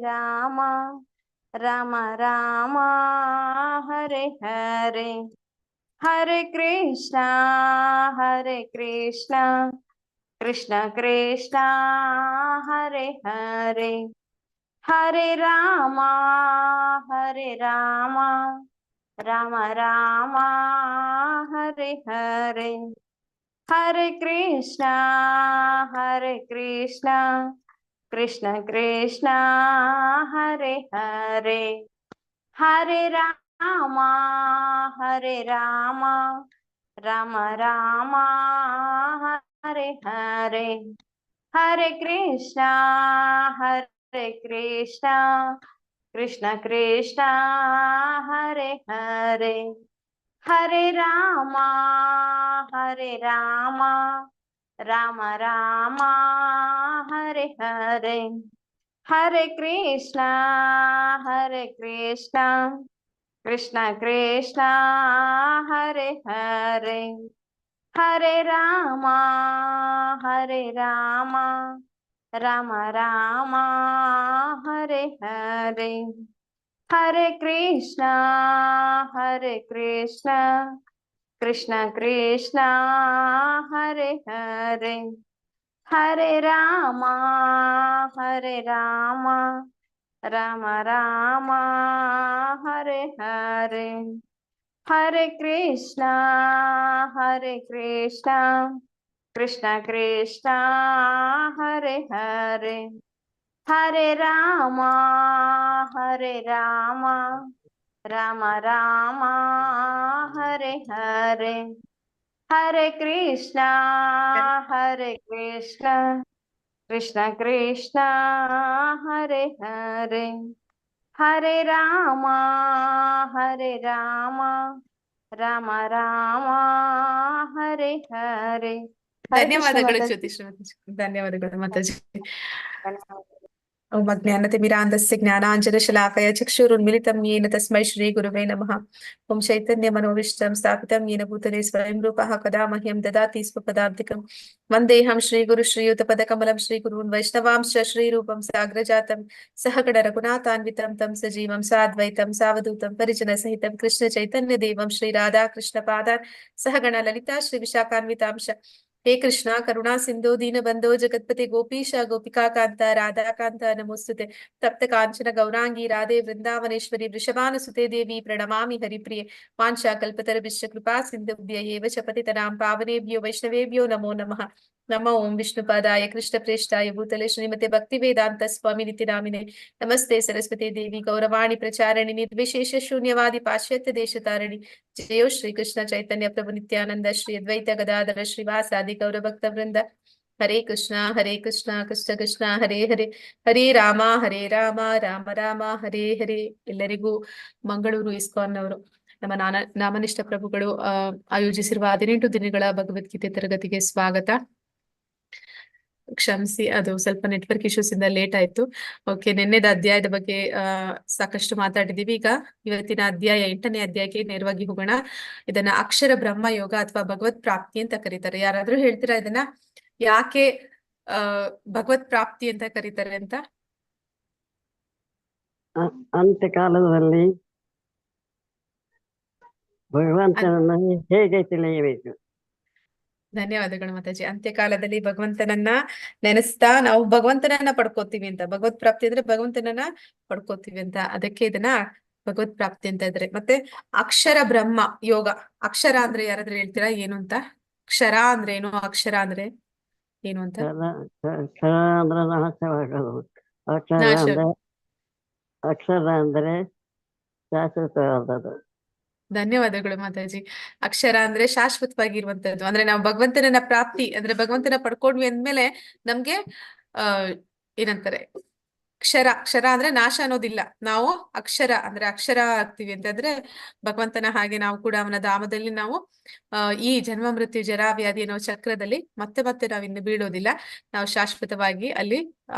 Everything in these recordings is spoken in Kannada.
ರಾಮ ರಾಮ ರಾಮ ಹರೆ ಹರೆ ಹರೆ ಕೃಷ್ಣ ಕೃಷ್ಣ ಕೃಷ್ಣ ಹರೆ ಹರೆ ಹರೆ ರಾಮ ರಾಮ ರಾಮ ಹರೆ ಹರೆ ಹರೆ ಕೃಷ್ಣ ಕೃಷ್ಣ ಕೃಷ್ಣ ಹರೆ ಹರೆ ಹರೆ ರಾಮ ರಾಮ ರಾಮ ಹರೆ ಹರೆ ಹರೆ ಕೃಷ್ಣ ಕೃಷ್ಣ ಕೃಷ್ಣ ಹರೆ ಹರೆ ಹರೆ ರಾಮ ರಾಮ ರಾಮ ಹರೆ ಹರೆ ಹರೆ ಕೃಷ್ಣ ಕೃಷ್ಣ ಕೃಷ್ಣ ಹರೆ ಹರೆ ಹರೆ ರಾಮ ರಾಮ ರಾಮ ಹರೆ ಹರೆ ಹರೆ ಕೃಷ್ಣ ಕೃಷ್ಣ ಕೃಷ್ಣ ಹರೆ ಹರೆ ಹರೆ ರಾಮ ರಾಮ ರಾಮ ಹರೆ ಹರೆ ಹರೆ ಕೃಷ್ಣ ಕೃಷ್ಣ ಕೃಷ್ಣ ಹರೆ ಹರೆ ಹರೆ ರಾಮ ರಾಮ ರಾಮ ಹರೆ ಹರೆ ಹರೆ ಕೃಷ್ಣ ಕೃಷ್ಣ ಕೃಷ್ಣ ಹರೆ ಹರೆ ಹರೆ ರಾಮ ರಾಮ ರಾಮ ಹರೆ ಹರೆ. ಧನ್ಯವಾದಗಳು ಜ್ಯೋತಿಷ್ ಮಾತಾಜಿ. ಧನ್ಯವಾದಗಳು ಮಾತಾಜಿ. ಓಂ ಅಜ್ಞಾನತಿಮಿರಾಂಧಸ್ಯ ಜ್ಞಾನಾಂಜನಶಲಾಕಯ ಚಕ್ಷುರುನ್ಮಿಲಿತಂ ಯೇನ ತಸ್ಮೈ ಶ್ರೀ ಗುರುವೇ ನಮಃ. ಓಂ ಚೈತನ್ಯಮನೋವಿಷ್ಟಂ ಸ್ಥಾಪಿತಂ ಯೇನ ಭೂತಲೆ ಸ್ವಯಂ ರೂಪಃ ಕದಾ ಮಹ್ಯಂ ದದಾತಿ ಸ್ವಪದಾಬ್ಧಿಕಂ. ವಂದೇಹಂ ಶ್ರೀಗುರು ಶ್ರೀಯುತಪದಕಮಲಂ ಶ್ರೀಗುರುನ್ ವೈಷ್ಣವಾಂಶ್ಚ ಶ್ರೀರೂಪಂ ಸಾಗ್ರಜಾತಂ ಸಹಗಣ ರಘುನಾಥಾನ್ವಿತಂ ತಂ ಸಜೀವಂ ಸಾದ್ವೈತಂ ಸಾವಧೂತಂ ಪರಿಜನ ಸಹಿತಂ ಕೃಷ್ಣ ಚೈತನ್ಯ ದೇವಂ ಶ್ರೀ ರಾಧಾ ಕೃಷ್ಣ ಪಾದಾನ್ ಸಹಗಣ ಲಲಿತಾ ಶ್ರೀ ವಿಶಾಖಾನ್ವಿತಾಂಶ. ಹೇ ಕೃಷ್ಣ ಕರುಣಾ ಸಿಂಧೋ ದೀನ ಬಂಧೋ ಜಗತ್ಪತಿ ಗೋಪೀಶ ಗೋಪಿಕಾ ಕಾಂತ ರಾಧಾ ಕಾಂತ ನಮೋಸ್ತುತೆ. ತಪ್ತ ಕಾಂಚನ ಗೌರಾಂಗಿ ರಾಧೆ ವೃಂದಾವನೇಶ್ವರಿ ವೃಷಭಾನುಸುತೆ ದೇವಿ ಪ್ರಣಮಾಮಿ ಹರಿಪ್ರಿಯೆ. ವಾಂಛಾ ಕಲ್ಪತರುಭ್ಯಶ್ಚ ಕೃಪಾ ಸಿಂಧುಭ್ಯ ಏವ ಚ ಪತಿತನಾಂ ಪಾವನೇಭ್ಯೋ ವೈಷ್ಣವೇಭ್ಯೋ ನಮೋ ನಮಃ. ನಮೋ ಓಂ ವಿಷ್ಣುಪಾದಾಯ ಕೃಷ್ಣ ಪ್ರೇಷ್ಠಾಯ ಭೂತಲೆ ಶ್ರೀಮತೆ ಭಕ್ತಿ ವೇದಾಂತ ಸ್ವಾಮಿ ನಿತ್ಯ ನಾಮಿನೆ. ನಮಸ್ತೆ ಸರಸ್ವತಿ ದೇವಿ ಗೌರವಾಣಿ ಪ್ರಚಾರಣಿ ನಿರ್ವಿಶೇಷ ಶೂನ್ಯವಾದಿ ಪಾಶ್ಚಾತ್ಯ ದೇಶತಾರಿಣಿ. ಜಯೋ ಶ್ರೀ ಕೃಷ್ಣ ಚೈತನ್ಯ ಪ್ರಭು ನಿತ್ಯಾನಂದ ಶ್ರೀ ಅದ್ವೈತ ಗದಾಧರ ಶ್ರೀವಾಸಾದಿ ಗೌರ ಭಕ್ತ ವೃಂದ. ಹರೇ ಕೃಷ್ಣ ಕೃಷ್ಣ ಕೃಷ್ಣ ಹರೇ ಹರೇ ಹರೇ ರಾಮ ರಾಮ ರಾಮ ಹರೇ ಹರೇ. ಎಲ್ಲರಿಗೂ ಮಂಗಳೂರು ಇಸ್ಕಾನ್ ಅವರು ನಮ್ಮ ನಾಮನಿಷ್ಠ ಪ್ರಭುಗಳು ಆಯೋಜಿಸಿರುವ 18 ದಿನಗಳ ಭಗವದ್ಗೀತೆ ತರಗತಿಗೆ ಸ್ವಾಗತ. ಕ್ಷಮಿಸಿ, ಅದು ಸ್ವಲ್ಪ ನೆಟ್ವರ್ಕ್ ಇಶ್ಯೂಸ್ ಇಂದ ಲೇಟ್ ಆಯ್ತು. ಓಕೆ, ನಿನ್ನೆದ ಅಧ್ಯಾಯದ ಬಗ್ಗೆ ಸಾಕಷ್ಟು ಮಾತಾಡಿದೀವಿ. ಈಗ ಇವತ್ತಿನ ಅಧ್ಯಾಯ 8ನೇ ಅಧ್ಯಾಯಕ್ಕೆ ನೇರವಾಗಿ ಹೋಗೋಣ. ಇದನ್ನ ಅಕ್ಷರ ಬ್ರಹ್ಮ ಯೋಗ ಅಥವಾ ಭಗವತ್ ಪ್ರಾಪ್ತಿ ಅಂತ ಕರೀತಾರೆ. ಯಾರಾದ್ರೂ ಹೇಳ್ತೀರಾ ಇದನ್ನ ಯಾಕೆ ಭಗವತ್ ಪ್ರಾಪ್ತಿ ಅಂತ ಕರೀತಾರೆ ಅಂತ? ಅಂತ್ಯಕಾಲದಲ್ಲಿ ಭಗವಂತನನ್ನು ಹೇಗೆ ತಿಳಿಯಬೇಕು? ಧನ್ಯವಾದಗಳು ಮಾತಾಜಿ. ಅಂತ್ಯಕಾಲದಲ್ಲಿ ಭಗವಂತನನ್ನ ನೆನೆಸ್ತಾ ನಾವು ಭಗವಂತನನ್ನ ಪಡ್ಕೋತೀವಿ ಅಂತ. ಭಗವತ್ ಪ್ರಾಪ್ತಿ ಅಂದ್ರೆ ಭಗವಂತನನ್ನ ಪಡ್ಕೋತೀವಿ ಅಂತ. ಅದಕ್ಕೆ ಇದನ್ನ ಭಗವತ್ ಪ್ರಾಪ್ತಿ ಅಂತ ಇದ್ರೆ. ಮತ್ತೆ ಅಕ್ಷರ ಬ್ರಹ್ಮ ಯೋಗ. ಅಕ್ಷರ ಅಂದ್ರೆ ಯಾರಾದ್ರೂ ಹೇಳ್ತೀರಾ ಏನು ಅಂತ? ಕ್ಷರ ಅಂದ್ರೆ ಏನು, ಅಕ್ಷರ ಅಂದ್ರೆ ಏನು ಅಂತ? ಕ್ಷರ ಅಂದ್ರೆ ನಾಶವಾಗದು. ಅಕ್ಷರ ಅಂದ್ರೆ ಶಾಶ್ವತವಾದದ್ದು. ಧನ್ಯವಾದಗಳು ಮಾತಾಜಿ. ಅಕ್ಷರ ಅಂದ್ರೆ ಶಾಶ್ವತವಾಗಿರುವಂತದ್ದು. ಅಂದ್ರೆ ನಾವು ಭಗವಂತನನ್ನ ಪ್ರಾಪ್ತಿ ಅಂದ್ರೆ ಭಗವಂತನ ಪಡ್ಕೊಂಡ್ವಿ ಅಂದ್ಮೇಲೆ ನಮ್ಗೆ ಏನಂತಾರೆ, ಕ್ಷರ ಅಂದ್ರೆ ನಾಶ ಅನ್ನೋದಿಲ್ಲ. ನಾವು ಅಕ್ಷರ ಆಗ್ತೀವಿ ಅಂತಂದ್ರೆ ಭಗವಂತನ ಹಾಗೆ ನಾವು ಕೂಡ ಅವನ ಧಾಮದಲ್ಲಿ ನಾವು ಈ ಜನ್ಮ ಮೃತ್ಯು ಜರಾ ವ್ಯಾಧಿ ಅನ್ನೋ ಚಕ್ರದಲ್ಲಿ ಮತ್ತೆ ನಾವು ಇನ್ನು ಬೀಳೋದಿಲ್ಲ. ನಾವು ಶಾಶ್ವತವಾಗಿ ಅಲ್ಲಿ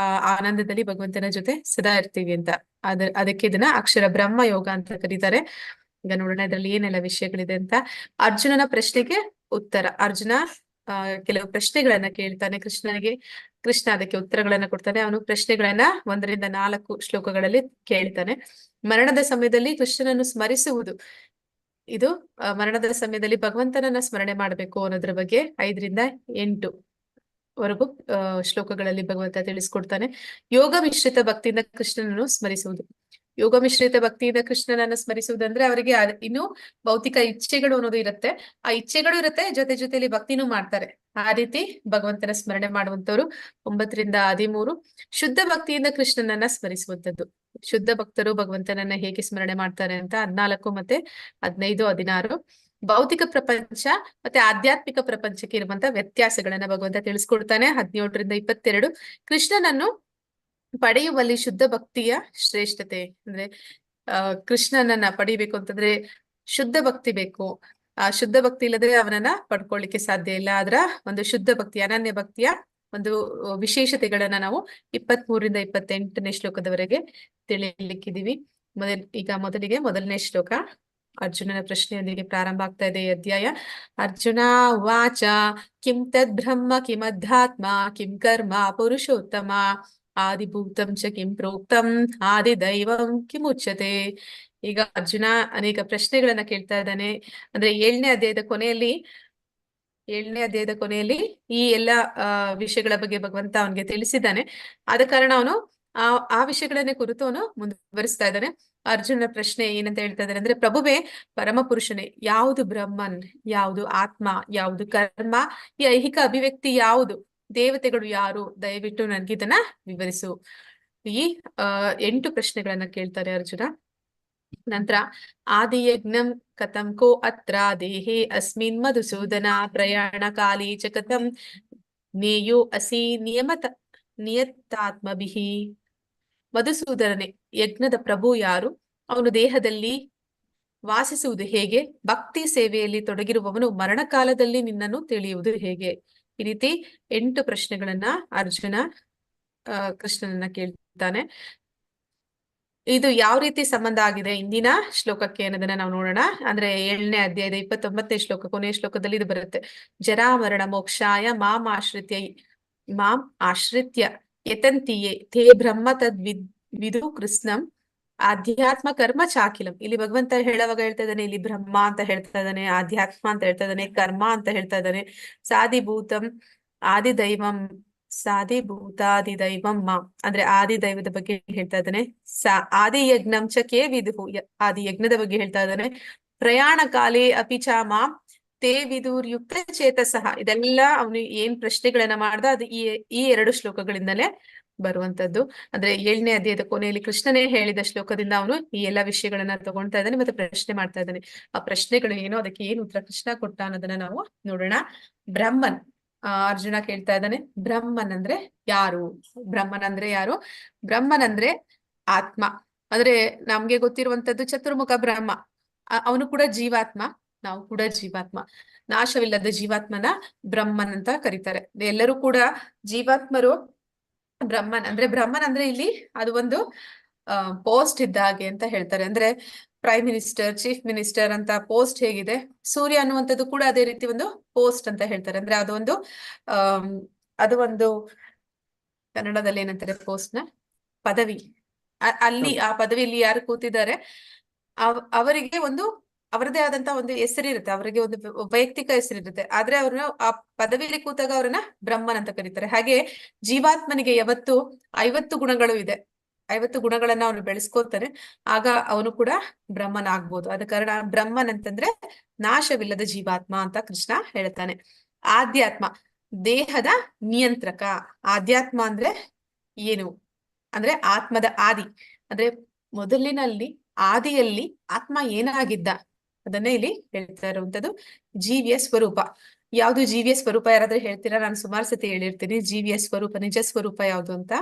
ಆನಂದದಲ್ಲಿ ಭಗವಂತನ ಜೊತೆ ಸದಾ ಇರ್ತೀವಿ ಅಂತ. ಅದಕ್ಕೆ ಇದನ್ನ ಅಕ್ಷರ ಬ್ರಹ್ಮ ಯೋಗ ಅಂತ ಕರೀತಾರೆ. ಈಗ ನೋಡೋಣ ಇದ್ರಲ್ಲಿ ಏನೆಲ್ಲ ವಿಷಯಗಳಿದೆ ಅಂತ. ಅರ್ಜುನನ ಪ್ರಶ್ನೆಗೆ ಉತ್ತರ. ಅರ್ಜುನ ಕೆಲವು ಪ್ರಶ್ನೆಗಳನ್ನ ಕೇಳ್ತಾನೆ ಕೃಷ್ಣನಿಗೆ. ಕೃಷ್ಣ ಅದಕ್ಕೆ ಉತ್ತರಗಳನ್ನ ಕೊಡ್ತಾನೆ. ಅವನು ಪ್ರಶ್ನೆಗಳನ್ನ 1-4 ಶ್ಲೋಕಗಳಲ್ಲಿ ಕೇಳ್ತಾನೆ. ಮರಣದ ಸಮಯದಲ್ಲಿ ಕೃಷ್ಣನನ್ನು ಸ್ಮರಿಸುವುದು, ಇದು ಮರಣದ ಸಮಯದಲ್ಲಿ ಭಗವಂತನನ್ನ ಸ್ಮರಣೆ ಮಾಡಬೇಕು ಅನ್ನೋದ್ರ ಬಗ್ಗೆ 5-8 ವರೆಗೂ ಶ್ಲೋಕಗಳಲ್ಲಿ ಭಗವಂತ ತಿಳಿಸ್ಕೊಡ್ತಾನೆ. ಯೋಗ ಮಿಶ್ರಿತ ಭಕ್ತಿಯಿಂದ ಕೃಷ್ಣನನ್ನು ಸ್ಮರಿಸುವುದು. ಯೋಗ ಮಿಶ್ರಿತ ಭಕ್ತಿಯಿಂದ ಕೃಷ್ಣನನ್ನ ಸ್ಮರಿಸುವುದಂದ್ರೆ ಅವರಿಗೆ ಇನ್ನು ಭೌತಿಕ ಇಚ್ಛೆಗಳು ಅನ್ನೋದು ಇರುತ್ತೆ, ಆ ಇಚ್ಛೆಗಳು ಇರುತ್ತೆ, ಜೊತೆಲಿ ಭಕ್ತಿನೂ ಮಾಡ್ತಾರೆ. ಆ ರೀತಿ ಭಗವಂತನ ಸ್ಮರಣೆ ಮಾಡುವಂತವ್ರು 9-13. ಶುದ್ಧ ಭಕ್ತಿಯಿಂದ ಕೃಷ್ಣನನ್ನ ಸ್ಮರಿಸುವಂತದ್ದು. ಶುದ್ಧ ಭಕ್ತರು ಭಗವಂತನನ್ನ ಹೇಗೆ ಸ್ಮರಣೆ ಮಾಡ್ತಾರೆ ಅಂತ 14 ಮತ್ತೆ 15, 16. ಭೌತಿಕ ಪ್ರಪಂಚ ಮತ್ತೆ ಆಧ್ಯಾತ್ಮಿಕ ಪ್ರಪಂಚಕ್ಕೆ ಇರುವಂತ ವ್ಯತ್ಯಾಸಗಳನ್ನ ಭಗವಂತ ತಿಳಿಸ್ಕೊಡ್ತಾನೆ. 17-22. ಕೃಷ್ಣನನ್ನು ಪಡೆಯುವಲ್ಲಿ ಶುದ್ಧ ಭಕ್ತಿಯ ಶ್ರೇಷ್ಠತೆ, ಅಂದ್ರೆ ಕೃಷ್ಣನನ್ನ ಪಡಿಬೇಕು ಅಂತಂದ್ರೆ ಶುದ್ಧ ಭಕ್ತಿ ಬೇಕು. ಆ ಶುದ್ಧ ಭಕ್ತಿ ಇಲ್ಲದೆ ಅವನನ್ನ ಪಡ್ಕೊಳ್ಳಿಕ್ಕೆ ಸಾಧ್ಯ ಇಲ್ಲ. ಅದರ ಒಂದು ಶುದ್ಧ ಭಕ್ತಿ, ಅನನ್ಯ ಭಕ್ತಿಯ ಒಂದು ವಿಶೇಷತೆಗಳನ್ನ ನಾವು 23-28ನೇ ಶ್ಲೋಕದವರೆಗೆ ತಿಳಿಯಲಿಕ್ಕಿದೀವಿ. ಮೊದಲಿಗೆ 1ನೇ ಶ್ಲೋಕ ಅರ್ಜುನನ ಪ್ರಶ್ನೆಯೊಂದಿಗೆ ಪ್ರಾರಂಭ ಆಗ್ತಾ ಇದೆ ಈ ಅಧ್ಯಾಯ. ಅರ್ಜುನ ವಾಚ ಕಿಂ ತದ್ ಬ್ರಹ್ಮ ಕಿಮಧ್ಯಾತ್ಮ ಕಿಂ ಕರ್ಮ ಪುರುಷೋತ್ತಮ ಆದಿಭೂತಂ ಚ ಕಿಂ ಪ್ರೋಕ್ತಂ ಆದಿ ದೈವಂ ಕಿಮುಚ್ಯತೆ. ಈಗ ಅರ್ಜುನ ಅನೇಕ ಪ್ರಶ್ನೆಗಳನ್ನ ಕೇಳ್ತಾ ಇದ್ದಾನೆ. ಅಂದ್ರೆ 7ನೇ ಅಧ್ಯಾಯದ ಕೊನೆಯಲ್ಲಿ ಈ ಎಲ್ಲ ವಿಷಯಗಳ ಬಗ್ಗೆ ಭಗವಂತ ಅವನಿಗೆ ತಿಳಿಸಿದ್ದಾನೆ. ಆದ ಕಾರಣ ಅವನು ಆ ವಿಷಯಗಳನ್ನೇ ಕುರಿತು ಅವನು ಮುಂದುವರಿಸ್ತಾ ಇದ್ದಾನೆ. ಅರ್ಜುನ ಪ್ರಶ್ನೆ ಏನಂತ ಹೇಳ್ತಾ ಇದ್ದಾರೆ ಅಂದ್ರೆ, ಪ್ರಭುವೇ ಪರಮ ಪುರುಷನೇ, ಯಾವುದು ಬ್ರಹ್ಮನ್, ಯಾವುದು ಆತ್ಮ, ಯಾವುದು ಕರ್ಮ, ಈ ಐಹಿಕ ಅಭಿವ್ಯಕ್ತಿ ಯಾವುದು, ದೇವತೆಗಳು ಯಾರು, ದಯವಿಟ್ಟು ನನ್ಗಿದನ್ನ ವಿವರಿಸು. ಈ 8 ಪ್ರಶ್ನೆಗಳನ್ನ ಕೇಳ್ತಾರೆ ಅರ್ಜುನ. ನಂತರ ಆದಿಯಜ್ಞಂ ಕಥಂ ಕೋ ಅತ್ರ ದೇಹೇ ಅಸ್ಮಿನ್ ಮಧುಸೂದನ ಪ್ರಯಾಣ ಕಾಲೇ ಚ ಕಥಂ ನೇಯೋ ಅಸಿ ನಿಯತಾತ್ಮಭಿಃ. ಮಧುಸೂದನನೇ, ಯಜ್ಞದ ಪ್ರಭು ಯಾರು, ಅವನು ದೇಹದಲ್ಲಿ ವಾಸಿಸುವುದು ಹೇಗೆ, ಭಕ್ತಿ ಸೇವೆಯಲ್ಲಿ ತೊಡಗಿರುವವನು ಮರಣಕಾಲದಲ್ಲಿ ನಿನ್ನನ್ನು ತಿಳಿಯುವುದು ಹೇಗೆ. ಈ ರೀತಿ 8 ಪ್ರಶ್ನೆಗಳನ್ನ ಅರ್ಜುನ ಕೃಷ್ಣನನ್ನ ಕೇಳ್ತಾನೆ. ಇದು ಯಾವ ರೀತಿ ಸಂಬಂಧ ಆಗಿದೆ ಇಂದಿನ ಶ್ಲೋಕಕ್ಕೆ ಅನ್ನೋದನ್ನ ನಾವು ನೋಡೋಣ. ಅಂದ್ರೆ 7ನೇ ಅಧ್ಯಾಯದ 29ನೇ ಶ್ಲೋಕ, ಕೊನೆಯ ಶ್ಲೋಕದಲ್ಲಿ ಇದು ಬರುತ್ತೆ. ಜರಾಮರಣ ಮೋಕ್ಷಾಯ ಮಾಂ ಆಶ್ರಿತ್ಯ ಯತಂತಿಯೇ ತೇ ಬ್ರಹ್ಮ ತದ್ ವಿದು ಕೃಷ್ಣಂ ಆಧ್ಯಾತ್ಮ ಕರ್ಮ ಚಾಕಿಲಂ. ಇಲ್ಲಿ ಭಗವಂತ ಹೇಳುವಾಗ ಹೇಳ್ತಾ ಇದ್ದಾನೆ, ಇಲ್ಲಿ ಬ್ರಹ್ಮ ಅಂತ ಹೇಳ್ತಾ ಇದ್ದಾನೆ, ಆಧ್ಯಾತ್ಮ ಅಂತ ಹೇಳ್ತಾ ಇದ್ದಾನೆ, ಕರ್ಮ ಅಂತ ಹೇಳ್ತಾ ಇದ್ದಾನೆ, ಸಾಧಿಭೂತಂ ಸಾಧಿಭೂತಾದಿದೈವಂ ಮಾಂ ಅಂದ್ರೆ ಆದಿ ದೈವದ ಬಗ್ಗೆ ಹೇಳ್ತಾ ಇದ್ದಾನೆ. ಆದಿ ಯಜ್ಞಂ ಚ ಕೇ ವಿದುಹು, ಆದಿ ಯಜ್ಞದ ಬಗ್ಗೆ ಹೇಳ್ತಾ ಇದ್ದಾನೆ. ಪ್ರಯಾಣ ಕಾಲೇ ಅಪಿ ಚ ಮಾಂ ತೇ ವಿದುರ್ಯುಕ್ತ ಚೇತಸಃ. ಇದೆಲ್ಲ ಅವನು ಏನ್ ಪ್ರಶ್ನೆಗಳನ್ನ ಮಾಡ್ದ ಅದು ಈ 2 ಶ್ಲೋಕಗಳಿಂದಲೇ ಬರುವಂತದ್ದು. ಅಂದ್ರೆ 7ನೇ ಅಧ್ಯಾಯದ ಕೊನೆಯಲ್ಲಿ ಕೃಷ್ಣನೇ ಹೇಳಿದ ಶ್ಲೋಕದಿಂದ ಅವನು ಈ ಎಲ್ಲಾ ವಿಷಯಗಳನ್ನ ತಗೊಳ್ತಾ ಇದ್ದಾನೆ ಮತ್ತೆ ಪ್ರಶ್ನೆ ಮಾಡ್ತಾ ಇದ್ದಾನೆ. ಆ ಪ್ರಶ್ನೆಗಳು ಏನೋ, ಅದಕ್ಕೆ ಏನು ಉತ್ತರ ಕೃಷ್ಣ ಕೊಟ್ಟ ಅನ್ನೋದನ್ನ ನಾವು ನೋಡೋಣ. ಬ್ರಹ್ಮನ್, ಅರ್ಜುನ ಕೇಳ್ತಾ ಇದ್ದಾನೆ, ಬ್ರಹ್ಮನ್ ಅಂದ್ರೆ ಯಾರು? ಬ್ರಹ್ಮನ್ ಅಂದ್ರೆ ಯಾರು? ಬ್ರಹ್ಮನ್ ಅಂದ್ರೆ ಆತ್ಮ. ಅಂದ್ರೆ ನಮ್ಗೆ ಗೊತ್ತಿರುವಂತದ್ದು ಚತುರ್ಮುಖ ಬ್ರಹ್ಮ, ಅವನು ಕೂಡ ಜೀವಾತ್ಮ, ನಾವು ಕೂಡ ಜೀವಾತ್ಮ. ನಾಶವಿಲ್ಲದ ಜೀವಾತ್ಮನ ಬ್ರಹ್ಮನ್ ಅಂತ ಕರೀತಾರೆ. ಎಲ್ಲರೂ ಕೂಡ ಜೀವಾತ್ಮರು. ಬ್ರಹ್ಮನ್ ಅಂದ್ರೆ ಇಲ್ಲಿ ಅದು ಒಂದು ಪೋಸ್ಟ್ ಇದ್ದ ಹಾಗೆ ಅಂತ ಹೇಳ್ತಾರೆ. ಅಂದ್ರೆ ಪ್ರೈಮ್ ಮಿನಿಸ್ಟರ್, ಚೀಫ್ ಮಿನಿಸ್ಟರ್ ಅಂತ ಪೋಸ್ಟ್ ಹೇಗಿದೆ, ಸೂರ್ಯ ಅನ್ನುವಂಥದ್ದು ಕೂಡ ಅದೇ ರೀತಿ ಒಂದು ಪೋಸ್ಟ್ ಅಂತ ಹೇಳ್ತಾರೆ. ಅಂದ್ರೆ ಅದು ಒಂದು ಕನ್ನಡದಲ್ಲಿ ಏನಂತಾರೆ ಪೋಸ್ಟ್ ನ ಪದವಿ. ಅಲ್ಲಿ ಆ ಪದವಿಯಲ್ಲಿ ಯಾರು ಕೂತಿದ್ದಾರೆ ಅವರಿಗೆ ಒಂದು ಅವರದೇ ಆದಂತಹ ಒಂದು ಹೆಸರಿರುತ್ತೆ, ಅವರಿಗೆ ಒಂದು ವೈಯಕ್ತಿಕ ಹೆಸರಿರುತ್ತೆ. ಆದ್ರೆ ಅವ್ರನ್ನ ಆ ಪದವಿಯಲ್ಲಿ ಕೂತಾಗ ಅವ್ರನ್ನ ಬ್ರಹ್ಮನ್ ಅಂತ ಕರೀತಾರೆ. ಹಾಗೆ ಜೀವಾತ್ಮನಿಗೆ ಯಾವತ್ತು 50 ಗುಣಗಳು ಇದೆ, 50 ಗುಣಗಳನ್ನ ಅವನು ಬೆಳೆಸ್ಕೋತಾನೆ, ಆಗ ಅವನು ಕೂಡ ಬ್ರಹ್ಮನ್ ಆಗ್ಬೋದು. ಆದ ಕಾರಣ ಬ್ರಹ್ಮನ್ ಅಂತಂದ್ರೆ ನಾಶವಿಲ್ಲದ ಜೀವಾತ್ಮ ಅಂತ ಕೃಷ್ಣ ಹೇಳ್ತಾನೆ. ಆಧ್ಯಾತ್ಮ, ದೇಹದ ನಿಯಂತ್ರಕ. ಆಧ್ಯಾತ್ಮ ಅಂದ್ರೆ ಏನು ಅಂದ್ರೆ ಆತ್ಮದ ಆದಿ, ಅಂದ್ರೆ ಮೊದಲಿನಲ್ಲಿ ಆದಿಯಲ್ಲಿ ಆತ್ಮ ಏನಾಗಿದ್ದ ಅದನ್ನೇ ಇಲ್ಲಿ ಹೇಳ್ತಾ ಇರುವಂತದ್ದು. ಜೀವಿಯ ಸ್ವರೂಪ ಯಾವುದು? ಜೀವಿಯ ಸ್ವರೂಪ ಯಾರಾದ್ರೂ ಹೇಳ್ತೀರಾ? ನಾನು ಸುಮಾರು ಸತಿ ಹೇಳಿರ್ತೀನಿ ಜೀವಿಯ ಸ್ವರೂಪ, ನಿಜ ಸ್ವರೂಪ ಯಾವುದು ಅಂತ.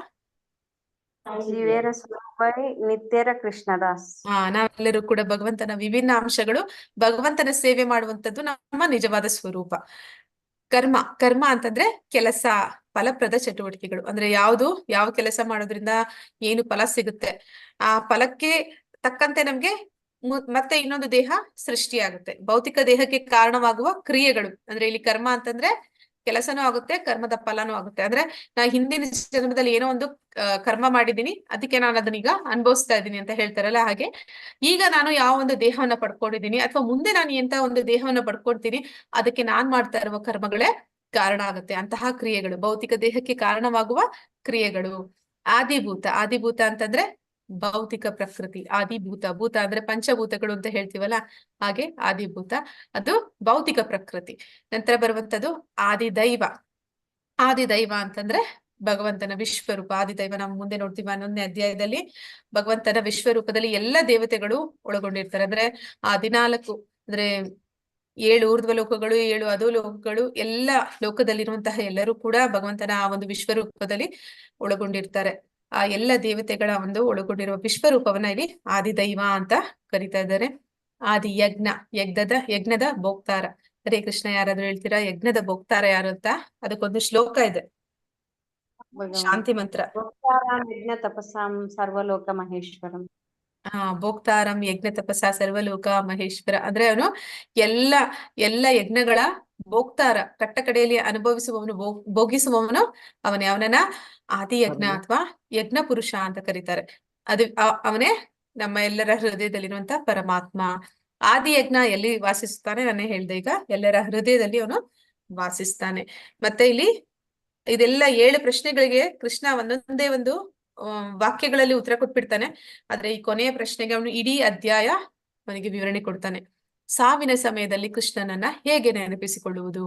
ಜೀವೇರ ಸ್ವರೂಪ ನಿತ್ಯರ ಕೃಷ್ಣದಾಸ್. ನಾವೆಲ್ಲರೂ ಕೂಡ ಭಗವಂತನ ವಿಭಿನ್ನ ಅಂಶಗಳು, ಭಗವಂತನ ಸೇವೆ ಮಾಡುವಂತದ್ದು ನಮ್ಮ ನಿಜವಾದ ಸ್ವರೂಪ. ಕರ್ಮ ಅಂತಂದ್ರೆ ಕೆಲಸ, ಫಲಪ್ರದ ಚಟುವಟಿಕೆಗಳು. ಅಂದ್ರೆ ಯಾವ ಕೆಲಸ ಮಾಡೋದ್ರಿಂದ ಏನು ಫಲ ಸಿಗುತ್ತೆ, ಆ ಫಲಕ್ಕೆ ತಕ್ಕಂತೆ ನಮ್ಗೆ ಮತ್ತೆ ಇನ್ನೊಂದು ದೇಹ ಸೃಷ್ಟಿಯಾಗುತ್ತೆ. ಭೌತಿಕ ದೇಹಕ್ಕೆ ಕಾರಣವಾಗುವ ಕ್ರಿಯೆಗಳು. ಅಂದ್ರೆ ಇಲ್ಲಿ ಕರ್ಮ ಅಂತಂದ್ರೆ ಕೆಲಸನೂ ಆಗುತ್ತೆ, ಕರ್ಮದ ಫಲನೂ ಆಗುತ್ತೆ. ಅಂದ್ರೆ ನಾ ಹಿಂದಿನ ಜನ್ಮದಲ್ಲಿ ಏನೋ ಒಂದು ಕರ್ಮ ಮಾಡಿದೀನಿ, ಅದಕ್ಕೆ ನಾನು ಅದನ್ನ ಈಗ ಅನುಭವಿಸ್ತಾ ಇದ್ದೀನಿ ಅಂತ ಹೇಳ್ತಾರಲ್ಲ, ಹಾಗೆ ಈಗ ನಾನು ಯಾವ ಒಂದು ದೇಹವನ್ನ ಪಡ್ಕೊಂಡಿದ್ದೀನಿ ಅಥವಾ ಮುಂದೆ ನಾನು ಎಂತ ಒಂದು ದೇಹವನ್ನ ಪಡ್ಕೊಳ್ತೀನಿ, ಅದಕ್ಕೆ ನಾನ್ ಮಾಡ್ತಾ ಇರುವ ಕರ್ಮಗಳೇ ಕಾರಣ ಆಗುತ್ತೆ. ಅಂತಹ ಕ್ರಿಯೆಗಳು ಭೌತಿಕ ದೇಹಕ್ಕೆ ಕಾರಣವಾಗುವ ಕ್ರಿಯೆಗಳು. ಆದಿಭೂತ ಅಂತಂದ್ರೆ ಭೌತಿಕ ಪ್ರಕೃತಿ. ಆದಿಭೂತ, ಭೂತ ಅಂದ್ರೆ ಪಂಚಭೂತಗಳು ಅಂತ ಹೇಳ್ತೀವಲ್ಲ, ಹಾಗೆ ಆದಿಭೂತ ಅದು ಭೌತಿಕ ಪ್ರಕೃತಿ. ನಂತರ ಬರುವಂತದ್ದು ಆದಿದೈವ ಅಂತಂದ್ರೆ ಭಗವಂತನ ವಿಶ್ವರೂಪ. ಆದಿದೈವ ನಾವು ಮುಂದೆ ನೋಡ್ತೀವಿ 11ನೇ ಅಧ್ಯಾಯದಲ್ಲಿ. ಭಗವಂತನ ವಿಶ್ವರೂಪದಲ್ಲಿ ಎಲ್ಲ ದೇವತೆಗಳು ಒಳಗೊಂಡಿರ್ತಾರೆ. ಅಂದ್ರೆ ಆ 14 ಅಂದ್ರೆ 7 ಊರ್ಧ್ವ ಲೋಕಗಳು, 7 ಅಧೋಲೋಕಗಳು, ಎಲ್ಲ ಲೋಕದಲ್ಲಿರುವಂತಹ ಎಲ್ಲರೂ ಕೂಡ ಭಗವಂತನ ಆ ಒಂದು ವಿಶ್ವರೂಪದಲ್ಲಿ ಒಳಗೊಂಡಿರ್ತಾರೆ. ಆ ಎಲ್ಲ ದೇವತೆಗಳ ಒಂದು ಒಳಗೊಂಡಿರುವ ವಿಶ್ವರೂಪವನ್ನ ಇಲ್ಲಿ ಆದಿದೈವ ಅಂತ ಕರಿತಾ ಇದ್ದಾರೆ. ಆದಿ ಯಜ್ಞದ ಭೋಕ್ತಾರ. ಹರೇ ಕೃಷ್ಣ. ಯಾರಾದ್ರೂ ಹೇಳ್ತೀರಾ ಯಜ್ಞದ ಭೋಕ್ತಾರ ಯಾರು ಅಂತ? ಅದಕ್ಕೊಂದು ಶ್ಲೋಕ ಇದೆ, ಶಾಂತಿ ಮಂತ್ರ. ಭೋಕ್ತಾರಾಂ ಯಜ್ಞ ತಪಸಾಂ ಸರ್ವಲೋಕ ಮಹೇಶ್ವರಂ. ಭೋಕ್ತಾರಂ ಯಜ್ಞ ತಪಸ ಸರ್ವಲೋಕ ಮಹೇಶ್ವರ ಅಂದ್ರೆ ಅವನು ಎಲ್ಲ ಯಜ್ಞಗಳ ಭೋಕ್ತಾರ, ಕಟ್ಟಕಡೆಯಲ್ಲಿ ಅನುಭವಿಸುವವನು, ಭೋಗಿಸುವವನು ಅವನೇ. ಅವನನ್ನ ಆದಿ ಯಜ್ಞ ಅಥವಾ ಯಜ್ಞ ಪುರುಷ ಅಂತ ಕರೀತಾರೆ. ಅದು ಅವನೇ ನಮ್ಮ ಎಲ್ಲರ ಹೃದಯದಲ್ಲಿರುವಂತ ಪರಮಾತ್ಮ. ಆದಿ ಯಜ್ಞ ಎಲ್ಲಿ ವಾಸಿಸ್ತಾನೆ? ನಾನೇ ಹೇಳ್ದೆ ಈಗ, ಎಲ್ಲರ ಹೃದಯದಲ್ಲಿ ಅವನು ವಾಸಿಸ್ತಾನೆ. ಮತ್ತೆ ಇಲ್ಲಿ ಇದೆಲ್ಲ 7 ಪ್ರಶ್ನೆಗಳಿಗೆ ಕೃಷ್ಣ ಒಂದೊಂದೇ ಒಂದು ವಾಕ್ಯಗಳಲ್ಲಿ ಉತ್ತರ ಕೊಟ್ಬಿಡ್ತಾನೆ. ಆದ್ರೆ ಈ ಕೊನೆಯ ಪ್ರಶ್ನೆಗೆ ಅವನು ಇಡೀ ಅಧ್ಯಾಯ ಅವನಿಗೆ ವಿವರಣೆ ಕೊಡ್ತಾನೆ. ಸಾವಿನ ಸಮಯದಲ್ಲಿ ಕೃಷ್ಣನನ್ನ ಹೇಗೆ ನೆನಪಿಸಿಕೊಳ್ಳುವುದು?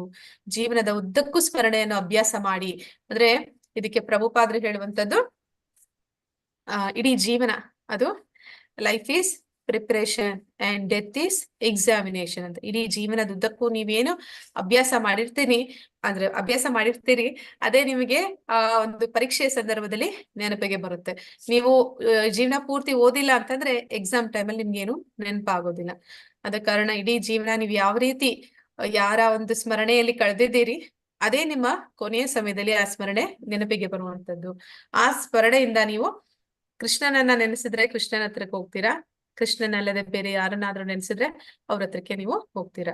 ಜೀವನದ ಉದ್ದಕ್ಕೂ ಸ್ಮರಣೆಯನ್ನು ಅಭ್ಯಾಸ ಮಾಡಿ. ಅಂದ್ರೆ ಇದಕ್ಕೆ ಪ್ರಭುಪಾದರು ಹೇಳುವಂತದ್ದು ಇಡೀ ಜೀವನ ಅದು life is preparation and death is examination ಅಂತ. ಇಡೀ ಜೀವನದ ಉದ್ದಕ್ಕೂ ನೀವೇನು ಅಭ್ಯಾಸ ಮಾಡಿರ್ತೀರಿ ಅದೇ ನಿಮಗೆ ಒಂದು ಪರೀಕ್ಷೆಯ ಸಂದರ್ಭದಲ್ಲಿ ನೆನಪಿಗೆ ಬರುತ್ತೆ. ನೀವು ಜೀವನ ಪೂರ್ತಿ ಓದಿಲ್ಲ ಅಂತಂದ್ರೆ ಎಕ್ಸಾಮ್ ಟೈಮಲ್ಲಿ ನಿಮ್ಗೇನು ನೆನಪಾಗೋದಿಲ್ಲ. ಆದ ಕಾರಣ ಇಡೀ ಜೀವನ ನೀವು ಯಾವ ರೀತಿ ಯಾರ ಒಂದು ಸ್ಮರಣೆಯಲ್ಲಿ ಕಳೆದಿದ್ದೀರಿ, ಅದೇ ನಿಮ್ಮ ಕೊನೆಯ ಸಮಯದಲ್ಲಿ ಆ ಸ್ಮರಣೆ ನೆನಪಿಗೆ ಬರುವಂತದ್ದು. ಆ ಸ್ಮರಣೆಯಿಂದ ನೀವು ಕೃಷ್ಣನನ್ನ ನೆನೆಸಿದ್ರೆ ಕೃಷ್ಣನ ಹತ್ರಕ್ಕೆ ಹೋಗ್ತೀರಾ, ಕೃಷ್ಣನಲ್ಲದೆ ಬೇರೆ ಯಾರನ್ನಾದ್ರೂ ನೆನೆಸಿದ್ರೆ ಅವ್ರ ಹತ್ರಕ್ಕೆ ನೀವು ಹೋಗ್ತೀರಾ.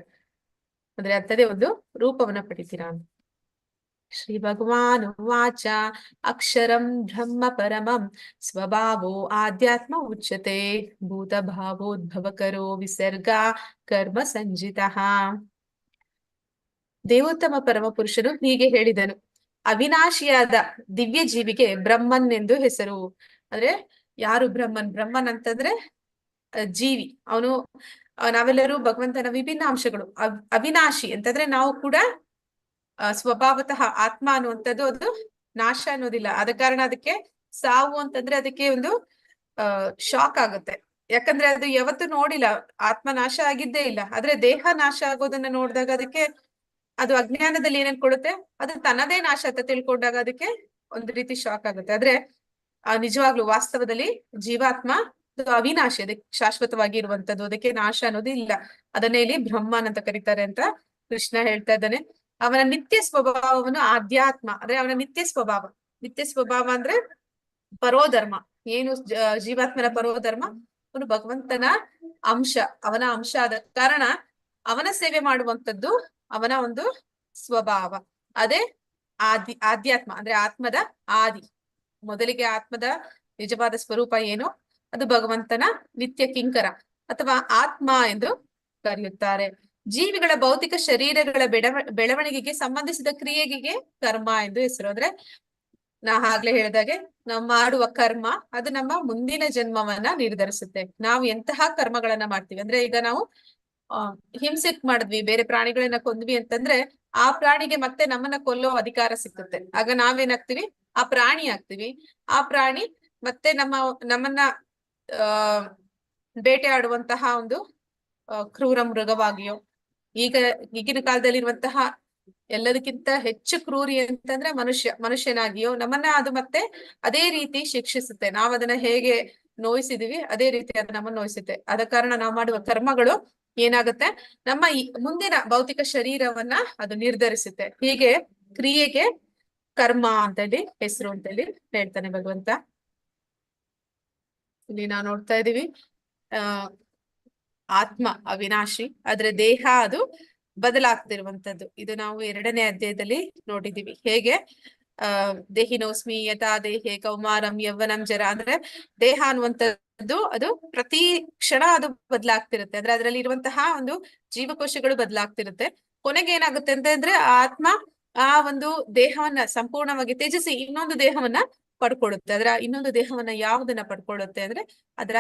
ಅಂದ್ರೆ ಅಂಥದೇ ಒಂದು ರೂಪವನ್ನ ಪಡಿತೀರಾ ಅಂತ. ಶ್ರೀ ಭಗವಾನ್ ವಾಚ ಅಕ್ಷರಂ ಬ್ರಹ್ಮ ಪರಮಂ ಸ್ವಭಾವೋ ಆಧ್ಯಾತ್ಮ ಉಚ್ಯತೆ ಭೂತ ಭಾವೋದ್ಭವಕರೋ ವಿಸರ್ಗ ಕರ್ಮ ಸಂಜಿತಃ. ದೇವೋತ್ತಮ ಪರಮ ಪುರುಷನು ಹೀಗೆ ಹೇಳಿದನು, ಅವಿನಾಶಿಯಾದ ದಿವ್ಯ ಜೀವಿಗೆ ಬ್ರಹ್ಮನ್ ಎಂದು ಹೆಸರು. ಅಂದ್ರೆ ಯಾರು ಬ್ರಹ್ಮನ್ ಅಂತಂದ್ರೆ ಜೀವಿ. ಅವನು ನಾವೆಲ್ಲರೂ ಭಗವಂತನ ವಿಭಿನ್ನ ಅಂಶಗಳು. ಅವಿನಾಶಿ ಅಂತಂದ್ರೆ ನಾವು ಕೂಡ ಸ್ವಭಾವತಃ ಆತ್ಮ ಅನ್ನುವಂಥದ್ದು ಅದು ನಾಶ ಅನ್ನೋದಿಲ್ಲ. ಆದ ಕಾರಣ ಅದಕ್ಕೆ ಸಾವು ಅಂತಂದ್ರೆ ಅದಕ್ಕೆ ಒಂದು ಶಾಕ್ ಆಗುತ್ತೆ. ಯಾಕಂದ್ರೆ ಅದು ಯಾವತ್ತೂ ನೋಡಿಲ್ಲ, ಆತ್ಮ ನಾಶ ಆಗಿದ್ದೇ ಇಲ್ಲ. ಆದ್ರೆ ದೇಹ ನಾಶ ಆಗೋದನ್ನ ನೋಡಿದಾಗ ಅದಕ್ಕೆ ಅದು ಅಜ್ಞಾನದಲ್ಲಿ ಏನ್ ಅನ್ಕೊಳ್ಳುತ್ತೆ, ಅದು ತನ್ನದೇ ನಾಶ ಅಂತ ತಿಳ್ಕೊಂಡಾಗ ಅದಕ್ಕೆ ಒಂದು ರೀತಿ ಶಾಕ್ ಆಗುತ್ತೆ. ಆದ್ರೆ ನಿಜವಾಗ್ಲು ವಾಸ್ತವದಲ್ಲಿ ಜೀವಾತ್ಮ ಅವಿನಾಶಿ, ಅದಕ್ಕೆ ಶಾಶ್ವತವಾಗಿ ಇರುವಂತದ್ದು, ಅದಕ್ಕೆ ನಾಶ ಅನ್ನೋದು ಇಲ್ಲ. ಅದನ್ನೇ ಇಲ್ಲಿ ಬ್ರಹ್ಮನ್ ಅಂತ ಕರೀತಾರೆ ಅಂತ ಕೃಷ್ಣ ಹೇಳ್ತಾ ಇದ್ದಾನೆ. ಅವನ ನಿತ್ಯ ಸ್ವಭಾವವನ್ನು ಆಧ್ಯಾತ್ಮ ಅಂದ್ರೆ ಅವನ ನಿತ್ಯ ಸ್ವಭಾವ ಅಂದ್ರೆ ಪರೋಧರ್ಮ. ಏನು ಜೀವಾತ್ಮನ ಪರೋಧರ್ಮ? ಅವನು ಭಗವಂತನ ಅಂಶ, ಅವನ ಅಂಶ ಆದ ಕಾರಣ ಅವನ ಸೇವೆ ಮಾಡುವಂತದ್ದು ಅವನ ಒಂದು ಸ್ವಭಾವ. ಅದೇ ಆಧ್ಯಾತ್ಮ ಅಂದ್ರೆ ಆತ್ಮದ ಆದಿ. ಮೊದಲಿಗೆ ಆತ್ಮದ ನಿಜವಾದ ಸ್ವರೂಪ ಏನು? ಅದು ಭಗವಂತನ ನಿತ್ಯ ಕಿಂಕರ ಅಥವಾ ಆತ್ಮ ಎಂದು ಕರೆಯುತ್ತಾರೆ. ಜೀವಿಗಳ ಭೌತಿಕ ಶರೀರಗಳ ಬೆಳವಣಿಗೆಗೆ ಸಂಬಂಧಿಸಿದ ಕ್ರಿಯೆಗೆ ಕರ್ಮ ಎಂದು ಹೆಸರು. ಅಂದ್ರೆ ನಾ ಆಗ್ಲೇ ಹೇಳಿದಾಗೆ ನಾವು ಮಾಡುವ ಕರ್ಮ ಅದು ನಮ್ಮ ಮುಂದಿನ ಜನ್ಮವನ್ನ ನಿರ್ಧರಿಸುತ್ತೆ. ನಾವು ಎಂತಹ ಕರ್ಮಗಳನ್ನ ಮಾಡ್ತೀವಿ. ಅಂದ್ರೆ ಈಗ ನಾವು ಹಿಂಸೆ ಮಾಡಿದ್ವಿ, ಬೇರೆ ಪ್ರಾಣಿಗಳನ್ನ ಕೊಂದ್ವಿ ಅಂತಂದ್ರೆ ಆ ಪ್ರಾಣಿಗೆ ಮತ್ತೆ ನಮ್ಮನ್ನ ಕೊಲ್ಲೋ ಅಧಿಕಾರ ಸಿಕ್ಕುತ್ತೆ. ಆಗ ನಾವೇನಾಗ್ತೀವಿ? ಆ ಪ್ರಾಣಿ ಆಗ್ತೀವಿ. ಆ ಪ್ರಾಣಿ ಮತ್ತೆ ನಮ್ಮನ್ನ ಬೇಟೆ ಆಡುವಂತಹ ಒಂದು ಕ್ರೂರ ಮೃಗವಾಗಿಯೋ, ಈಗಿನ ಕಾಲದಲ್ಲಿರುವಂತಹ ಎಲ್ಲದಕ್ಕಿಂತ ಹೆಚ್ಚು ಕ್ರೂರಿ ಅಂತಂದ್ರೆ ಮನುಷ್ಯನಾಗಿಯೋ ನಮ್ಮನ್ನ ಅದು ಮತ್ತೆ ಅದೇ ರೀತಿ ಶಿಕ್ಷಿಸುತ್ತೆ. ನಾವ್ ಅದನ್ನ ಹೇಗೆ ನೋಯಿಸಿದೀವಿ ಅದೇ ರೀತಿ ಅದು ನಮ್ಮನ್ನ ನೋಯಿಸುತ್ತೆ. ಆದ ಕಾರಣ ನಾವು ಮಾಡುವ ಕರ್ಮಗಳು ಏನಾಗುತ್ತೆ, ನಮ್ಮ ಮುಂದಿನ ಭೌತಿಕ ಶರೀರವನ್ನ ಅದು ನಿರ್ಧರಿಸುತ್ತೆ. ಹೀಗೆ ಕ್ರಿಯೆಗೆ ಕರ್ಮ ಅಂತೇಳಿ ಹೆಸರು ಅಂತೇಳಿ ಹೇಳ್ತಾನೆ ಭಗವಂತ. ಇಲ್ಲಿ ನಾವು ನೋಡ್ತಾ ಇದೀವಿ ಆತ್ಮ ಅವಿನಾಶಿ, ಆದ್ರೆ ದೇಹ ಅದು ಬದಲಾಗ್ತಿರುವಂತದ್ದು. ಇದು ನಾವು 2ನೇ ಅಧ್ಯಾಯದಲ್ಲಿ ನೋಡಿದೀವಿ. ಹೇಗೆ ದೇಹಿನೋಸ್ಮಿ ಯಥಾ ದೇಹೆ ಕೌಮಾರಂ ಯೌವನಂ ಜರ, ಅಂದ್ರೆ ದೇಹ ಅನ್ನುವಂಥದ್ದು ಅದು ಪ್ರತಿ ಕ್ಷಣ ಅದು ಬದಲಾಗ್ತಿರುತ್ತೆ. ಅಂದ್ರೆ ಅದರಲ್ಲಿ ಇರುವಂತಹ ಒಂದು ಜೀವಕೋಶಗಳು ಬದಲಾಗ್ತಿರುತ್ತೆ. ಕೊನೆಗೆ ಏನಾಗುತ್ತೆ ಅಂತಂದ್ರೆ ಆತ್ಮ ಆ ಒಂದು ದೇಹವನ್ನ ಸಂಪೂರ್ಣವಾಗಿ ತ್ಯಜಿಸಿ ಇನ್ನೊಂದು ದೇಹವನ್ನ ಪಡ್ಕೊಳ್ಳುತ್ತೆ. ಅದರ ಇನ್ನೊಂದು ದೇಹವನ್ನ ಯಾವುದನ್ನ ಪಡ್ಕೊಳ್ಳುತ್ತೆ ಅಂದ್ರೆ ಅದರ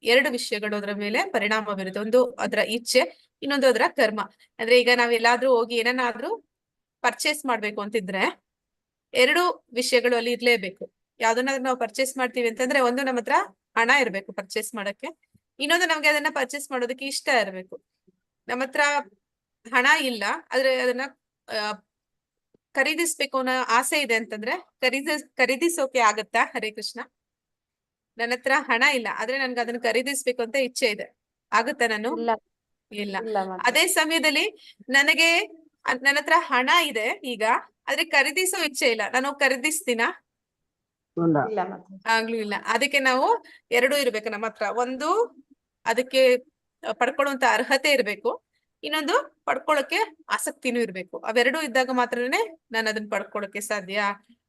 2 ವಿಷಯಗಳು ಅದರ ಮೇಲೆ ಪರಿಣಾಮ ಬೀರುತ್ತೆ. ಒಂದು ಅದರ ಇಚ್ಛೆ, ಇನ್ನೊಂದು ಅದರ ಕರ್ಮ. ಅಂದ್ರೆ ಈಗ ನಾವ್ ಎಲ್ಲಾದ್ರೂ ಹೋಗಿ ಏನನ್ನಾದ್ರೂ ಪರ್ಚೇಸ್ ಮಾಡ್ಬೇಕು ಅಂತಿದ್ರೆ 2 ವಿಷಯಗಳು ಅಲ್ಲಿ ಇರ್ಲೇಬೇಕು. ಯಾವ್ದನ್ನಾದ್ರೂ ನಾವು ಪರ್ಚೇಸ್ ಮಾಡ್ತೀವಿ ಅಂತಂದ್ರೆ ಒಂದು ನಮ್ಮ ಹತ್ರ ಹಣ ಇರ್ಬೇಕು ಪರ್ಚೇಸ್ ಮಾಡಕ್ಕೆ, ಇನ್ನೊಂದು ನಮ್ಗೆ ಅದನ್ನ ಪರ್ಚೇಸ್ ಮಾಡೋದಕ್ಕೆ ಇಷ್ಟ ಇರ್ಬೇಕು. ನಮ್ಮ ಹತ್ರ ಹಣ ಇಲ್ಲ, ಆದ್ರೆ ಅದನ್ನ ಖರೀದಿಸ್ಬೇಕು ಅನ್ನೋ ಆಸೆ ಇದೆ ಅಂತಂದ್ರೆ ಖರೀದಿಸೋಕೆ ಆಗತ್ತಾ? ಹರೇ ಕೃಷ್ಣ. ನನ್ನ ಹತ್ರ ಹಣ ಇಲ್ಲ, ಆದ್ರೆ ನನ್ಗೆ ಅದನ್ನ ಖರೀದಿಸ್ಬೇಕು ಅಂತ ಇಚ್ಛೆ ಇದೆ, ಆಗುತ್ತಾ? ನಾನು ಇಲ್ಲ ಇಲ್ಲ. ಇಲ್ಲ ಮಾತ್ರ. ಅದೇ ಸಮಯದಲ್ಲಿ ನನಗೆ ನನ್ನ ಹತ್ರ ಹಣ ಇದೆ ಈಗ, ಆದ್ರೆ ಖರೀದಿಸೋ ಇಚ್ಛೆ ಇಲ್ಲ, ನಾನು ಖರೀದಿಸ್ತೀನಾ? ಇಲ್ಲ. ಇಲ್ಲ ಮಾತ್ರ. ಆಗ್ಲೂ ಇಲ್ಲ. ಅದಕ್ಕೆ ನಾವು 2 ಇರ್ಬೇಕು ನಮ್ಮ ಹತ್ರ. ಒಂದು ಅದಕ್ಕೆ ಪಡ್ಕೊಳ್ಳುವಂತ ಅರ್ಹತೆ ಇರ್ಬೇಕು, ಇನ್ನೊಂದು ಪಡ್ಕೊಳ್ಳೋಕೆ ಆಸಕ್ತಿನೂ ಇರ್ಬೇಕು. ಅವೆರಡೂ ಇದ್ದಾಗ ಮಾತ್ರನೇ ನಾನು ಅದನ್ನ ಪಡ್ಕೊಳ್ಳೋಕೆ ಸಾಧ್ಯ.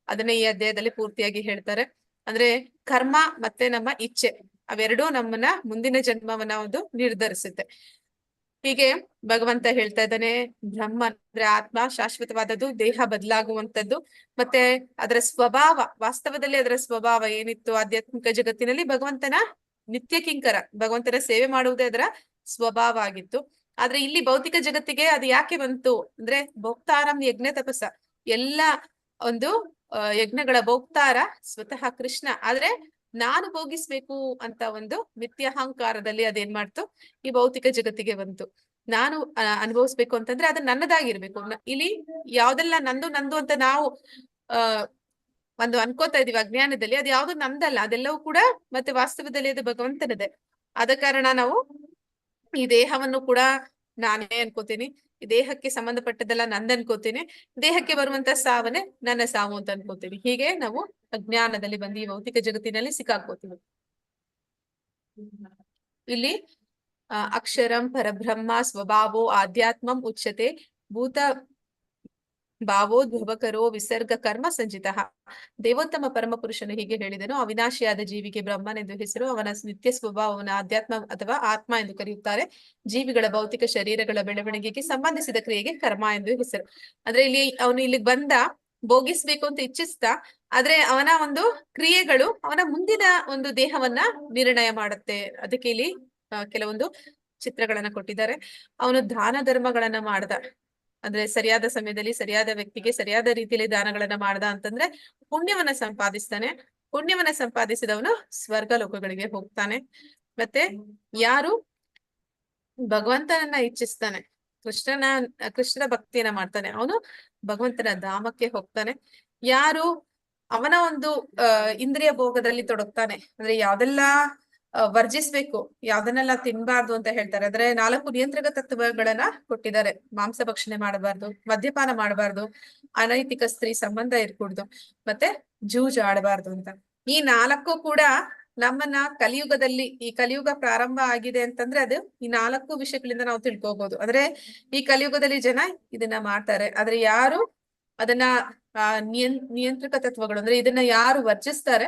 ಅದನ್ನ ಈ ಅಧ್ಯಾಯದಲ್ಲಿ ಪೂರ್ತಿಯಾಗಿ ಹೇಳ್ತಾರೆ. ಅಂದ್ರೆ ಕರ್ಮ ಮತ್ತೆ ನಮ್ಮ ಇಚ್ಛೆ ಅವೆರಡೂ ನಮ್ಮನ್ನ ಮುಂದಿನ ಜನ್ಮವನ್ನ ಒಂದು ನಿರ್ಧರಿಸುತ್ತೆ. ಹೀಗೆ ಭಗವಂತ ಹೇಳ್ತಾ ಇದ್ದಾನೆ, ಬ್ರಹ್ಮ ಅಂದ್ರೆ ಆತ್ಮ ಶಾಶ್ವತವಾದದ್ದು, ದೇಹ ಬದಲಾಗುವಂತದ್ದು, ಮತ್ತೆ ಅದರ ಸ್ವಭಾವ, ವಾಸ್ತವದಲ್ಲಿ ಅದರ ಸ್ವಭಾವ ಏನಿತ್ತು ಆಧ್ಯಾತ್ಮಿಕ ಜಗತ್ತಿನಲ್ಲಿ ಭಗವಂತನ ನಿತ್ಯ ಕಿಂಕರ, ಭಗವಂತನ ಸೇವೆ ಮಾಡುವುದೇ ಅದರ ಸ್ವಭಾವ ಆಗಿತ್ತು. ಆದ್ರೆ ಇಲ್ಲಿ ಭೌತಿಕ ಜಗತ್ತಿಗೆ ಅದು ಯಾಕೆ ಬಂತು ಅಂದ್ರೆ ಭೋಕ್ತಾರಂ ಯಜ್ಞ ತಪಸ್ಸ, ಎಲ್ಲ ಒಂದು ಯಜ್ಞಗಳ ಭೋಕ್ತಾರ ಸ್ವತಃ ಕೃಷ್ಣ. ಆದ್ರೆ ನಾನು ಭೋಗಿಸ್ಬೇಕು ಅಂತ ಒಂದು ಮಿಥ್ಯಾಹಂಕಾರದಲ್ಲಿ ಅದೇನ್ ಮಾಡ್ತು, ಈ ಭೌತಿಕ ಜಗತ್ತಿಗೆ ಬಂತು. ನಾನು ಅನುಭವಿಸ್ಬೇಕು ಅಂತಂದ್ರೆ ಅದು ನನ್ನದಾಗಿರ್ಬೇಕು. ಇಲ್ಲಿ ಯಾವ್ದೆಲ್ಲ ನಂದು ನಂದು ಅಂತ ನಾವು ಒಂದು ಅನ್ಕೋತಾ ಇದೀವಿ ಅಜ್ಞಾನದಲ್ಲಿ, ಅದು ಯಾವ್ದು ನಮ್ದಲ್ಲ, ಅದೆಲ್ಲವೂ ಕೂಡ ಮತ್ತೆ ವಾಸ್ತವದಲ್ಲಿ ಅದು ಭಗವಂತನದೇ. ಆದ ಕಾರಣ ನಾವು ಈ ದೇಹವನ್ನು ಕೂಡ ನಾನೇ ಅನ್ಕೋತೀನಿ, ಈ ದೇಹಕ್ಕೆ ಸಂಬಂಧಪಟ್ಟದೆಲ್ಲ ನಂದ್ ಅನ್ಕೋತೀನಿ, ದೇಹಕ್ಕೆ ಬರುವಂತ ಸಾವನೆ ನನ್ನ ಸಾವು ಅಂತ ಅನ್ಕೋತೀನಿ. ಹೀಗೆ ನಾವು ಅಜ್ಞಾನದಲ್ಲಿ ಬಂದು ಈ ಭೌತಿಕ ಜಗತ್ತಿನಲ್ಲಿ ಸಿಕ್ಕಾಕೋತೀವಿ. ಇಲ್ಲಿ ಅಕ್ಷರಂ ಪರಬ್ರಹ್ಮ ಸ್ವಭಾವೋ ಆಧ್ಯಾತ್ಮಂ ಉಚ್ಯತೆ ಭೂತ ಭಾವೋದ್ಭವಕರೋ ವಿಸರ್ಗ ಕರ್ಮ ಸಂಚಿತ. ದೇವೋತ್ತಮ ಪರಮ ಪುರುಷನು ಹೀಗೆ ಹೇಳಿದನು, ಅವಿನಾಶಿಯಾದ ಜೀವಿಗೆ ಬ್ರಹ್ಮನೆಂದು ಹೆಸರು, ಅವನ ನಿತ್ಯ ಸ್ವಭಾವವನ್ನು ಆಧ್ಯಾತ್ಮ ಅಥವಾ ಆತ್ಮ ಎಂದು ಕರೆಯುತ್ತಾರೆ. ಜೀವಿಗಳ ಭೌತಿಕ ಶರೀರಗಳ ಬೆಳವಣಿಗೆಗೆ ಸಂಬಂಧಿಸಿದ ಕ್ರಿಯೆಗೆ ಕರ್ಮ ಎಂದು ಹೆಸರು. ಅಂದ್ರೆ ಇಲ್ಲಿ ಅವನು ಇಲ್ಲಿಗೆ ಬಂದ ಭೋಗಿಸ್ಬೇಕು ಅಂತ ಇಚ್ಛಿಸ್ತಾ, ಆದ್ರೆ ಅವನ ಒಂದು ಕ್ರಿಯೆಗಳು ಅವನ ಮುಂದಿನ ಒಂದು ದೇಹವನ್ನ ನಿರ್ಣಯ ಮಾಡುತ್ತೆ. ಅದಕ್ಕೆ ಇಲ್ಲಿ ಕೆಲವೊಂದು ಚಿತ್ರಗಳನ್ನ ಕೊಟ್ಟಿದ್ದಾರೆ. ಅವನು ದಾನ ಧರ್ಮಗಳನ್ನ ಮಾಡ್ದ, ಅಂದ್ರೆ ಸರಿಯಾದ ಸಮಯದಲ್ಲಿ ಸರಿಯಾದ ವ್ಯಕ್ತಿಗೆ ಸರಿಯಾದ ರೀತಿಯಲ್ಲಿ ದಾನಗಳನ್ನ ಮಾಡ್ದ ಅಂತಂದ್ರೆ ಪುಣ್ಯವನ್ನ ಸಂಪಾದಿಸ್ತಾನೆ. ಪುಣ್ಯವನ್ನ ಸಂಪಾದಿಸಿದವನು ಸ್ವರ್ಗ ಲೋಕಗಳಿಗೆ ಹೋಗ್ತಾನೆ. ಮತ್ತೆ ಯಾರು ಭಗವಂತನನ್ನ ಇಚ್ಛಿಸ್ತಾನೆ, ಕೃಷ್ಣನ ಭಕ್ತಿಯನ್ನ ಮಾಡ್ತಾನೆ, ಅವನು ಭಗವಂತನ ಧಾಮಕ್ಕೆ ಹೋಗ್ತಾನೆ. ಯಾರು ಅವನ ಒಂದು ಇಂದ್ರಿಯ ಭೋಗದಲ್ಲಿ ತೊಡಗ್ತಾನೆ, ಅಂದ್ರೆ ಯಾವ್ದೆಲ್ಲ ವರ್ಜಿಸ್ಬೇಕು, ಯಾವ್ದನ್ನೆಲ್ಲ ತಿನ್ಬಾರ್ದು ಅಂತ ಹೇಳ್ತಾರೆ. ಅಂದ್ರೆ 4 ನಿಯಂತ್ರಕ ತತ್ವಗಳನ್ನ ಕೊಟ್ಟಿದ್ದಾರೆ. ಮಾಂಸ ಭಕ್ಷಣೆ ಮಾಡಬಾರ್ದು, ಮದ್ಯಪಾನ ಮಾಡಬಾರ್ದು, ಅನೈತಿಕ ಸ್ತ್ರೀ ಸಂಬಂಧ ಇರ್ಕೂಡ್ದು, ಮತ್ತೆ ಜೂಜ್ ಆಡಬಾರ್ದು ಅಂತ. ಈ 4 ಕೂಡ ನಮ್ಮನ್ನ ಕಲಿಯುಗದಲ್ಲಿ, ಈ ಕಲಿಯುಗ ಪ್ರಾರಂಭ ಆಗಿದೆ ಅಂತಂದ್ರೆ ಅದು ಈ 4 ವಿಷಯಗಳಿಂದ ನಾವು ತಿಳ್ಕೋಬಹುದು. ಅಂದ್ರೆ ಈ ಕಲಿಯುಗದಲ್ಲಿ ಜನ ಇದನ್ನ ಮಾಡ್ತಾರೆ, ಆದ್ರೆ ಯಾರು ಅದನ್ನ ನಿಯಂತ್ರಕ ತತ್ವಗಳು ಅಂದ್ರೆ ಇದನ್ನ ಯಾರು ವರ್ಜಿಸ್ತಾರೆ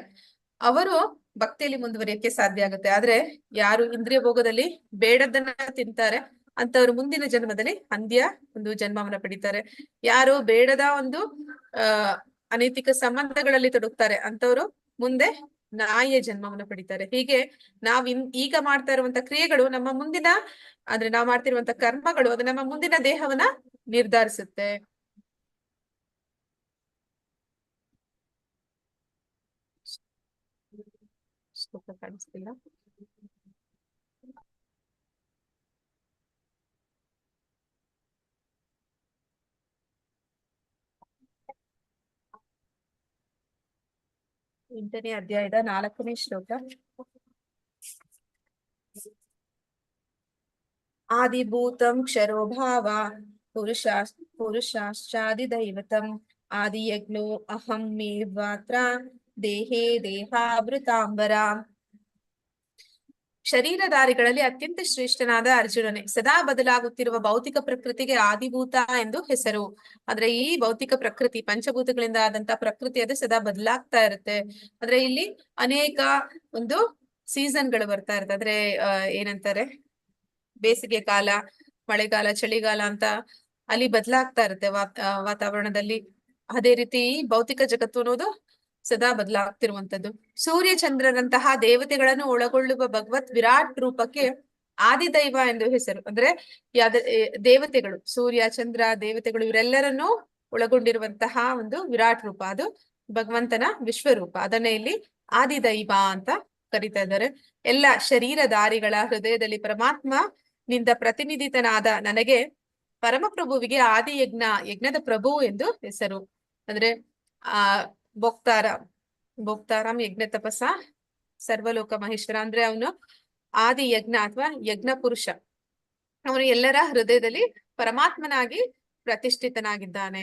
ಅವರು ಭಕ್ತಿಯಲ್ಲಿ ಮುಂದುವರಿಯಕ್ಕೆ ಸಾಧ್ಯ ಆಗುತ್ತೆ. ಆದ್ರೆ ಯಾರು ಇಂದ್ರಿಯ ಭೋಗದಲ್ಲಿ ಬೇಡದನ್ನ ತಿಂತಾರೆ ಅಂತವ್ರು ಮುಂದಿನ ಜನ್ಮದಲ್ಲಿ ಅಂದ್ಯ ಒಂದು ಜನ್ಮವನ್ನ ಪಡಿತಾರೆ. ಯಾರು ಬೇಡದ ಒಂದು ಅನೈತಿಕ ಸಂಬಂಧಗಳಲ್ಲಿ ತೊಡಗ್ತಾರೆ ಅಂತವ್ರು ಮುಂದೆ ನಾಯಿಯ ಜನ್ಮವನ್ನು ಪಡಿತಾರೆ. ಹೀಗೆ ನಾವ್ ಈಗ ಮಾಡ್ತಾ ಇರುವಂತ ಕ್ರಿಯೆಗಳು ನಮ್ಮ ಮುಂದಿನ, ಅಂದ್ರೆ ನಾವ್ ಮಾಡ್ತಿರುವಂತ ಕರ್ಮಗಳು ಅದು ನಮ್ಮ ಮುಂದಿನ ದೇಹವನ್ನ ನಿರ್ಧರಿಸುತ್ತೆ. ಕಾಣಿಸ್ತಿಲ್ಲ. ಎಂಟನೇ ಅಧ್ಯಾಯದ 4ನೇ ಶ್ಲೋಕ. ಆದಿಭೂತಂ ಕ್ಷರೋ ಭಾವ ಪುರುಷಾಶ್ಚಾದಿ ದೈವತಂ ಆದಿಯಜ್ಞೋ ಅಹಂ ಮೇವಾತ್ರ ದೇಹೇ ದೇಹಾವೃತಾಂಬರ. ಶರೀರಧಾರಿಗಳಲ್ಲಿ ಅತ್ಯಂತ ಶ್ರೇಷ್ಠನಾದ ಅರ್ಜುನನೇ. ಸದಾ ಬದಲಾಗುತ್ತಿರುವ ಭೌತಿಕ ಪ್ರಕೃತಿಗೆ ಆದಿಭೂತ ಎಂದು ಹೆಸರು. ಅಂದ್ರೆ ಈ ಭೌತಿಕ ಪ್ರಕೃತಿ, ಪಂಚಭೂತಗಳಿಂದ ಆದಂತ ಪ್ರಕೃತಿ ಅದು ಸದಾ ಬದಲಾಗ್ತಾ ಇರುತ್ತೆ. ಅಂದ್ರೆ ಇಲ್ಲಿ ಅನೇಕ ಒಂದು ಸೀಸನ್ಗಳು ಬರ್ತಾ ಇರುತ್ತೆ. ಅಂದ್ರೆ ಏನಂತಾರೆ, ಬೇಸಿಗೆ ಕಾಲ, ಮಳೆಗಾಲ, ಚಳಿಗಾಲ ಅಂತ ಅಲ್ಲಿ ಬದಲಾಗ್ತಾ ಇರುತ್ತೆ ವಾತಾವರಣದಲ್ಲಿ. ಅದೇ ರೀತಿ ಭೌತಿಕ ಜಗತ್ತು ಅನ್ನೋದು ಸದಾ ಬದಲಾಗ್ತಿರುವಂತದ್ದು. ಸೂರ್ಯ ಚಂದ್ರರಂತಹ ದೇವತೆಗಳನ್ನು ಒಳಗೊಳ್ಳುವ ಭಗವತ್ ವಿರಾಟ್ ರೂಪಕ್ಕೆ ಆದಿದೈವ ಎಂದು ಹೆಸರು. ಅಂದ್ರೆ ದೇವತೆಗಳು, ಸೂರ್ಯ ಚಂದ್ರ ದೇವತೆಗಳು ಇವರೆಲ್ಲರನ್ನೂ ಒಳಗೊಂಡಿರುವಂತಹ ಒಂದು ವಿರಾಟ್ ರೂಪ, ಅದು ಭಗವಂತನ ವಿಶ್ವರೂಪ. ಅದನ್ನೇ ಇಲ್ಲಿ ಆದಿದೈವ ಅಂತ ಕರೀತಾ ಇದ್ದಾರೆ. ಎಲ್ಲ ಶರೀರಧಾರಿಗಳ ಹೃದಯದಲ್ಲಿ ಪರಮಾತ್ಮ ನಿಂದ ಪ್ರತಿನಿಧಿತನಾದ ನನಗೆ ಪರಮಪ್ರಭುವಿಗೆ ಆದಿ ಯಜ್ಞದ ಪ್ರಭು ಎಂದು ಹೆಸರು. ಅಂದ್ರೆ ಭೋಕ್ತಾರಾಮ್ ಯಜ್ಞ ತಪಸ್ಸ ಸರ್ವಲೋಕ ಮಹೇಶ್ವರ. ಅಂದ್ರೆ ಅವನು ಆದಿ ಯಜ್ಞ ಅಥವಾ ಯಜ್ಞ ಪುರುಷ. ಅವನು ಎಲ್ಲರ ಹೃದಯದಲ್ಲಿ ಪರಮಾತ್ಮನಾಗಿ ಪ್ರತಿಷ್ಠಿತನಾಗಿದ್ದಾನೆ.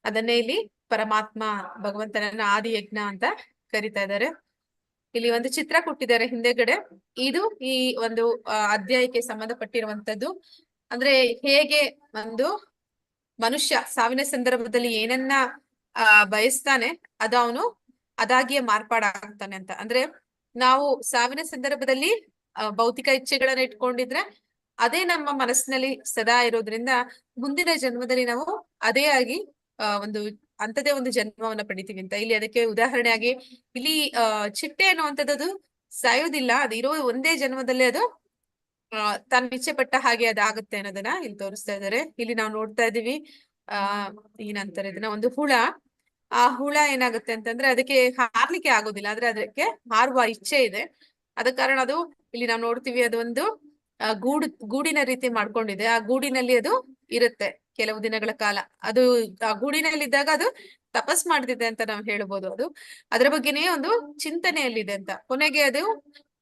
ಅದನ್ನೇ ಇಲ್ಲಿ ಪರಮಾತ್ಮ ಭಗವಂತನನ್ನ ಆದಿ ಯಜ್ಞ ಅಂತ ಕರಿತಾ ಇದ್ದಾರೆ. ಇಲ್ಲಿ ಒಂದು ಚಿತ್ರ ಕೊಟ್ಟಿದ್ದಾರೆ ಹಿಂದೆಗಡೆ. ಇದು ಈ ಒಂದು ಅಧ್ಯಾಯಕ್ಕೆ ಸಂಬಂಧಪಟ್ಟಿರುವಂತದ್ದು. ಅಂದ್ರೆ ಹೇಗೆ ಒಂದು ಮನುಷ್ಯ ಸಾವಿನ ಸಂದರ್ಭದಲ್ಲಿ ಏನನ್ನ ಬಯಸ್ತಾನೆ ಅದು ಅವನು ಅದಾಗಿಯೇ ಮಾರ್ಪಾಡಾಗ್ತಾನೆ ಅಂತ. ಅಂದ್ರೆ ನಾವು ಸಾವಿನ ಸಂದರ್ಭದಲ್ಲಿ ಭೌತಿಕ ಇಚ್ಛೆಗಳನ್ನ ಇಟ್ಕೊಂಡಿದ್ರೆ ಅದೇ ನಮ್ಮ ಮನಸ್ಸಿನಲ್ಲಿ ಸದಾ ಇರೋದ್ರಿಂದ ಮುಂದಿನ ಜನ್ಮದಲ್ಲಿ ನಾವು ಅದೇ ಆಗಿ ಒಂದು ಅಂತದೇ ಒಂದು ಜನ್ಮವನ್ನ ಪಡಿತೀವಿ ಅಂತ. ಇಲ್ಲಿ ಅದಕ್ಕೆ ಉದಾಹರಣೆಯಾಗಿ ಇಲ್ಲಿ ಚಿಟ್ಟೆ ಅನ್ನುವಂಥದ್ದು ಸಾಯೋದಿಲ್ಲ, ಅದು ಇರೋ ಒಂದೇ ಜನ್ಮದಲ್ಲಿ ಅದು ತಾನು ಇಚ್ಛೆ ಪಟ್ಟ ಹಾಗೆ ಅದಾಗುತ್ತೆ ಅನ್ನೋದನ್ನ ಇಲ್ಲಿ ತೋರಿಸ್ತಾ ಇದ್ದಾರೆ. ಇಲ್ಲಿ ನಾವು ನೋಡ್ತಾ ಇದೀವಿ ಏನಂತಾರೆ ಇದನ್ನ, ಒಂದು ಹುಳ. ಆ ಹುಳ ಏನಾಗುತ್ತೆ ಅಂತಂದ್ರೆ ಅದಕ್ಕೆ ಹಾರ್ಲಿಕ್ಕೆ ಆಗೋದಿಲ್ಲ, ಆದ್ರೆ ಅದಕ್ಕೆ ಹಾರುವ ಇಚ್ಛೆ ಇದೆ. ಅದ ಕಾರಣ ಅದು ಇಲ್ಲಿ ನಾವು ನೋಡ್ತೀವಿ, ಅದೊಂದು ಗೂಡಿನ ರೀತಿ ಮಾಡ್ಕೊಂಡಿದೆ. ಆ ಗೂಡಿನಲ್ಲಿ ಅದು ಇರುತ್ತೆ ಕೆಲವು ದಿನಗಳ ಕಾಲ. ಅದು ಆ ಗೂಡಿನಲ್ಲಿದ್ದಾಗ ಅದು ತಪಸ್ ಮಾಡ್ತಿದೆ ಅಂತ ನಾವು ಹೇಳ್ಬೋದು. ಅದು ಅದರ ಬಗ್ಗೆನೇ ಒಂದು ಚಿಂತನೆಯಲ್ಲಿದೆ ಅಂತ. ಕೊನೆಗೆ ಅದು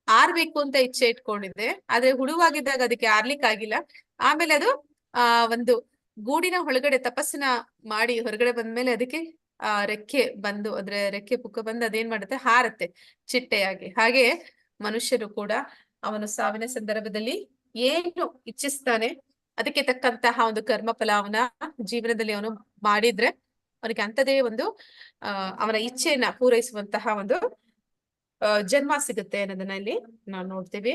ಆರ್ಬೇಕು ಅಂತ ಇಚ್ಛೆ ಇಟ್ಕೊಂಡಿದೆ, ಆದ್ರೆ ಹುಳುವಾಗಿದ್ದಾಗ ಅದಕ್ಕೆ ಆರ್ಲಿಕ್ಕೆ ಆಗಿಲ್ಲ. ಆಮೇಲೆ ಅದು ಒಂದು ಗೂಡಿನ ಒಳಗಡೆ ತಪಸ್ಸನ್ನ ಮಾಡಿ ಹೊರಗಡೆ ಬಂದ್ಮೇಲೆ ಅದಕ್ಕೆ ರೆಕ್ಕೆ ಬಂದು, ಅಂದ್ರೆ ರೆಕ್ಕೆ ಪುಕ್ಕ ಬಂದು ಅದೇನ್ ಮಾಡುತ್ತೆ, ಹಾರತ್ತೆ ಚಿಟ್ಟೆಯಾಗಿ. ಹಾಗೆ ಮನುಷ್ಯರು ಕೂಡ ಅವನು ಸಾವಿನ ಸಂದರ್ಭದಲ್ಲಿ ಏನು ಇಚ್ಛಿಸ್ತಾನೆ ಅದಕ್ಕೆ ತಕ್ಕಂತಹ ಒಂದು ಕರ್ಮ ಫಲ ಅವನ ಜೀವನದಲ್ಲಿ ಅವನು ಮಾಡಿದ್ರೆ ಅವನಿಗೆ ಅಂತದೇ ಒಂದು ಅವನ ಇಚ್ಛೆಯನ್ನ ಪೂರೈಸುವಂತಹ ಒಂದು ಜನ್ಮ ಸಿಗುತ್ತೆ ಅನ್ನೋದನ್ನ ಇಲ್ಲಿ ನಾವು ನೋಡ್ತೀವಿ.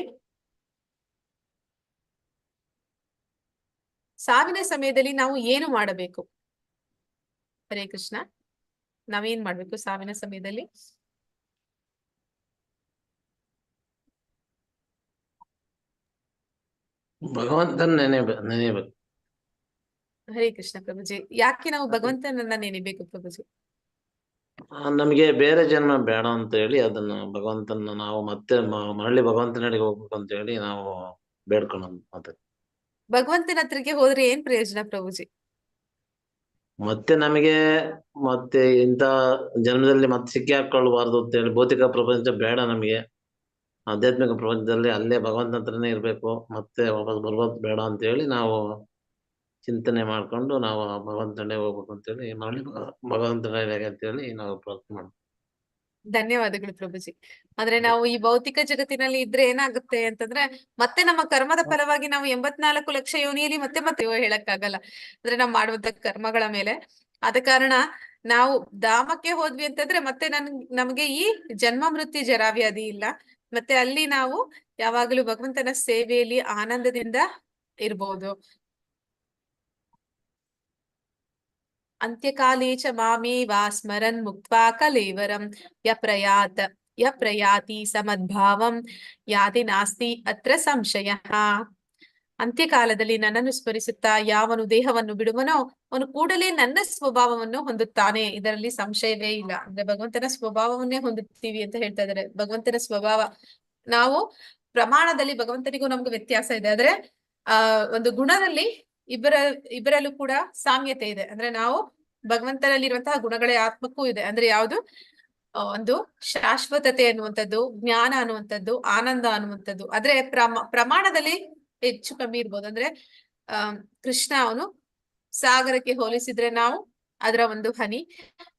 ಸಾವಿನ ಸಮಯದಲ್ಲಿ ನಾವು ಏನು ಮಾಡಬೇಕು? ಹರೇ ಕೃಷ್ಣ. ನಾವೇನ್ ಮಾಡ್ಬೇಕು ಸಾವಿನ ಸಮಯದಲ್ಲಿ? ಭಗವಂತನ ನೆನೆಯಬೇಕು. ಹರೇ ಕೃಷ್ಣ ಪ್ರಭುಜಿ. ಯಾಕೆ ನಾವು ಭಗವಂತನನ್ನ ನೆನೆಬೇಕು ಪ್ರಭುಜಿ? ನಮಗೆ ಬೇರೆ ಜನ್ಮ ಬೇಡ ಅಂತ ಹೇಳಿ ಅದನ್ನ ಭಗವಂತನ ನಾವು ಮತ್ತೆ ಮರಳಿ ಭಗವಂತನಡಿಗೆ ಹೋಗ್ಬೇಕು ಅಂತ ಹೇಳಿ ನಾವು ಬೇಡ್ಕೊಳ್ಳೋದು. ಭಗವಂತನ ಹತ್ರಕ್ಕೆ ಹೋದ್ರೆ ಏನ್ ಪ್ರಯೋಜನ ಪ್ರಭುಜಿ? ಮತ್ತೆ ನಮಗೆ ಮತ್ತೆ ಇಂಥ ಜನ್ಮದಲ್ಲಿ ಮತ್ತೆ ಸಿಕ್ಕಿ ಹಾಕೊಳ್ಬಾರ್ದು ಅಂತ ಹೇಳಿ ಭೌತಿಕ ಪ್ರಪಂಚ ಬೇಡ ನಮಗೆ, ಆಧ್ಯಾತ್ಮಿಕ ಪ್ರಪಂಚದಲ್ಲಿ ಅಲ್ಲೇ ಭಗವಂತನ ಹತ್ರನೇ ಇರ್ಬೇಕು, ಮತ್ತೆ ವಾಪಸ್ ಬರ್ಬೋದು ಬೇಡ ಅಂತ ಹೇಳಿ ನಾವು ಚಿಂತನೆ ಮಾಡ್ಕೊಂಡು ನಾವು ಭಗವಂತನೇ ಹೋಗ್ಬೇಕು ಅಂತೇಳಿ ಮರಳಿ ಭಗವಂತನ ಅಂತೇಳಿ ನಾವು ಪ್ರಾರ್ಥನೆ ಮಾಡ್ತೀವಿ. ಧನ್ಯವಾದಗಳು ಪ್ರಭುಜಿ. ಅಂದ್ರೆ ನಾವು ಈ ಭೌತಿಕ ಜಗತ್ತಿನಲ್ಲಿ ಇದ್ರೆ ಏನಾಗುತ್ತೆ ಅಂತಂದ್ರೆ ಮತ್ತೆ ನಮ್ಮ ಕರ್ಮದ ಫಲವಾಗಿ ನಾವು 84 ಲಕ್ಷ ಯೋನಿಯಲ್ಲಿ ಮತ್ತೆ ಹೇಳಕ್ಕಾಗಲ್ಲ. ಅಂದ್ರೆ ನಾವು ಮಾಡುವಂತ ಕರ್ಮಗಳ ಮೇಲೆ. ಆದ ಕಾರಣ ನಾವು ಧಾಮಕ್ಕೆ ಹೋದ್ವಿ ಅಂತಂದ್ರೆ ಮತ್ತೆ ನಮಗೆ ಈ ಜನ್ಮ ಮೃತ್ಯು ಜರಾವ್ಯಾಧಿ ಇಲ್ಲ. ಮತ್ತೆ ಅಲ್ಲಿ ನಾವು ಯಾವಾಗಲೂ ಭಗವಂತನ ಸೇವೆಯಲ್ಲಿ ಆನಂದದಿಂದ ಇರ್ಬೋದು. ಅಂತ್ಯಕಾಲೇ ಚ ಮಾಮೇವ ಸ್ಮರನ್ ಮುಕ್ತ್ವಾ ಕಲೇವರಂ ಯ ಪ್ರಯಾತಿ ಸಮದ್ಭಾವಂ ಯಾತಿ ನಾಸ್ತಿ ಅತ್ರ ಸಂಶಯಃ. ಅಂತ್ಯಕಾಲದಲ್ಲಿ ನನ್ನನ್ನು ಸ್ಮರಿಸುತ್ತಾ ಯಾವನು ದೇಹವನ್ನು ಬಿಡುವನೋ ಅವನು ಕೂಡಲೇ ನನ್ನ ಸ್ವಭಾವವನ್ನು ಹೊಂದುತ್ತಾನೆ, ಇದರಲ್ಲಿ ಸಂಶಯವೇ ಇಲ್ಲ. ಅಂದ್ರೆ ಭಗವಂತನ ಸ್ವಭಾವವನ್ನೇ ಹೊಂದುತ್ತೀವಿ ಅಂತ ಹೇಳ್ತಾ ಇದ್ದಾರೆ. ಭಗವಂತನ ಸ್ವಭಾವ, ನಾವು ಪ್ರಮಾಣದಲ್ಲಿ ಭಗವಂತನಿಗೂ ನಮ್ಗೂ ವ್ಯತ್ಯಾಸ ಇದೆ, ಆದ್ರೆ ಒಂದು ಗುಣದಲ್ಲಿ ಇಬ್ಬರಲ್ಲೂ ಕೂಡ ಸಾಮ್ಯತೆ ಇದೆ. ಅಂದ್ರೆ ನಾವು ಭಗವಂತನಲ್ಲಿರುವಂತಹ ಗುಣಗಳೇ ಆತ್ಮಕ್ಕೂ ಇದೆ. ಅಂದ್ರೆ ಯಾವುದು, ಒಂದು ಶಾಶ್ವತತೆ ಅನ್ನುವಂಥದ್ದು, ಜ್ಞಾನ ಅನ್ನುವಂಥದ್ದು, ಆನಂದ ಅನ್ನುವಂಥದ್ದು. ಆದ್ರೆ ಪ್ರಮಾಣದಲ್ಲಿ ಹೆಚ್ಚು ಕಮ್ಮಿ ಇರ್ಬೋದು. ಅಂದ್ರೆ ಕೃಷ್ಣ ಅವನು ಸಾಗರಕ್ಕೆ ಹೋಲಿಸಿದ್ರೆ ನಾವು ಅದರ ಒಂದು ಹನಿ,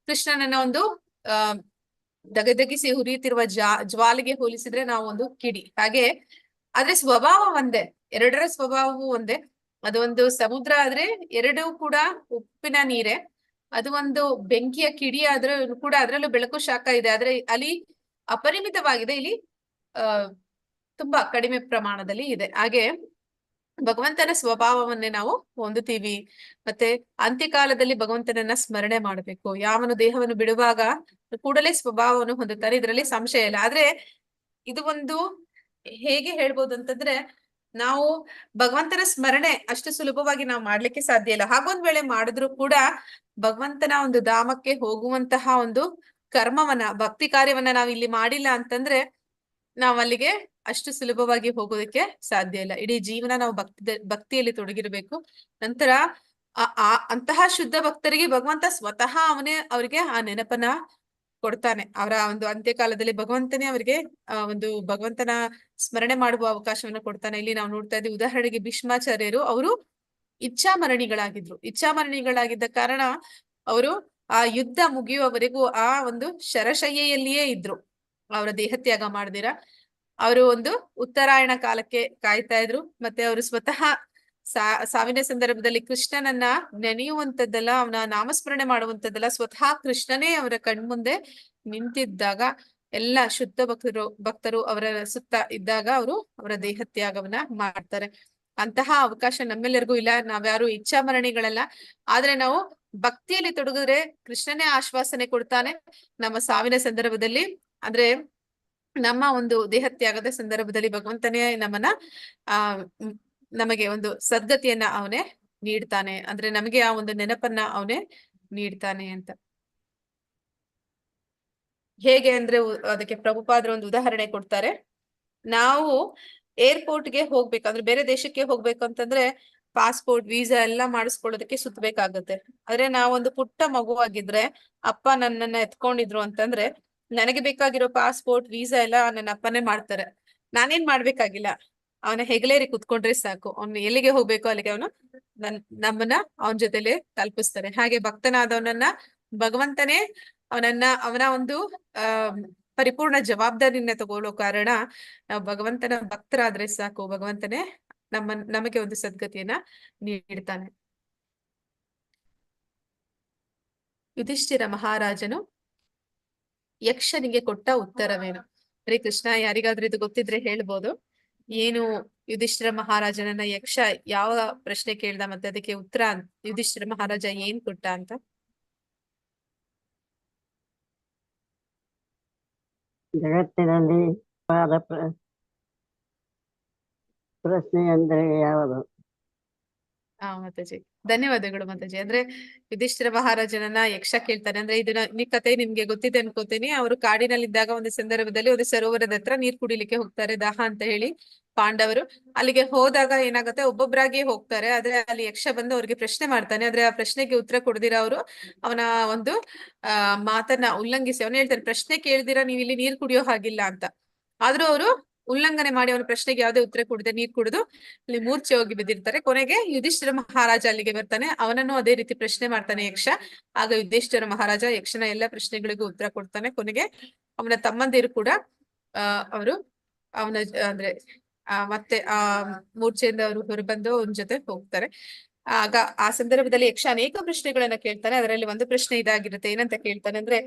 ಕೃಷ್ಣನನ್ನ ಒಂದು ದಗದಗಿಸಿ ಹುರಿಯುತ್ತಿರುವ ಜ್ವಾಲೆಗೆ ಹೋಲಿಸಿದ್ರೆ ನಾವು ಒಂದು ಕಿಡಿ. ಹಾಗೆ ಆದ್ರೆ ಸ್ವಭಾವ ಒಂದೇ, ಎರಡರ ಸ್ವಭಾವವು ಒಂದೇ. ಅದು ಒಂದು ಸಮುದ್ರ ಆದ್ರೆ ಎರಡೂ ಕೂಡ ಉಪ್ಪಿನ ನೀರೇ. ಅದು ಒಂದು ಬೆಂಕಿಯ ಕಿಡಿ ಆದ್ರೂ ಕೂಡ ಅದ್ರಲ್ಲೂ ಬೆಳಕು ಶಾಖ ಇದೆ, ಆದ್ರೆ ಅಲ್ಲಿ ಅಪರಿಮಿತವಾಗಿದೆ, ಇಲ್ಲಿ ತುಂಬಾ ಕಡಿಮೆ ಪ್ರಮಾಣದಲ್ಲಿ ಇದೆ. ಹಾಗೆ ಭಗವಂತನ ಸ್ವಭಾವವನ್ನೇ ನಾವು ಹೊಂದುತ್ತೀವಿ. ಮತ್ತೆ ಅಂತ್ಯಕಾಲದಲ್ಲಿ ಭಗವಂತನನ್ನ ಸ್ಮರಣೆ ಮಾಡಬೇಕು. ಯಾವನು ದೇಹವನ್ನು ಬಿಡುವಾಗ ಕೂಡಲೇ ಸ್ವಭಾವವನ್ನು ಹೊಂದುತ್ತಾರೆ, ಇದರಲ್ಲಿ ಸಂಶಯ ಇಲ್ಲ. ಆದ್ರೆ ಇದು ಒಂದು ಹೇಗೆ ಹೇಳ್ಬೋದು ಅಂತಂದ್ರೆ, ನಾವು ಭಗವಂತನ ಸ್ಮರಣೆ ಅಷ್ಟು ಸುಲಭವಾಗಿ ನಾವು ಮಾಡ್ಲಿಕ್ಕೆ ಸಾಧ್ಯ ಇಲ್ಲ. ಹಾಗೊಂದ್ ವೇಳೆ ಮಾಡಿದ್ರು ಕೂಡ ಭಗವಂತನ ಒಂದು ಧಾಮಕ್ಕೆ ಹೋಗುವಂತಹ ಒಂದು ಕರ್ಮವನ್ನ, ಭಕ್ತಿ ಕಾರ್ಯವನ್ನ ನಾವು ಇಲ್ಲಿ ಮಾಡಿಲ್ಲ ಅಂತಂದ್ರೆ ನಾವ್ ಅಲ್ಲಿಗೆ ಅಷ್ಟು ಸುಲಭವಾಗಿ ಹೋಗೋದಕ್ಕೆ ಸಾಧ್ಯ ಇಲ್ಲ. ಇಡೀ ಜೀವನ ನಾವು ಭಕ್ತಿಯಲ್ಲಿ ತೊಡಗಿರ್ಬೇಕು. ನಂತರ ಅಂತಹ ಶುದ್ಧ ಭಕ್ತರಿಗೆ ಭಗವಂತ ಸ್ವತಃ ಅವನೇ ಅವರಿಗೆ ಆ ನೆನಪನ್ನ ಕೊಡ್ತಾನೆ. ಅವರ ಒಂದು ಅಂತ್ಯಕಾಲದಲ್ಲಿ ಭಗವಂತನೇ ಅವರಿಗೆ ಒಂದು ಭಗವಂತನ ಸ್ಮರಣೆ ಮಾಡುವ ಅವಕಾಶವನ್ನ ಕೊಡ್ತಾನೆ. ಇಲ್ಲಿ ನಾವು ನೋಡ್ತಾ ಇದ್ದೀವಿ, ಉದಾಹರಣೆಗೆ ಭೀಷ್ಮಾಚಾರ್ಯರು, ಅವರು ಇಚ್ಛಾಮರಣಿಗಳಾಗಿದ್ರು. ಇಚ್ಛಾಮರಣಿಗಳಾಗಿದ್ದ ಕಾರಣ ಅವರು ಆ ಯುದ್ಧ ಮುಗಿಯುವವರೆಗೂ ಆ ಒಂದು ಶರಶಯ್ಯೆಯಲ್ಲಿಯೇ ಇದ್ರು, ಅವರ ದೇಹತ್ಯಾಗ ಮಾಡ್ದಿರ. ಅವರು ಒಂದು ಉತ್ತರಾಯಣ ಕಾಲಕ್ಕೆ ಕಾಯ್ತಾ ಇದ್ರು. ಮತ್ತೆ ಅವರು ಸ್ವತಃ ಸಾವಿನ ಸಂದರ್ಭದಲ್ಲಿ ಕೃಷ್ಣನನ್ನ ನೆನೆಯುವಂತದ್ದಲ್ಲ, ಅವನ ನಾಮಸ್ಮರಣೆ ಮಾಡುವಂತದ್ದಲ್ಲ, ಸ್ವತಃ ಕೃಷ್ಣನೇ ಅವರ ಕಣ್ಮುಂದೆ ನಿಂತಿದ್ದಾಗ, ಎಲ್ಲ ಶುದ್ಧ ಭಕ್ತರು ಅವರ ಸುತ್ತ ಇದ್ದಾಗ ಅವರು ಅವರ ದೇಹತ್ಯಾಗವನ್ನ ಮಾಡ್ತಾರೆ. ಅಂತಹ ಅವಕಾಶ ನಮ್ಮೆಲ್ಲರಿಗೂ ಇಲ್ಲ. ನಾವ್ಯಾರು ಇಚ್ಛಾಮರಣಿಗಳಲ್ಲ. ಆದ್ರೆ ನಾವು ಭಕ್ತಿಯಲ್ಲಿ ತೊಡಗಿದ್ರೆ ಕೃಷ್ಣನೇ ಆಶ್ವಾಸನೆ ಕೊಡ್ತಾನೆ. ನಮ್ಮ ಸಾವಿನ ಸಂದರ್ಭದಲ್ಲಿ, ಅಂದ್ರೆ ನಮ್ಮ ಒಂದು ದೇಹತ್ಯಾಗದ ಸಂದರ್ಭದಲ್ಲಿ ಭಗವಂತನೇ ನಮಗೆ ಒಂದು ಸದ್ಗತಿಯನ್ನ ಅವನೇ ನೀಡ್ತಾನೆ. ಅಂದ್ರೆ ನಮಗೆ ಆ ಒಂದು ನೆನಪನ್ನ ಅವನೇ ನೀಡ್ತಾನೆ ಅಂತ. ಹೇಗೆ ಅಂದ್ರೆ ಅದಕ್ಕೆ ಪ್ರಭುಪಾದ್ರ ಒಂದು ಉದಾಹರಣೆ ಕೊಡ್ತಾರೆ. ನಾವು ಏರ್ಪೋರ್ಟ್ಗೆ ಹೋಗ್ಬೇಕಂದ್ರೆ, ಬೇರೆ ದೇಶಕ್ಕೆ ಹೋಗ್ಬೇಕು ಅಂತಂದ್ರೆ ಪಾಸ್ಪೋರ್ಟ್, ವೀಸಾ ಎಲ್ಲ ಮಾಡಿಸ್ಕೊಳ್ಳೋದಕ್ಕೆ ಸುತ್ತಬೇಕಾಗತ್ತೆ. ಆದ್ರೆ ನಾವೊಂದು ಪುಟ್ಟ ಮಗುವಾಗಿದ್ರೆ ಅಪ್ಪ ನನ್ನನ್ನ ಎತ್ಕೊಂಡಿದ್ರು ಅಂತಂದ್ರೆ ನನಗೆ ಬೇಕಾಗಿರೋ ಪಾಸ್ಪೋರ್ಟ್, ವೀಸಾ ಎಲ್ಲ ನನ್ನ ಅಪ್ಪನೇ ಮಾಡ್ತಾರೆ. ನಾನೇನ್ ಮಾಡ್ಬೇಕಾಗಿಲ್ಲ, ಅವನ ಹೆಗಲೇರಿ ಕುತ್ಕೊಂಡ್ರೆ ಸಾಕು. ಅವ್ನು ಎಲ್ಲಿಗೆ ಹೋಗ್ಬೇಕು ಅಲ್ಲಿಗೆ ಅವನು ನಮ್ಮನ್ನ ಅವನ ಜೊತೆಲೆ ತಲುಪಿಸ್ತಾರೆ. ಹಾಗೆ ಭಕ್ತನಾದವನನ್ನ ಭಗವಂತನೇ ಅವನ ಒಂದು ಪರಿಪೂರ್ಣ ಜವಾಬ್ದಾರಿಯನ್ನ ತಗೊಳ್ಳೋ ಕಾರಣ ನಾವು ಭಗವಂತನ ಭಕ್ತರಾದ್ರೆ ಸಾಕು, ಭಗವಂತನೇ ನಮಗೆ ಒಂದು ಸದ್ಗತಿಯನ್ನ ನೀಡ್ತಾನೆ. ಯುಧಿಷ್ಠಿರ ಮಹಾರಾಜನು ಯಕ್ಷನಿಗೆ ಕೊಟ್ಟ ಉತ್ತರವೇನು? ಹರೇ ಕೃಷ್ಣ. ಯಾರಿಗಾದ್ರೂ ಇದು ಗೊತ್ತಿದ್ರೆ ಹೇಳ್ಬೋದು. ಏನು ಯುಧಿಷ್ಠಿರ ಮಹಾರಾಜನನ್ನ ಯಕ್ಷ ಯಾವ ಪ್ರಶ್ನೆ ಕೇಳ್ದ, ಮತ್ತೆ ಅದಕ್ಕೆ ಉತ್ತರ ಯುಧಿಷ್ಠಿರ ಮಹಾರಾಜ ಏನ್ ಕೊಟ್ಟ ಅಂತ? ಜಗತ್ತಿನಲ್ಲಿ ಪ್ರಶ್ನೆ ಅಂದ್ರೆ ಯಾವುದು? ಮಾತಾಜಿ, ಧನ್ಯವಾದಗಳು ಮಾತಾಜಿ. ಅಂದ್ರೆ ಯುಧಿಷ್ಠಿರ ಮಹಾರಾಜನನ್ನ ಯಕ್ಷ ಕೇಳ್ತಾನೆ. ಅಂದ್ರೆ ಇದನ್ನ ಈ ಕತೆ ನಿಮ್ಗೆ ಗೊತ್ತಿದೆ ಅನ್ಕೋತೀನಿ. ಅವರು ಕಾಡಿನಲ್ಲಿದ್ದಾಗ ಒಂದು ಸಂದರ್ಭದಲ್ಲಿ ಒಂದು ಸರೋವರದ ಹತ್ರ ನೀರ್ ಕುಡಿಲಿಕ್ಕೆ ಹೋಗ್ತಾರೆ, ದಾಹ ಅಂತ ಹೇಳಿ. ಪಾಂಡವರು ಅಲ್ಲಿಗೆ ಹೋದಾಗ ಏನಾಗುತ್ತೆ, ಒಬ್ಬೊಬ್ಬರಾಗಿ ಹೋಗ್ತಾರೆ. ಆದ್ರೆ ಅಲ್ಲಿ ಯಕ್ಷ ಬಂದು ಅವ್ರಿಗೆ ಪ್ರಶ್ನೆ ಮಾಡ್ತಾನೆ. ಆದ್ರೆ ಆ ಪ್ರಶ್ನೆಗೆ ಉತ್ತರ ಕೊಡ್ದಿರ ಅವರು ಅವನ ಒಂದು ಮಾತನ್ನ ಉಲ್ಲಂಘಿಸಿ ಅವನು ಹೇಳ್ತಾನೆ, ಪ್ರಶ್ನೆ ಕೇಳ್ದಿರಾ ನೀವು ಇಲ್ಲಿ ನೀರ್ ಕುಡಿಯೋ ಹಾಗಿಲ್ಲ ಅಂತ. ಆದ್ರೂ ಅವರು ಉಲ್ಲಂಘನೆ ಮಾಡಿ ಅವನ ಪ್ರಶ್ನೆಗೆ ಯಾವುದೇ ಉತ್ತರ ಕೊಡದೆ ನೀರ್ ಕುಡಿದು ಅಲ್ಲಿ ಮೂರ್ಛೆ ಹೋಗಿ ಬಿದ್ದಿರ್ತಾರೆ. ಕೊನೆಗೆ ಯುಧಿಷ್ಠಿರ ಮಹಾರಾಜ ಅಲ್ಲಿಗೆ ಬರ್ತಾನೆ. ಅವನನ್ನು ಅದೇ ರೀತಿ ಪ್ರಶ್ನೆ ಮಾಡ್ತಾನೆ ಯಕ್ಷ. ಆಗ ಯುಧಿಷ್ಠಿರ ಮಹಾರಾಜ ಯಕ್ಷನ ಎಲ್ಲಾ ಪ್ರಶ್ನೆಗಳಿಗೂ ಉತ್ತರ ಕೊಡ್ತಾನೆ. ಕೊನೆಗೆ ಅವನ ತಮ್ಮಂದಿರು ಕೂಡ ಅವರು ಅವನ ಅಂದ್ರೆ ಮತ್ತೆ ಮೂರ್ಛೆಯಿಂದ ಅವರು ಹೊರಬಂದು ಅವನ ಜೊತೆ ಹೋಗ್ತಾರೆ. ಆಗ ಆ ಸಂದರ್ಭದಲ್ಲಿ ಯಕ್ಷ ಅನೇಕ ಪ್ರಶ್ನೆಗಳನ್ನ ಕೇಳ್ತಾನೆ. ಅದರಲ್ಲಿ ಒಂದು ಪ್ರಶ್ನೆ ಇದಾಗಿರುತ್ತೆ. ಏನಂತ ಕೇಳ್ತಾನೆ ಅಂದ್ರೆ,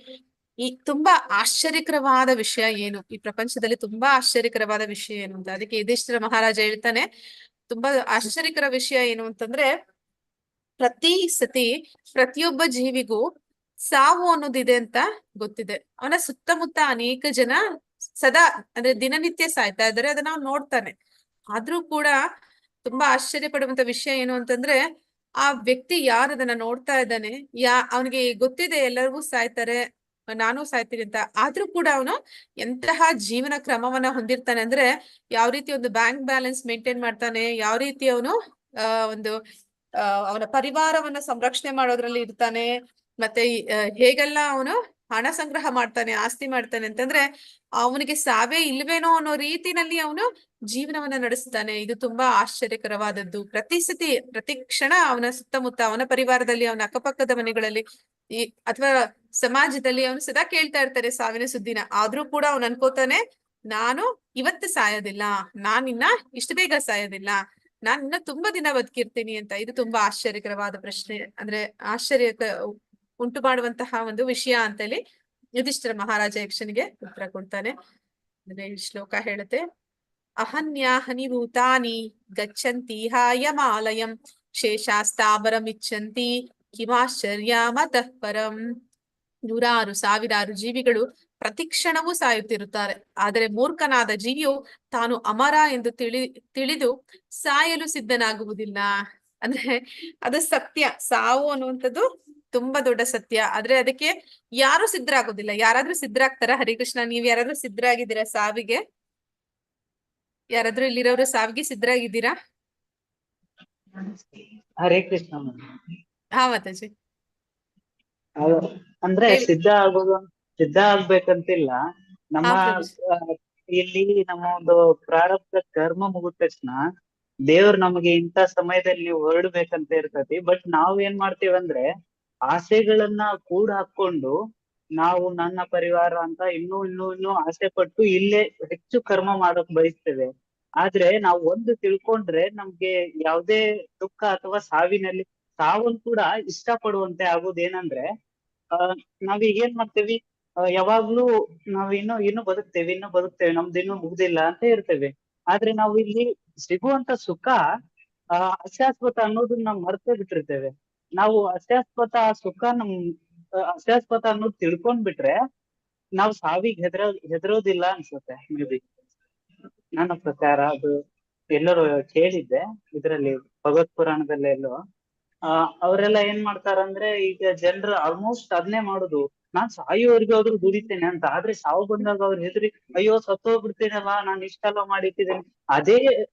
ಈ ತುಂಬಾ ಆಶ್ಚರ್ಯಕರವಾದ ವಿಷಯ ಏನು, ಈ ಪ್ರಪಂಚದಲ್ಲಿ ತುಂಬಾ ಆಶ್ಚರ್ಯಕರವಾದ ವಿಷಯ ಏನು ಅಂತ. ಅದಕ್ಕೆ ಯುಧಿಷ್ಠಿರ ಮಹಾರಾಜ ಹೇಳ್ತಾನೆ, ತುಂಬಾ ಆಶ್ಚರ್ಯಕರ ವಿಷಯ ಏನು ಅಂತಂದ್ರೆ, ಪ್ರತಿ ಸತಿ ಪ್ರತಿಯೊಬ್ಬ ಜೀವಿಗೂ ಸಾವು ಅನ್ನೋದಿದೆ ಅಂತ ಗೊತ್ತಿದೆ. ಅವನ ಸುತ್ತಮುತ್ತ ಅನೇಕ ಜನ ಸದಾ ಅಂದ್ರೆ ದಿನನಿತ್ಯ ಸಾಯ್ತಾ ಇದ್ದಾರೆ, ಅದನ್ನ ನಾವು ನೋಡ್ತಾನೆ. ಆದ್ರೂ ಕೂಡ ತುಂಬಾ ಆಶ್ಚರ್ಯ ಪಡುವಂತ ವಿಷಯ ಏನು ಅಂತಂದ್ರೆ, ಆ ವ್ಯಕ್ತಿ ಯಾರು ಅದನ್ನ ನೋಡ್ತಾ ಇದ್ದಾನೆ, ಅವನಿಗೆ ಗೊತ್ತಿದೆ ಎಲ್ಲರಿಗೂ ಸಾಯ್ತಾರೆ, ನಾನು ಸಾಯ್ತೀನಿ ಅಂತ. ಆದ್ರೂ ಕೂಡ ಅವನು ಎಂತಹ ಜೀವನ ಕ್ರಮವನ್ನ ಹೊಂದಿರ್ತಾನೆ ಅಂದ್ರೆ, ಯಾವ ರೀತಿ ಒಂದು ಬ್ಯಾಂಕ್ ಬ್ಯಾಲೆನ್ಸ್ ಮೇಂಟೈನ್ ಮಾಡ್ತಾನೆ, ಯಾವ ರೀತಿ ಅವನು ಒಂದು ಅವನ ಪರಿವಾರವನ್ನ ಸಂರಕ್ಷಣೆ ಮಾಡೋದ್ರಲ್ಲಿ ಇರ್ತಾನೆ, ಮತ್ತೆ ಹೇಗೆಲ್ಲ ಅವನು ಹಣ ಸಂಗ್ರಹ ಮಾಡ್ತಾನೆ, ಆಸ್ತಿ ಮಾಡ್ತಾನೆ ಅಂತಂದ್ರೆ ಅವನಿಗೆ ಸಾವೇ ಇಲ್ವೇನೋ ಅನ್ನೋ ರೀತಿನಲ್ಲಿ ಅವನು ಜೀವನವನ್ನ ನಡೆಸ್ತಾನೆ. ಇದು ತುಂಬಾ ಆಶ್ಚರ್ಯಕರವಾದದ್ದು. ಪ್ರತಿ ಕ್ಷಣ ಅವನ ಸುತ್ತಮುತ್ತ, ಅವನ ಪರಿವಾರದಲ್ಲಿ, ಅವನ ಅಕ್ಕಪಕ್ಕದ ಮನೆಗಳಲ್ಲಿ ಅಥವಾ ಸಮಾಜದಲ್ಲಿ ಅವನು ಸದಾ ಕೇಳ್ತಾ ಇರ್ತಾರೆ ಸಾವಿನ ಸುದ್ದಿನ. ಆದ್ರೂ ಕೂಡ ಅವನು ಅನ್ಕೋತಾನೆ, ನಾನು ಇವತ್ತು ಸಾಯೋದಿಲ್ಲ, ನಾನಿನ್ನ ಇಷ್ಟು ಬೇಗ ಸಾಯೋದಿಲ್ಲ, ನಾನು ಇನ್ನ ತುಂಬಾ ದಿನ ಬದುಕಿರ್ತೀನಿ ಅಂತ. ಇದು ತುಂಬಾ ಆಶ್ಚರ್ಯಕರವಾದ ಪ್ರಶ್ನೆ, ಅಂದ್ರೆ ಆಶ್ಚರ್ಯ ಉಂಟು ಮಾಡುವಂತಹ ಒಂದು ವಿಷಯ ಅಂತೇಳಿ ಯುಧಿಷ್ಠಿರ ಮಹಾರಾಜ ಯಕ್ಷನಿಗೆ ಉತ್ತರ ಕೊಡ್ತಾನೆ. ಅಂದ್ರೆ ಈ ಶ್ಲೋಕ ಹೇಳುತ್ತೆ, ಅಹನ್ಯಾಹನಿ ಭೂತಾನಿ ಗಚ್ಚಂತಿ ಹಾಯಮಾಲಯಂ ಶೇಷಾಸ್ತಾವರಮಿಚ್ಚಂತಿ ಕಿಮಾಶ್ಚರ್ಯ ಮತಃ ಪರಂ. ನೂರಾರು ಸಾವಿರಾರು ಜೀವಿಗಳು ಪ್ರತಿಕ್ಷಣವೂ ಸಾಯುತ್ತಿರುತ್ತಾರೆ, ಆದರೆ ಮೂರ್ಖನಾದ ಜೀವಿಯು ತಾನು ಅಮರ ಎಂದು ತಿಳಿದು ಸಾಯಲು ಸಿದ್ಧನಾಗುವುದಿಲ್ಲ. ಅಂದ್ರೆ ಅದು ಸತ್ಯ, ಸಾವು ಅನ್ನುವಂಥದ್ದು ತುಂಬಾ ದೊಡ್ಡ ಸತ್ಯ. ಆದ್ರೆ ಅದಕ್ಕೆ ಯಾರು ಸಿದ್ಧರಾಗೋದಿಲ್ಲ. ಯಾರಾದ್ರೂ ಸಿದ್ಧರಾಗ್ತಾರ? ಹರಿಕೃಷ್ಣ, ನೀವ್ ಯಾರಾದ್ರೂ ಸಿದ್ಧರಾಗಿದ್ದೀರಾ ಸಾವಿಗೆ? ಯಾರಾದ್ರೂ ಇಲ್ಲಿರೋರು ಸಾವಿಗೆ ಸಿದ್ಧರಾಗಿದ್ದೀರಾ? ಹರೇ ಕೃಷ್ಣ. ಹಾ ಮಾತಾಜಿ. ಅಂದ್ರೆ ಹೇಳಿ. ಸಿದ್ಧ ಆಗ್ಬೇಕಂತಿಲ್ಲ. ನಮ್ಮ ಹಾ ಪ್ರಭುಜಿ. ಇಲ್ಲಿ ನಮ್ಮ ಒಂದು ಪ್ರಾರಬ್ಧ ಕರ್ಮ ಮುಗಿದ ತಕ್ಷಣ ದೇವ್ರು ನಮಗೆ ಇಂಥ ಸಮಯದಲ್ಲಿ ನೀವು ಹೊರಡ್ಬೇಕಂತ ಇರ್ತತಿ. ಬಟ್ ನಾವ್ ಏನ್ ಮಾಡ್ತೀವಂದ್ರೆ ಆಸೆಗಳನ್ನ ಕೂಡ ಹಾಕೊಂಡು ನಾವು ನನ್ನ ಪರಿವಾರ ಅಂತ ಇನ್ನೂ ಆಸೆ ಪಟ್ಟು ಇಲ್ಲೇ ಹೆಚ್ಚು ಕರ್ಮ ಮಾಡಕ್ ಬಯಸ್ತೇವೆ. ಆದ್ರೆ ನಾವು ಒಂದು ತಿಳ್ಕೊಂಡ್ರೆ ನಮ್ಗೆ ಯಾವುದೇ ದುಃಖ ಅಥವಾ ಸಾವನ್ ಕೂಡ ಇಷ್ಟ ಪಡುವಂತೆ ಆಗೋದೇನಂದ್ರೆ ನಾವೀಗ ಏನ್ ಮಾಡ್ತೇವಿ, ಯಾವಾಗ್ಲೂ ನಾವ್ ಇನ್ನು ಬದುಕ್ತೇವೆ ನಮ್ದು ಇನ್ನೂ ಮುಗ್ದಿಲ್ಲ ಅಂತ ಇರ್ತೇವೆ. ಆದ್ರೆ ನಾವು ಇಲ್ಲಿ ಸಿಗುವಂತ ಸುಖ ಅಶಾಶ್ವತ ಅನ್ನೋದನ್ನ ನಾವು ಮರ್ತೇ ಬಿಟ್ಟಿರ್ತೇವೆ. ನಾವು ಸುಖ ಅಶಾಶ್ವತ ಅನ್ನೋದು ತಿಳ್ಕೊಂಡ್ಬಿಟ್ರೆ ನಾವು ಸಾವಿಗೆ ಹೆದರೋದಿಲ್ಲ ಅನ್ಸುತ್ತೆ. ಮೇ ಬಿ ನನ್ನ ಪ್ರಕಾರ ಅದು ಎಲ್ಲರೂ ಕೇಳಿದ್ದೆ, ಇದರಲ್ಲಿ ಭಗವತ್ ಪುರಾಣದಲ್ಲೆಲ್ಲೋ ಅವರೆಲ್ಲ ಏನ್ ಮಾಡ್ತಾರಂದ್ರೆ, ಈಗ ಜನರು ಆಲ್ಮೋಸ್ಟ್ ಅದನ್ನೇ ಮಾಡುದು, ನಾನ್ ಸಾಯೋವರೆಗಾದ್ರೂ ದುಡಿತೇನೆ ಅಂತ. ಆದ್ರೆ ಸಾವು ಬಂದಾಗ ಅವ್ರು ಹೆದರಿ ಅಯ್ಯೋ ಸತ್ತೋಗ್ಬಿಡ್ತೇನಲ್ಲ, ನಾನು ಇಷ್ಟೆಲ್ಲ ಮಾಡಿಟ್ಟಿದ್ದೇನೆ.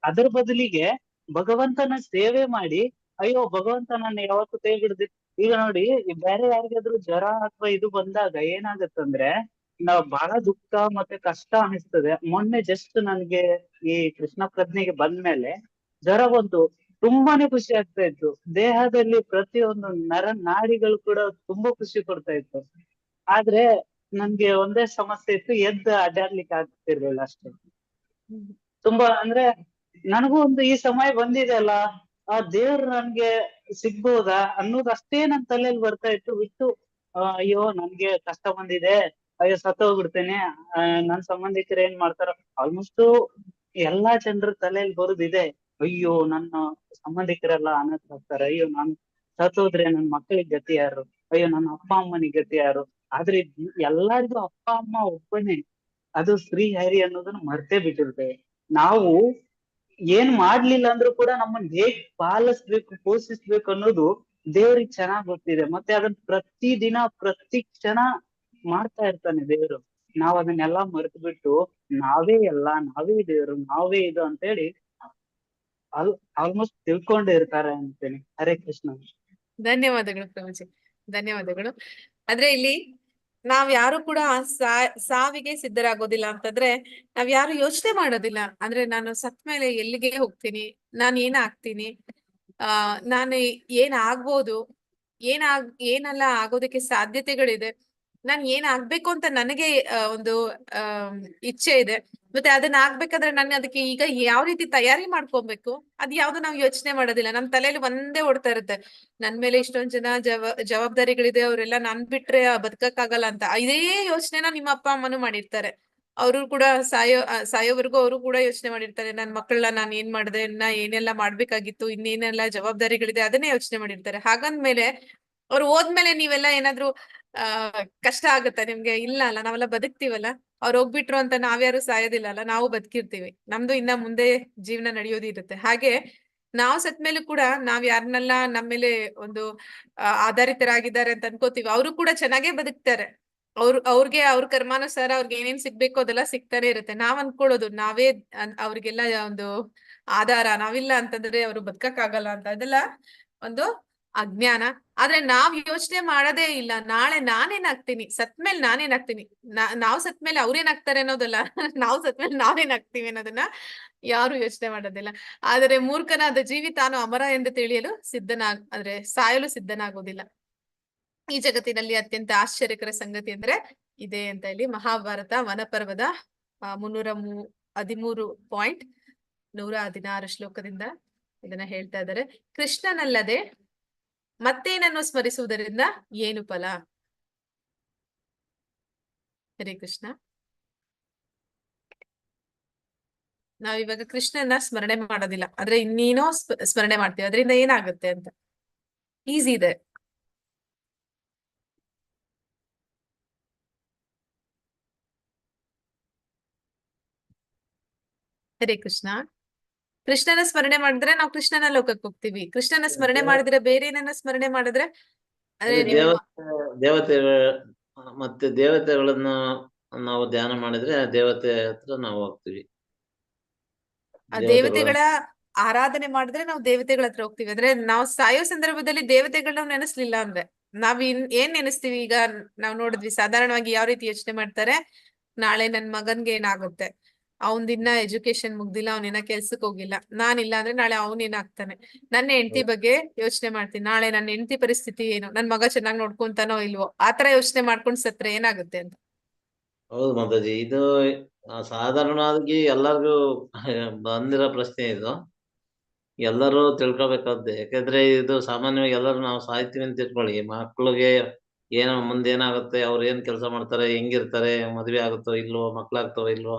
ಅದರ ಬದಲಿಗೆ ಭಗವಂತನ ಸೇವೆ ಮಾಡಿ ಅಯ್ಯೋ ಭಗವಂತ ನನ್ನ ಯಾವತ್ತೂ ಕೈ ಬಿಡದಿ. ಈಗ ನೋಡಿ, ಬೇರೆ ಯಾರಿಗಾದ್ರೂ ಜ್ವರ ಅಥವಾ ಇದು ಬಂದಾಗ ಏನಾಗತ್ತಂದ್ರೆ ನಾವ್ ಬಹಳ ದುಃಖ ಮತ್ತೆ ಕಷ್ಟ ಅನಿಸ್ತದೆ. ಮೊನ್ನೆ ಜಸ್ಟ್ ನನ್ಗೆ ಈ ಕೃಷ್ಣ ಪ್ರಜ್ಞೆಗೆ ಬಂದ್ಮೇಲೆ ಜ್ವರ ಬಂತು, ತುಂಬಾನೇ ಖುಷಿ ಆಗ್ತಾ ಇತ್ತು. ದೇಹದಲ್ಲಿ ಪ್ರತಿಯೊಂದು ನಾಡಿಗಳು ಕೂಡ ತುಂಬಾ ಖುಷಿ ಕೊಡ್ತಾ ಇತ್ತು. ಆದ್ರೆ ನನ್ಗೆ ಒಂದೇ ಸಮಸ್ಯೆ ಇತ್ತು, ಅಡ್ಡಾಡ್ಲಿಕ್ಕೆ ಆಗ್ತಿರ್ಲಿಲ್ಲ ಅಷ್ಟೇ. ತುಂಬಾ ಅಂದ್ರೆ ನನಗೂ ಒಂದು ಈ ಸಮಯ ಬಂದಿದೆ ಅಲ್ಲ, ಆ ದೇವ್ರು ನನ್ಗೆ ಸಿಗ್ಬೋದಾ ಅನ್ನೋದು ಅಷ್ಟೇ ನನ್ ತಲೆಯಲ್ಲಿ ಬರ್ತಾ ಇತ್ತು. ಬಿಟ್ಟು ಅಯ್ಯೋ ನನ್ಗೆ ಕಷ್ಟ ಬಂದಿದೆ, ಅಯ್ಯೋ ಸತ್ತೋಗ್ಬಿಡ್ತೇನೆ. ನನ್ ಸಂಬಂಧಿಕರು ಏನ್ ಮಾಡ್ತಾರ, ಆಲ್ಮೋಸ್ಟ್ ಎಲ್ಲಾ ಜನರ ತಲೆಯಲ್ಲಿ ಬರುದಿದೆ, ಅಯ್ಯೋ ನನ್ನ ಸಂಬಂಧಿಕರೆಲ್ಲ ಅನಾಥರಾಗ್ತಾರೆ, ಅಯ್ಯೋ ನಾನ್ ಸತ್ತೋದ್ರೆ ನನ್ ಮಕ್ಕಳಿಗೆ ಗತಿ ಯಾರು, ಅಯ್ಯೋ ನನ್ನ ಅಪ್ಪ ಅಮ್ಮನಿಗೆ ಗತಿ ಯಾರು. ಆದ್ರೆ ಎಲ್ಲರಿಗೂ ಅಪ್ಪ ಅಮ್ಮ ಒಬ್ಬನೇ, ಅದು ಶ್ರೀ ಹರಿ ಅನ್ನೋದನ್ನ ಮರ್ತೇ ಬಿಟ್ಟಿರ್ತೇವೆ. ನಾವು ಏನ್ ಮಾಡ್ಲಿಲ್ಲ ಅಂದ್ರೂ ಕೂಡ ನಮ್ಮನ್ನ ಹೇಗ್ ಪಾಲಿಸ್ಬೇಕು, ಪೋಷಿಸ್ಬೇಕು ಅನ್ನೋದು ದೇವ್ರಿಗೆ ಚೆನ್ನಾಗ್ ಗೊತ್ತಿದೆ. ಮತ್ತೆ ಅದನ್ನ ಪ್ರತಿದಿನ ಪ್ರತಿ ಕ್ಷಣ ಮಾಡ್ತಾ ಇರ್ತಾನೆ ದೇವ್ರು. ನಾವ್ ಅದನ್ನೆಲ್ಲಾ ಮರೆತು ಬಿಟ್ಟು ನಾವೇ ದೇವ್ರು, ನಾವೇ ಇದು ಅಂತೇಳಿ ಆಲ್ಮೋಸ್ಟ್ ತಿಳ್ಕೊಂಡೇ ಇರ್ತಾರೆ ಅಂತೇನೆ. ಹರೇ ಕೃಷ್ಣ. ಧನ್ಯವಾದಗಳು ಪ್ರಭುಜಿ, ಧನ್ಯವಾದಗಳು. ಅಂದ್ರೆ ಇಲ್ಲಿ ನಾವ್ ಯಾರು ಕೂಡ ಸಾವಿಗೆ ಸಿದ್ಧರಾಗೋದಿಲ್ಲ ಅಂತಂದ್ರೆ ನಾವ್ ಯಾರು ಯೋಚನೆ ಮಾಡೋದಿಲ್ಲ. ಅಂದ್ರೆ ನಾನು ಸತ್ ಮೇಲೆ ಎಲ್ಲಿಗೆ ಹೋಗ್ತೀನಿ, ನಾನು ಏನಾಗ್ತೀನಿ, ನಾನು ಏನಾಗ್ಬೋದು, ಏನೆಲ್ಲ ಆಗೋದಕ್ಕೆ ಸಾಧ್ಯತೆಗಳಿದೆ, ನಾನ್ ಏನಾಗ್ಬೇಕು ಅಂತ ನನಗೆ ಒಂದು ಇಚ್ಛೆ ಇದೆ. ಮತ್ತೆ ಅದನ್ನ ಆಗ್ಬೇಕಾದ್ರೆ ನಾನು ಅದಕ್ಕೆ ಈಗ ಯಾವ ರೀತಿ ತಯಾರಿ ಮಾಡ್ಕೊಬೇಕು, ಅದ್ ಯಾವ್ದು ನಾವ್ ಯೋಚನೆ ಮಾಡೋದಿಲ್ಲ. ನಮ್ ತಲೆಯಲ್ಲಿ ಒಂದೇ ಓಡ್ತಾ ಇರುತ್ತೆ, ನನ್ ಮೇಲೆ ಇಷ್ಟೊಂದ್ ಜನ ಜವಾಬ್ದಾರಿಗಳಿದೆ, ಅವ್ರೆಲ್ಲ ನನ್ ಬಿಟ್ರೆ ಬದುಕಕ್ಕಾಗಲ್ಲ ಅಂತ. ಇದೇ ಯೋಚನೆನ ನಿಮ್ಮ ಅಪ್ಪ ಅಮ್ಮನೂ ಮಾಡಿರ್ತಾರೆ. ಅವರು ಕೂಡ ಸಾಯೋವರೆಗೂ ಅವರು ಕೂಡ ಯೋಚನೆ ಮಾಡಿರ್ತಾರೆ, ನನ್ ಮಕ್ಕಳನ್ನ ನಾನ್ ಏನ್ ಮಾಡ್ದೆ, ಏನೆಲ್ಲ ಮಾಡ್ಬೇಕಾಗಿತ್ತು, ಇನ್ನೇನೆಲ್ಲ ಜವಾಬ್ದಾರಿಗಳಿದೆ ಅದನ್ನೇ ಯೋಚನೆ ಮಾಡಿರ್ತಾರೆ. ಹಾಗಂದ್ಮೇಲೆ ಅವ್ರು ಹೋದ್ಮೇಲೆ ನೀವೆಲ್ಲ ಏನಾದ್ರು ಕಷ್ಟ ಆಗತ್ತ ನಿಮ್ಗೆ? ಇಲ್ಲ ಅಲ್ಲ, ನಾವೆಲ್ಲ ಬದುಕ್ತಿವಲ್ಲ. ಅವ್ರು ಹೋಗ್ಬಿಟ್ರು ಅಂತ ನಾವ್ಯಾರು ಸಾಯೋದಿಲ್ಲ ಅಲ್ಲ, ನಾವು ಬದುಕಿರ್ತೀವಿ, ನಮ್ದು ಇನ್ನ ಮುಂದೆ ಜೀವನ ನಡೆಯೋದಿರುತ್ತೆ. ಹಾಗೆ ನಾವ್ ಸತ್ಮೇಲೂ ಕೂಡ ನಾವ್ ಯಾರನ್ನೆಲ್ಲ ನಮ್ಮೇಲೆ ಒಂದು ಆಧಾರಿತರಾಗಿದ್ದಾರೆ ಅಂತ ಅನ್ಕೋತೀವಿ, ಅವರು ಕೂಡ ಚೆನ್ನಾಗೇ ಬದುಕ್ತಾರೆ. ಅವ್ರಿಗೆ ಅವ್ರ ಕರ್ಮಾನುಸಾರ ಅವ್ರಿಗೆ ಏನೇನ್ ಸಿಗ್ಬೇಕು ಅದೆಲ್ಲ ಸಿಗ್ತಾನೆ ಇರುತ್ತೆ. ನಾವ್ ಅನ್ಕೊಳ್ಳೋದು ನಾವೇ ಅವ್ರಿಗೆಲ್ಲ ಒಂದು ಆಧಾರ, ನಾವಿಲ್ಲ ಅಂತಂದ್ರೆ ಅವ್ರು ಬದುಕಕ್ಕಾಗಲ್ಲ ಅಂತ. ಅದೆಲ್ಲ ಒಂದು ಅಜ್ಞಾನ. ಆದ್ರೆ ನಾವ್ ಯೋಚನೆ ಮಾಡೋದೇ ಇಲ್ಲ, ನಾಳೆ ನಾನೇನಾಗ್ತೀನಿ, ಸತ್ಮೇಲೆ ನಾನೇನಾಗ್ತೀನಿ, ನಾವ್ ಸತ್ಮೇಲೆ ಅವ್ರೇನಾಗ್ತಾರೆ ಅನ್ನೋದಲ್ಲ, ನಾವ್ ಸತ್ಮೇಲೆ ನಾವೇನಾಗ್ತೀವಿ ಅನ್ನೋದನ್ನ ಯಾರು ಯೋಚನೆ ಮಾಡೋದಿಲ್ಲ. ಆದರೆ ಮೂರ್ಖನಾದ ಜೀವಿ ತಾನು ಅಮರ ಎಂದು ತಿಳಿಯಲು ಅಂದ್ರೆ ಸಾಯಲು ಸಿದ್ಧನಾಗೋದಿಲ್ಲ. ಈ ಜಗತ್ತಿನಲ್ಲಿ ಅತ್ಯಂತ ಆಶ್ಚರ್ಯಕರ ಸಂಗತಿ ಅಂದ್ರೆ ಇದೆ ಅಂತ ಇಲ್ಲಿ ಮಹಾಭಾರತ ವನಪರ್ವದ 116 ಶ್ಲೋಕದಿಂದ ಇದನ್ನ ಹೇಳ್ತಾ ಇದ್ದಾರೆ. ಕೃಷ್ಣನಲ್ಲದೆ ಮತ್ತೇನನ್ನು ಸ್ಮರಿಸುವುದರಿಂದ ಏನು ಫಲ? ಹರೇ ಕೃಷ್ಣ. ನಾವಿವಾಗ ಕೃಷ್ಣನ ಸ್ಮರಣೆ ಮಾಡೋದಿಲ್ಲ, ಆದ್ರೆ ಇನ್ನೇನೋ ಸ್ಮರಣೆ ಮಾಡ್ತೀವಿ. ಅದರಿಂದ ಏನಾಗುತ್ತೆ ಅಂತ ಈಸಿ ಇದೆ. ಹರೇ ಕೃಷ್ಣ. ಕೃಷ್ಣನ ಸ್ಮರಣೆ ಮಾಡಿದ್ರೆ ನಾವು ಕೃಷ್ಣನ ಲೋಕಕ್ಕೆ ಹೋಗ್ತೀವಿ. ಕೃಷ್ಣನ ಸ್ಮರಣೆ ಮಾಡಿದ್ರೆ ಬೇರೆ ಏನನ್ನ ಸ್ಮರಣೆ ಮಾಡಿದ್ರೆ ಅಂದ್ರೆ ದೇವತೆ ಮತ್ತೆ ದೇವತೆಗಳನ್ನು ನಾವು ಧ್ಯಾನ ಮಾಡಿದ್ರೆ ದೇವತೆ ಹತ್ರ ನಾವು ಹೋಗ್ತೀವಿ. ಆ ದೇವತೆಗಳ ಆರಾಧನೆ ಮಾಡಿದ್ರೆ ನಾವು ದೇವತೆಗಳ ಹತ್ರ ಹೋಗ್ತೀವಿ. ಅಂದ್ರೆ ನಾವು ಸಾಯೋ ಸಂದರ್ಭದಲ್ಲಿ ದೇವತೆಗಳನ್ನ ನೆನೆಸ್ಲಿಲ್ಲ ಅಂದ್ರೆ ನಾವ್ ಏನ್ ನೆನೆಸ್ತೀವಿ? ಈಗ ನಾವ್ ನೋಡಿದ್ವಿ ಸಾಧಾರಣವಾಗಿ ಯಾವ ರೀತಿ ಯೋಚನೆ ಮಾಡ್ತಾರೆ, ನಾಳೆ ನನ್ ಮಗನ್ಗೆ ಏನಾಗುತ್ತೆ, ಅವನ್ದಿನ್ನ ಎಜುಕೇಶನ್ ಮುಗ್ದಿಲ್ಲ, ಅವನಿನ್ನ ಕೆಲ್ಸಕ್ ಹೋಗಿಲ್ಲ, ನಾನಿಲ್ಲ ಅಂದ್ರೆ ನಾಳೆ ಏನಾಗ್ತಾನೆ, ನನ್ನ ಹೆಂಡತಿ ಬಗ್ಗೆ ಯೋಚನೆ ಮಾಡ್ತೀನಿ, ನಾಳೆ ನನ್ನ ಹೆಂಡತಿ ಪರಿಸ್ಥಿತಿ ಏನು, ನನ್ ಮಗ ಚೆನ್ನಾಗಿ ನೋಡ್ಕೊಂತಾನೋ ಇಲ್ವೋ, ಆತರ ಯೋಚನೆ ಮಾಡ್ಕೊಂಡ್ ಸತ್ರೆ ಏನಾಗುತ್ತೆ ಅಂತ. ಹೌದು ಮಾತಾಜಿ, ಇದು ಸಾಧಾರಣವಾಗಿ ಎಲ್ಲರಿಗೂ ಬಂದಿರೋ ಪ್ರಶ್ನೆ ಇದು. ಎಲ್ಲರೂ ತಿಳ್ಕೊಬೇಕಾದ್ದೆ. ಯಾಕಂದ್ರೆ ಇದು ಸಾಮಾನ್ಯವಾಗಿ ಎಲ್ಲರೂ ನಾವು ಸಾಯ್ತೀವಿ ಅಂತ ತಿಳ್ಕೊಳ್ಳಿ, ಮಕ್ಳಿಗೆ ಏನೋ ಮುಂದೆ ಏನಾಗುತ್ತೆ, ಅವ್ರು ಏನ್ ಕೆಲಸ ಮಾಡ್ತಾರೆ, ಹೆಂಗಿರ್ತಾರೆ, ಮದ್ವೆ ಆಗುತ್ತೋ ಇಲ್ವೋ, ಮಕ್ಳಾಗ್ತಾವ ಇಲ್ವೋ,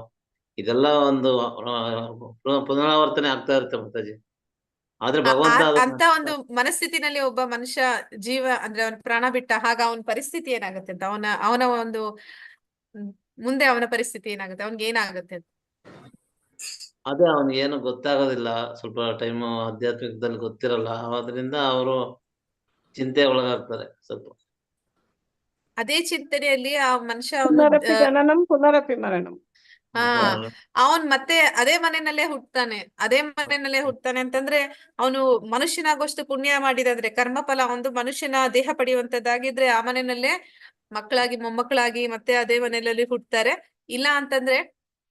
ಇದೆಲ್ಲ ಒಂದು ಪುನರಾವರ್ತನೆ ಆಗ್ತಾ ಇರುತ್ತೆ ಮಾತಾಜಿ. ಆದ್ರೆ ಭಗವಂತ ಅಂತ ಒಂದು ಮನಸ್ಥಿತಿನಲ್ಲಿ ಒಬ್ಬ ಮನುಷ್ಯ ಜೀವ ಅಂದ್ರೆ ಅವನ ಪ್ರಾಣ ಬಿಟ್ಟ ಆಗ ಅವನ ಪರಿಸ್ಥಿತಿ ಏನಾಗುತ್ತೆ ಅಂತ, ಅವನ ಒಂದು ಮುಂದೆ ಅವನ ಪರಿಸ್ಥಿತಿ ಏನಾಗುತ್ತೆ, ಅವನ್ಗೆ ಏನಾಗುತ್ತೆ ಅಂತ. ಅದೇ ಅವನಿಗೆ ಏನು ಗೊತ್ತಾಗೋದಿಲ್ಲ, ಸ್ವಲ್ಪ ಟೈಮ್ ಆಧ್ಯಾತ್ಮಿಕದಲ್ಲಿ ಗೊತ್ತಿರಲ್ಲ, ಆದ್ರಿಂದ ಅವರು ಚಿಂತೆ ಒಳಗಾಗ್ತಾರೆ ಸ್ವಲ್ಪ. ಅದೇ ಚಿಂತನೆಯಲ್ಲಿ ಆ ಮನುಷ್ಯ ಪುನರಪಿ ಜನನಂ ಪುನರಪಿ ಮರಣಂ. ಅವನ್ ಮತ್ತೆ ಅದೇ ಮನೆಯಲ್ಲೇ ಹುಟ್ತಾನೆ ಅಂತಂದ್ರೆ ಅವನು ಮನುಷ್ಯನಾಗೋಷ್ಟು ಪುಣ್ಯ ಮಾಡಿದಾದ್ರೆ ಕರ್ಮಫಲ ಒಂದು ಮನುಷ್ಯನ ದೇಹ ಪಡೆಯುವಂತದ್ದಾಗಿದ್ರೆ ಆ ಮನೆಯಲ್ಲೇ ಮಕ್ಕಳಾಗಿ ಮೊಮ್ಮಕ್ಕಳಾಗಿ ಮತ್ತೆ ಅದೇ ಮನೆಯಲ್ಲಿ ಹುಟ್ಟುತ್ತಾರೆ. ಇಲ್ಲ ಅಂತಂದ್ರೆ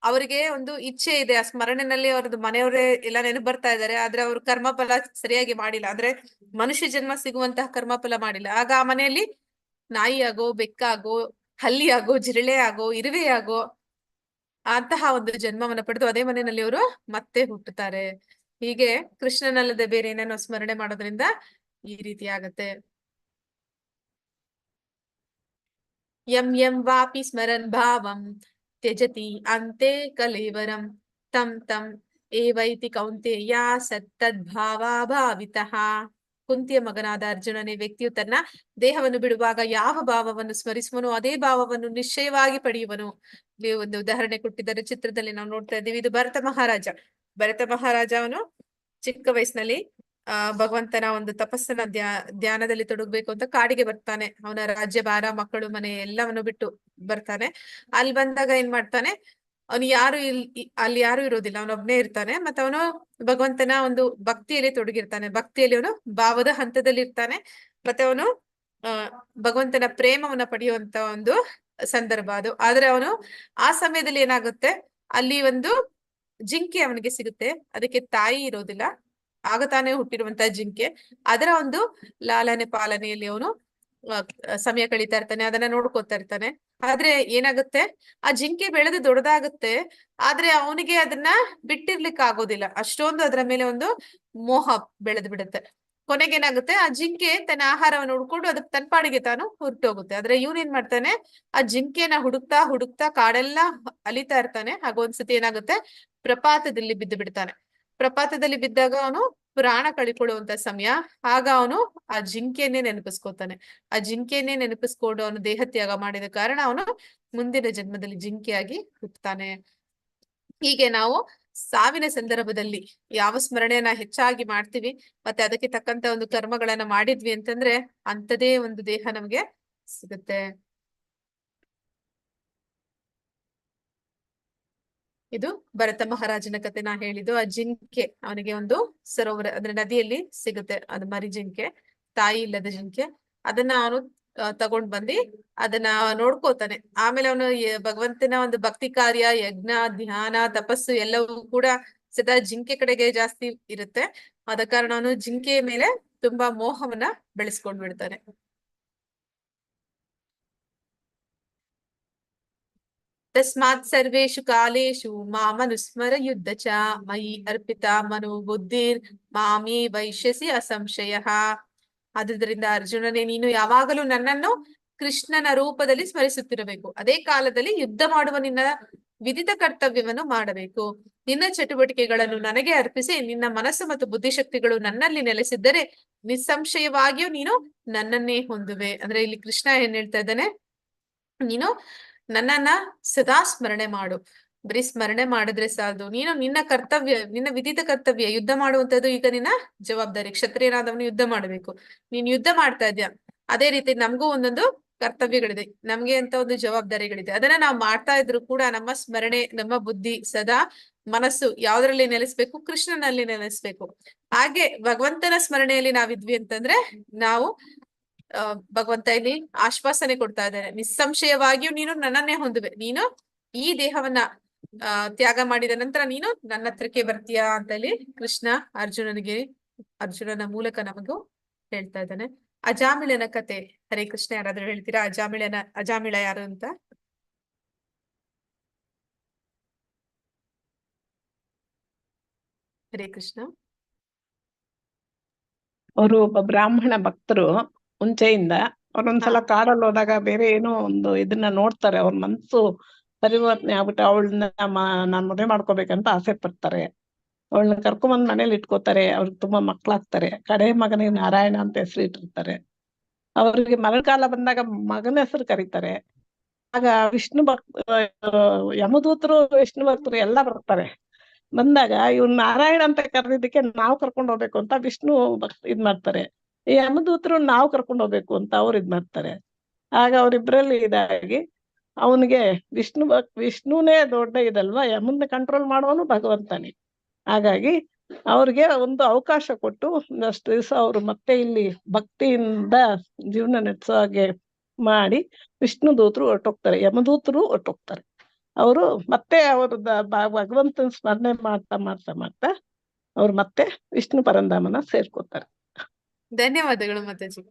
ಅವರಿಗೆ ಒಂದು ಇಚ್ಛೆ ಇದೆ, ಆ ಸ್ಮರಣೆನಲ್ಲಿ ಅವ್ರದ್ದು ಮನೆಯವರೇ ಎಲ್ಲ ನೆನಪು ಬರ್ತಾ ಇದಾರೆ, ಆದ್ರೆ ಅವ್ರ ಕರ್ಮಫಲ ಸರಿಯಾಗಿ ಮಾಡಿಲ್ಲ, ಅಂದ್ರೆ ಮನುಷ್ಯ ಜನ್ಮ ಸಿಗುವಂತಹ ಕರ್ಮಫಲ ಮಾಡಿಲ್ಲ. ಆಗ ಆ ಮನೆಯಲ್ಲಿ ನಾಯಿ ಆಗೋ, ಬೆಕ್ಕಾಗೋ, ಹಲ್ಲಿ ಆಗೋ, ಜಿರಳೆ ಆಗೋ, ಇರುವೆ ಆಗೋ ಅಂತಹ ಒಂದು ಜನ್ಮವನ್ನ ಪಡೆದು ಅದೇ ಮನೆಯಲ್ಲಿ ಅವರು ಮತ್ತೆ ಹುಟ್ಟುತ್ತಾರೆ. ಹೀಗೆ ಕೃಷ್ಣನಲ್ಲದೆ ಬೇರೆ ಏನೇನೋ ಸ್ಮರಣೆ ಮಾಡೋದ್ರಿಂದ ಈ ರೀತಿ ಆಗತ್ತೆ. ಯಂ ಯಂ ವಾಪಿ ಸ್ಮರನ್ ಭಾವಂ ತ್ಯಜತಿ ಅಂತೆ ಕಲೇವರಂ ತಂ ತಂ ಏವೈತಿ ಕೌಂತೆಯ ಸತ್ತದ್ಭಾವಾಭಾವಿತಃ. ಕುಂತಿಯ ಮಗನಾದ ಅರ್ಜುನನೇ, ವ್ಯಕ್ತಿಯು ತನ್ನ ದೇಹವನ್ನು ಬಿಡುವಾಗ ಯಾವ ಭಾವವನ್ನು ಸ್ಮರಿಸುವನು ಅದೇ ಭಾವವನ್ನು ನಿಶ್ಚಯವಾಗಿ ಪಡೆಯುವನು. ಒಂದು ಉದಾಹರಣೆ ಕೊಟ್ಟಿದ್ದಾರೆ, ಚಿತ್ರದಲ್ಲಿ ನಾವು ನೋಡ್ತಾ ಇದ್ದೀವಿ. ಇದು ಭರತ ಮಹಾರಾಜ ಅವನು ಚಿಕ್ಕ ವಯಸ್ಸಿನಲ್ಲಿ ಭಗವಂತನ ಒಂದು ತಪಸ್ಸನ್ನ ಧ್ಯಾನದಲ್ಲಿ ತೊಡಗ್ಬೇಕು ಅಂತ ಕಾಡಿಗೆ ಬರ್ತಾನೆ. ಅವನ ರಾಜ್ಯ ಭಾರ, ಮಕ್ಕಳು, ಮನೆ ಎಲ್ಲವನ್ನು ಬಿಟ್ಟು ಬರ್ತಾನೆ. ಅಲ್ಲಿ ಬಂದಾಗ ಏನ್ ಮಾಡ್ತಾನೆ, ಅವನು ಅಲ್ಲಿ ಯಾರು ಇರೋದಿಲ್ಲ, ಅವನೊಬ್ನೇ ಇರ್ತಾನೆ. ಮತ್ತೆ ಅವನು ಭಗವಂತನ ಒಂದು ಭಕ್ತಿಯಲ್ಲಿ ತೊಡಗಿರ್ತಾನೆ. ಭಕ್ತಿಯಲ್ಲಿ ಅವನು ಭಾವದ ಹಂತದಲ್ಲಿ ಇರ್ತಾನೆ. ಮತ್ತೆ ಅವನು ಭಗವಂತನ ಪ್ರೇಮವನ್ನ ಪಡೆಯುವಂತ ಒಂದು ಸಂದರ್ಭ ಅದು. ಆದ್ರೆ ಅವನು ಆ ಸಮಯದಲ್ಲಿ ಏನಾಗುತ್ತೆ, ಅಲ್ಲಿ ಒಂದು ಜಿಂಕೆ ಅವನಿಗೆ ಸಿಗುತ್ತೆ. ಅದಕ್ಕೆ ತಾಯಿ ಇರೋದಿಲ್ಲ, ಆಗ ತಾನೇ ಹುಟ್ಟಿರುವಂತಹ ಜಿಂಕೆ. ಅದರ ಒಂದು ಲಾಲನೆ ಪಾಲನೆಯಲ್ಲಿ ಅವನು ಸಮಯ ಕಳೀತಾ ಇರ್ತಾನೆ, ಅದನ್ನ ನೋಡ್ಕೊತಾ ಇರ್ತಾನೆ. ಆದ್ರೆ ಏನಾಗುತ್ತೆ, ಆ ಜಿಂಕೆ ಬೆಳೆದು ದೊಡ್ಡದಾಗುತ್ತೆ, ಆದ್ರೆ ಅವನಿಗೆ ಅದನ್ನ ಬಿಟ್ಟಿರ್ಲಿಕ್ಕೆ ಆಗೋದಿಲ್ಲ, ಅಷ್ಟೊಂದು ಅದರ ಮೇಲೆ ಒಂದು ಮೋಹ ಬೆಳೆದು ಬಿಡುತ್ತೆ. ಕೊನೆಗೇನಾಗುತ್ತೆ, ಆ ಜಿಂಕೆ ತನ್ನ ಆಹಾರವನ್ನು ಹುಡ್ಕೊಂಡು ಅದಕ್ಕೆ ತನ್ನ ಪಾಡಿಗೆ ತಾನು ಹೊರಟೋಗುತ್ತೆ. ಆದ್ರೆ ಇವನೇನ್ ಮಾಡ್ತಾನೆ, ಆ ಜಿಂಕೆನ ಹುಡುಕ್ತಾ ಕಾಡೆಲ್ಲ ಅಲಿತಾ ಇರ್ತಾನೆ. ಹಾಗೊಂದ್ಸತಿ ಏನಾಗುತ್ತೆ, ಪ್ರಪಾತದಲ್ಲಿ ಬಿದ್ದು ಬಿಡ್ತಾನೆ. ಪ್ರಪಾತದಲ್ಲಿ ಬಿದ್ದಾಗ ಅವನು ಪ್ರಾಣ ಕಳ್ಕೊಳ್ಳುವಂತ ಸಮಯ. ಆಗ ಅವನು ಆ ಜಿಂಕೆಯನ್ನೇ ನೆನಪಿಸ್ಕೋತಾನೆ. ಆ ಜಿಂಕೆಯನ್ನೇ ನೆನಪಿಸ್ಕೊಂಡು ಅವನು ದೇಹತ್ಯಾಗ ಮಾಡಿದ ಕಾರಣ ಅವನು ಮುಂದಿನ ಜನ್ಮದಲ್ಲಿ ಜಿಂಕೆಯಾಗಿ ಹುಟ್ಟುತ್ತಾನೆ. ಹೀಗೆ ನಾವು ಸಾವಿನ ಸಂದರ್ಭದಲ್ಲಿ ಯಾವ ಸ್ಮರಣೆಯನ್ನ ಹೆಚ್ಚಾಗಿ ಮಾಡ್ತೀವಿ, ಮತ್ತೆ ಅದಕ್ಕೆ ತಕ್ಕಂತ ಒಂದು ಕರ್ಮಗಳನ್ನ ಮಾಡಿದ್ವಿ ಅಂತಂದ್ರೆ ಅಂಥದೇ ಒಂದು ದೇಹ ನಮ್ಗೆ ಸಿಗುತ್ತೆ. ಇದು ಭರತ ಮಹಾರಾಜನ ಕತೆ ನಾ ಹೇಳಿದ್ದು. ಆ ಜಿಂಕೆ ಅವನಿಗೆ ಒಂದು ಸರೋವರ ಅಂದ್ರೆ ನದಿಯಲ್ಲಿ ಸಿಗುತ್ತೆ, ಅದು ಮರಿ ಜಿಂಕೆ, ತಾಯಿ ಇಲ್ಲದ ಜಿಂಕೆ. ಅದನ್ನ ಅವನು ತಗೊಂಡ್ ಬಂದು ಅದನ್ನ ನೋಡ್ಕೋತಾನೆ. ಆಮೇಲೆ ಅವನು ಭಗವಂತನ ಒಂದು ಭಕ್ತಿ ಕಾರ್ಯ, ಯಜ್ಞ, ಧ್ಯಾನ, ತಪಸ್ಸು ಎಲ್ಲವೂ ಕೂಡ ಸದಾ ಜಿಂಕೆ ಕಡೆಗೆ ಜಾಸ್ತಿ ಇರುತ್ತೆ. ಆದ ಕಾರಣ ಅವನು ಜಿಂಕೆಯ ಮೇಲೆ ತುಂಬಾ ಮೋಹವನ್ನ ಬೆಳೆಸ್ಕೊಂಡ್ ಬಿಡ್ತಾನೆ. ತಸ್ಮಾತ್ ಸರ್ವೇಷು ಕಾಲೇಷು ಮಾಮನುಸ್ಮರ ಯುದ್ಧ ಚ ಮಯಿ ಅರ್ಪಿತ ಮನೋ ಬುದ್ಧಿರ್ ಮಾಮೇ ವೈಶ್ಯಸಿ ಅಸಂಶಯ. ಆದುದರಿಂದ ಅರ್ಜುನನೇ, ನೀನು ಯಾವಾಗಲೂ ನನ್ನನ್ನು ಕೃಷ್ಣನ ರೂಪದಲ್ಲಿ ಸ್ಮರಿಸುತ್ತಿರಬೇಕು. ಅದೇ ಕಾಲದಲ್ಲಿ ಯುದ್ಧ ಮಾಡುವ ನಿನ್ನ ವಿಧಿತ ಕರ್ತವ್ಯವನ್ನು ಮಾಡಬೇಕು. ನಿನ್ನ ಚಟುವಟಿಕೆಗಳನ್ನು ನನಗೆ ಅರ್ಪಿಸಿ ನಿನ್ನ ಮನಸ್ಸು ಮತ್ತು ಬುದ್ಧಿಶಕ್ತಿಗಳು ನನ್ನಲ್ಲಿ ನೆಲೆಸಿದ್ದರೆ ನಿಸ್ಸಂಶಯವಾಗಿಯೂ ನೀನು ನನ್ನನ್ನೇ ಹೊಂದುವೆ. ಅಂದ್ರೆ ಇಲ್ಲಿ ಕೃಷ್ಣ ಏನ್ ಹೇಳ್ತಾ ಇದ್ದಾನೆ, ನೀನು ನನ್ನನ್ನ ಸದಾ ಸ್ಮರಣೆ ಮಾಡು. ಬರೀ ಸ್ಮರಣೆ ಮಾಡಿದ್ರೆ ಸಾಲದು. ನೀನು ನಿನ್ನ ಕರ್ತವ್ಯ, ನಿನ್ನ ವಿಧಿತ ಕರ್ತವ್ಯ ಯುದ್ಧ ಮಾಡುವಂತದ್ದು ಈಗ ನಿನ್ನ ಜವಾಬ್ದಾರಿ. ಕ್ಷತ್ರಿಯನಾದವನು ಯುದ್ಧ ಮಾಡಬೇಕು. ನೀನ್ ಯುದ್ಧ ಮಾಡ್ತಾ ಇದ್ಯಾ, ಅದೇ ರೀತಿ ನಮಗೂ ಒಂದೊಂದು ಕರ್ತವ್ಯಗಳಿದೆ, ನಮ್ಗೆ ಅಂತ ಒಂದು ಜವಾಬ್ದಾರಿಗಳಿದೆ. ಅದನ್ನ ನಾವು ಮಾಡ್ತಾ ಇದ್ರು ಕೂಡ ನಮ್ಮ ಸ್ಮರಣೆ, ನಮ್ಮ ಬುದ್ಧಿ, ಸದಾ ಮನಸ್ಸು ಯಾವ್ದ್ರಲ್ಲಿ ನೆಲೆಸ್ಬೇಕು? ಕೃಷ್ಣನಲ್ಲಿ ನೆಲೆಸ್ಬೇಕು. ಹಾಗೆ ಭಗವಂತನ ಸ್ಮರಣೆಯಲ್ಲಿ ನಾವಿದ್ವಿ ಅಂತಂದ್ರೆ ನಾವು ಭಗವಂತ ಇಲ್ಲಿ ಆಶ್ವಾಸನೆ ಕೊಡ್ತಾ ಇದ್ದಾನೆ, ನಿಸ್ಸಂಶಯವಾಗಿಯೂ ನೀನು ನನ್ನನ್ನೇ ಹೊಂದುವೆ. ನೀನು ಈ ದೇಹವನ್ನ ತ್ಯಾಗ ಮಾಡಿದ ನಂತರ ನೀನು ನನ್ನ ಹತ್ರಕ್ಕೆ ಬರ್ತೀಯಾ ಅಂತ ಹೇಳಿ ಕೃಷ್ಣ ಅರ್ಜುನನ ಮೂಲಕ ನಮಗೂ ಹೇಳ್ತಾ ಇದ್ದಾನೆ. ಅಜಾಮಿಳನ ಕತೆ, ಹರೇ ಕೃಷ್ಣ. ಯಾರಾದ್ರೂ ಹೇಳ್ತೀರಾ ಅಜಾಮಿಳ ಯಾರು ಅಂತ? ಹರೇ ಕೃಷ್ಣ. ಅವರು ಒಬ್ಬ ಬ್ರಾಹ್ಮಣ ಭಕ್ತರು. ಮುಂಚೆಯಿಂದ ಅವ್ರೊಂದ್ಸಲ ಕಾಡಲ್ಲಿ ಹೋದಾಗ ಬೇರೆ ಏನೋ ಒಂದು ಇದನ್ನ ನೋಡ್ತಾರೆ. ಅವ್ರ ಮನ್ಸು ಪರಿವರ್ತನೆ ಆಗ್ಬಿಟ್ಟು ಅವಳನ್ನ ನಾನ್ ಮದುವೆ ಮಾಡ್ಕೋಬೇಕಂತ ಆಸೆ ಪಡ್ತಾರೆ. ಅವಳನ್ನ ಕರ್ಕೊಂಬಂದ್ ಮನೇಲಿ ಇಟ್ಕೋತಾರೆ. ಅವ್ರಿಗೆ ತುಂಬಾ ಮಕ್ಳಾಗ್ತಾರೆ. ಕಡೆ ಮಗನಿಗೆ ನಾರಾಯಣ ಅಂತ ಹೆಸರು ಇಟ್ಟಿರ್ತಾರೆ. ಅವ್ರಿಗೆ ಮಳೆಗಾಲ ಬಂದಾಗ ಮಗನ ಹೆಸರು ಕರೀತಾರೆ. ಆಗ ವಿಷ್ಣು ಯಮದೂತರು, ವಿಷ್ಣು ಭಕ್ತರು ಎಲ್ಲ ಬರ್ತಾರೆ. ಬಂದಾಗ ಇವ್ನ ನಾರಾಯಣ ಅಂತ ಕರೆದಿದ್ದಕ್ಕೆ ನಾವು ಕರ್ಕೊಂಡು ಹೋಗ್ಬೇಕು ಅಂತ ವಿಷ್ಣು ಇದ್ ಮಾಡ್ತಾರೆ. ಈ ಯಮದೂತರು ನಾವು ಕರ್ಕೊಂಡು ಹೋಗ್ಬೇಕು ಅಂತ ಅವ್ರು ಇದ್ ಮಾಡ್ತಾರೆ. ಆಗ ಅವ್ರಿಬ್ರಲ್ಲಿ ಇದಾಗಿ ಅವನಿಗೆ ವಿಷ್ಣುನೇ ದೊಡ್ಡ ಇದಲ್ವಾ, ಯಮನ್ನ ಕಂಟ್ರೋಲ್ ಮಾಡುವನು ಭಗವಂತನೇ. ಹಾಗಾಗಿ ಅವ್ರಿಗೆ ಒಂದು ಅವಕಾಶ ಕೊಟ್ಟು ಒಂದಷ್ಟು ದಿವಸ ಅವ್ರು ಮತ್ತೆ ಇಲ್ಲಿ ಭಕ್ತಿಯಿಂದ ಜೀವನ ನಡೆಸೋ ಹಾಗೆ ಮಾಡಿ ವಿಷ್ಣು ದೂತರು ಹೊರಟೋಗ್ತಾರೆ, ಯಮದೂತರು ಹೊರಟೋಗ್ತಾರೆ. ಅವರು ಮತ್ತೆ ಅವ್ರದ್ದು ಭಗವಂತನ ಸ್ಮರಣೆ ಮಾಡ್ತಾ ಮಾಡ್ತಾ ಮಾಡ್ತಾ ಅವ್ರು ಮತ್ತೆ ವಿಷ್ಣು ಪರಂಧಾಮನ ಸೇರ್ಕೋತಾರೆ. ಧನ್ಯವಾದಗಳು ಮಾತಾಜಿ,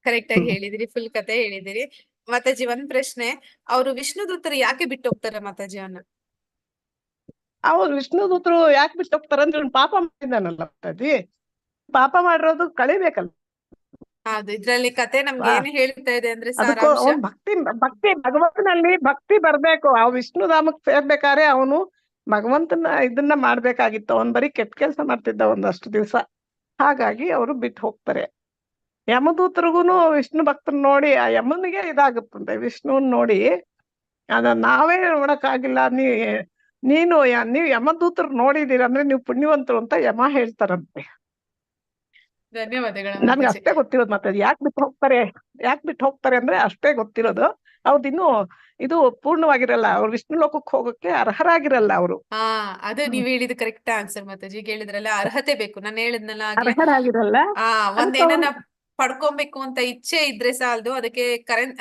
ಕರೆಕ್ಟ್ ಆಗಿ ಹೇಳಿದಿರಿ, ಫುಲ್ ಕತೆ ಹೇಳಿದಿರಿ. ಮಾತಾಜಿ ಒಂದ್ ಪ್ರಶ್ನೆ, ಅವರು ವಿಷ್ಣು ದೂತರು ಯಾಕೆ ಬಿಟ್ಟು ಹೋಗ್ತಾರೆ ಮಾತಾಜಿ ಅವನ್ನ? ಅವ್ರು ವಿಷ್ಣು ದೂತರು ಯಾಕೆ ಬಿಟ್ಟು ಹೋಗ್ತಾರೆ ಅಂದ್ರೆ ಪಾಪ ಮಾಡಿದಾನಲ್ಲ ಮಾತಾಜಿ, ಪಾಪ ಮಾಡಿರೋದು ಕಳಿಬೇಕಲ್ಲ. ಹೌದು, ಇದ್ರಲ್ಲಿ ಕತೆ ನಮ್ಗೆ ಏನು ಹೇಳ್ತಾ ಇದೆ ಅಂದ್ರೆ ಅದಕ್ಕೂ ಸಾರಾಂಶ, ಅವ್ನ್ ಭಕ್ತಿ ಭಗವಂತನಲ್ಲಿ ಭಕ್ತಿ ಬರ್ಬೇಕು. ಆ ವಿಷ್ಣು ಧಾಮಕ್ ಸೇರ್ಬೇಕಾದ್ರೆ ಅವನು ಭಗವಂತನ ಇದನ್ನ ಮಾಡ್ಬೇಕಾಗಿತ್ತು. ಅವನ್ ಬರೀ ಕೆಟ್ಟ ಕೆಲಸ ಮಾಡ್ತಿದ್ದ ಒಂದಷ್ಟು ದಿವಸ. ಹಾಗಾಗಿ ಅವರು ಬಿಟ್ಟು ಹೋಗ್ತಾರೆ. ಯಮದೂತರಿಗೂನು ವಿಷ್ಣು ಭಕ್ತರು ನೋಡಿ ಆ ಯಮನಿಗೆ ಇದಾಗುತ್ತಂತೆ. ವಿಷ್ಣುನ್ ನೋಡಿ ನಾವೇ ನೋಡಕ್ಕಾಗಿಲ್ಲ, ನೀವು ಯಮದೂತರು ನೋಡಿದೀರ ಅಂದ್ರೆ ನೀವು ಪುಣ್ಯವಂತರು ಅಂತ ಯಮ ಹೇಳ್ತಾರಂತೆ. ಧನ್ಯವಾದಗಳು ನನ್ಗೆ ಮಾತಾಜಿ. ಅಷ್ಟೇ ಗೊತ್ತಿರೋದು. ಮತ್ತೆ ಯಾಕೆ ಬಿಟ್ಟು ಹೋಗ್ತಾರೆ ಅಂದ್ರೆ ಅಷ್ಟೇ ಗೊತ್ತಿರೋದು. ಅವ್ರದಿನ್ನು ಇದು ಪೂರ್ಣವಾಗಿರಲ್ಲ. ಅವ್ರು ವಿಷ್ಣು ಲೋಕಕ್ಕೆ ಹೋಗಕ್ಕೆ ಅರ್ಹರಾಗಿರಲ್ಲ ಅವರು. ಅದು ನೀವ್ ಹೇಳಿದ ಕರೆಕ್ಟ್ ಆನ್ಸರ್ ಮಾತಾಜಿ. ಹೇಳಿದ್ರಲ್ಲ, ಅರ್ಹತೆ ಬೇಕು. ನಾನು ಹೇಳಿದ್ನಲ್ಲ ಆಗ್ಲೇ, ಅರ್ಹರಾಗಿರಲ್ಲ. ಒಂದೇನ ಪಡ್ಕೊಬೇಕು ಅಂತ ಇಚ್ಛೆ ಇದ್ರೆ ಸಾಲದು, ಅದಕ್ಕೆ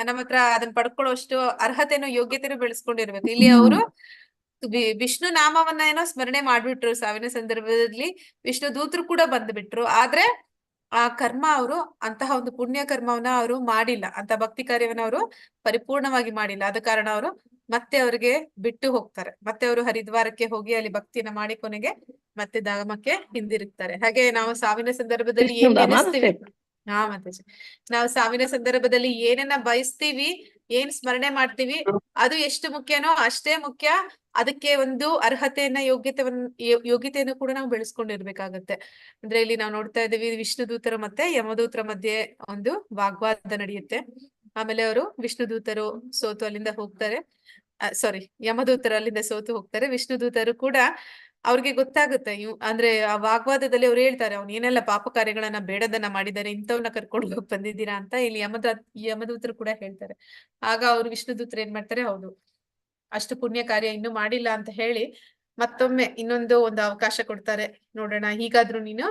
ನಮ್ಮ ಹತ್ರ ಅದನ್ನ ಪಡ್ಕೊಳ್ಳೋಷ್ಟು ಅರ್ಹತೆನೂ ಯೋಗ್ಯತೆನೂ ಬೆಳೆಸ್ಕೊಂಡಿರ್ಬೇಕು. ಇಲ್ಲಿ ಅವರು ವಿಷ್ಣು ನಾಮವನ್ನ ಏನೋ ಸ್ಮರಣೆ ಮಾಡ್ಬಿಟ್ರು, ಸಾವಿನ ಸಂದರ್ಭದಲ್ಲಿ ವಿಷ್ಣು ದೂತರು ಕೂಡ ಬಂದ್ಬಿಟ್ರು. ಆದ್ರೆ ಆ ಕರ್ಮ ಅವರು ಅಂತಹ ಒಂದು ಪುಣ್ಯ ಕರ್ಮವನ್ನ ಅವರು ಮಾಡಿಲ್ಲ, ಅಂತ ಭಕ್ತಿ ಕಾರ್ಯವನ್ನ ಅವರು ಪರಿಪೂರ್ಣವಾಗಿ ಮಾಡಿಲ್ಲ. ಆದ ಕಾರಣ ಅವರು ಮತ್ತೆ ಅವ್ರಿಗೆ ಬಿಟ್ಟು ಹೋಗ್ತಾರೆ. ಮತ್ತೆ ಅವರು ಹರಿದ್ವಾರಕ್ಕೆ ಹೋಗಿ ಅಲ್ಲಿ ಭಕ್ತಿಯನ್ನ ಮಾಡಿ ಕೊನೆಗೆ ಮತ್ತೆ ಧಾಮಕ್ಕೆ ಹಿಂದಿರುಗ್ತಾರೆ. ಹಾಗೆ ನಾವು ಸಾವಿನ ಸಂದರ್ಭದಲ್ಲಿ ಏನ್ ನೆನೆಸ್ತೀವಿ, ಮಾತಾಜಿ, ನಾವು ಸಾವಿನ ಸಂದರ್ಭದಲ್ಲಿ ಏನನ್ನ ಬಯಸ್ತೀವಿ, ಏನ್ ಸ್ಮರಣೆ ಮಾಡ್ತೀವಿ, ಅದು ಎಷ್ಟು ಮುಖ್ಯನೋ ಅಷ್ಟೇ ಮುಖ್ಯ. ಅದಕ್ಕೆ ಒಂದು ಅರ್ಹತೆಯನ್ನ ಯೋಗ್ಯತೆಯನ್ನು ಕೂಡ ನಾವು ಬೆಳೆಸ್ಕೊಂಡಿರ್ಬೇಕಾಗತ್ತೆ. ಅಂದ್ರೆ ಇಲ್ಲಿ ನಾವು ನೋಡ್ತಾ ಇದ್ದೀವಿ, ವಿಷ್ಣು ದೂತರು ಮತ್ತೆ ಯಮದೂತರ ಮಧ್ಯೆ ಒಂದು ವಾಗ್ವಾದ ನಡೆಯುತ್ತೆ. ಆಮೇಲೆ ಅವರು ವಿಷ್ಣು ದೂತರು ಸೋತು ಅಲ್ಲಿಂದ ಹೋಗ್ತಾರೆ. ಯಮದೂತರು ಅಲ್ಲಿಂದ ಸೋತು ಹೋಗ್ತಾರೆ. ವಿಷ್ಣು ದೂತರು ಕೂಡ ಅವ್ರಿಗೆ ಗೊತ್ತಾಗುತ್ತೆ, ಅಂದ್ರೆ ಆ ವಾಗ್ವಾದದಲ್ಲಿ ಅವ್ರು ಹೇಳ್ತಾರೆ, ಅವ್ನು ಏನೆಲ್ಲ ಪಾಪ ಕಾರ್ಯಗಳನ್ನ ಬೇಡದನ್ನ ಮಾಡಿದ್ದಾರೆ, ಇಂಥವನ್ನ ಕರ್ಕೊಂಡು ಹೋಗಿ ಬಂದಿದ್ದೀರಾ ಅಂತ ಇಲ್ಲಿ ಯಮದೂತರು ಕೂಡ ಹೇಳ್ತಾರೆ. ಆಗ ಅವ್ರು ವಿಷ್ಣು ದೂತರು ಏನ್ ಮಾಡ್ತಾರೆ, ಹೌದು ಅಷ್ಟು ಪುಣ್ಯ ಕಾರ್ಯ ಇನ್ನೂ ಮಾಡಿಲ್ಲ ಅಂತ ಹೇಳಿ ಮತ್ತೊಮ್ಮೆ ಒಂದು ಅವಕಾಶ ಕೊಡ್ತಾರೆ. ನೋಡೋಣ, ಹೀಗಾದ್ರೂ ನೀನು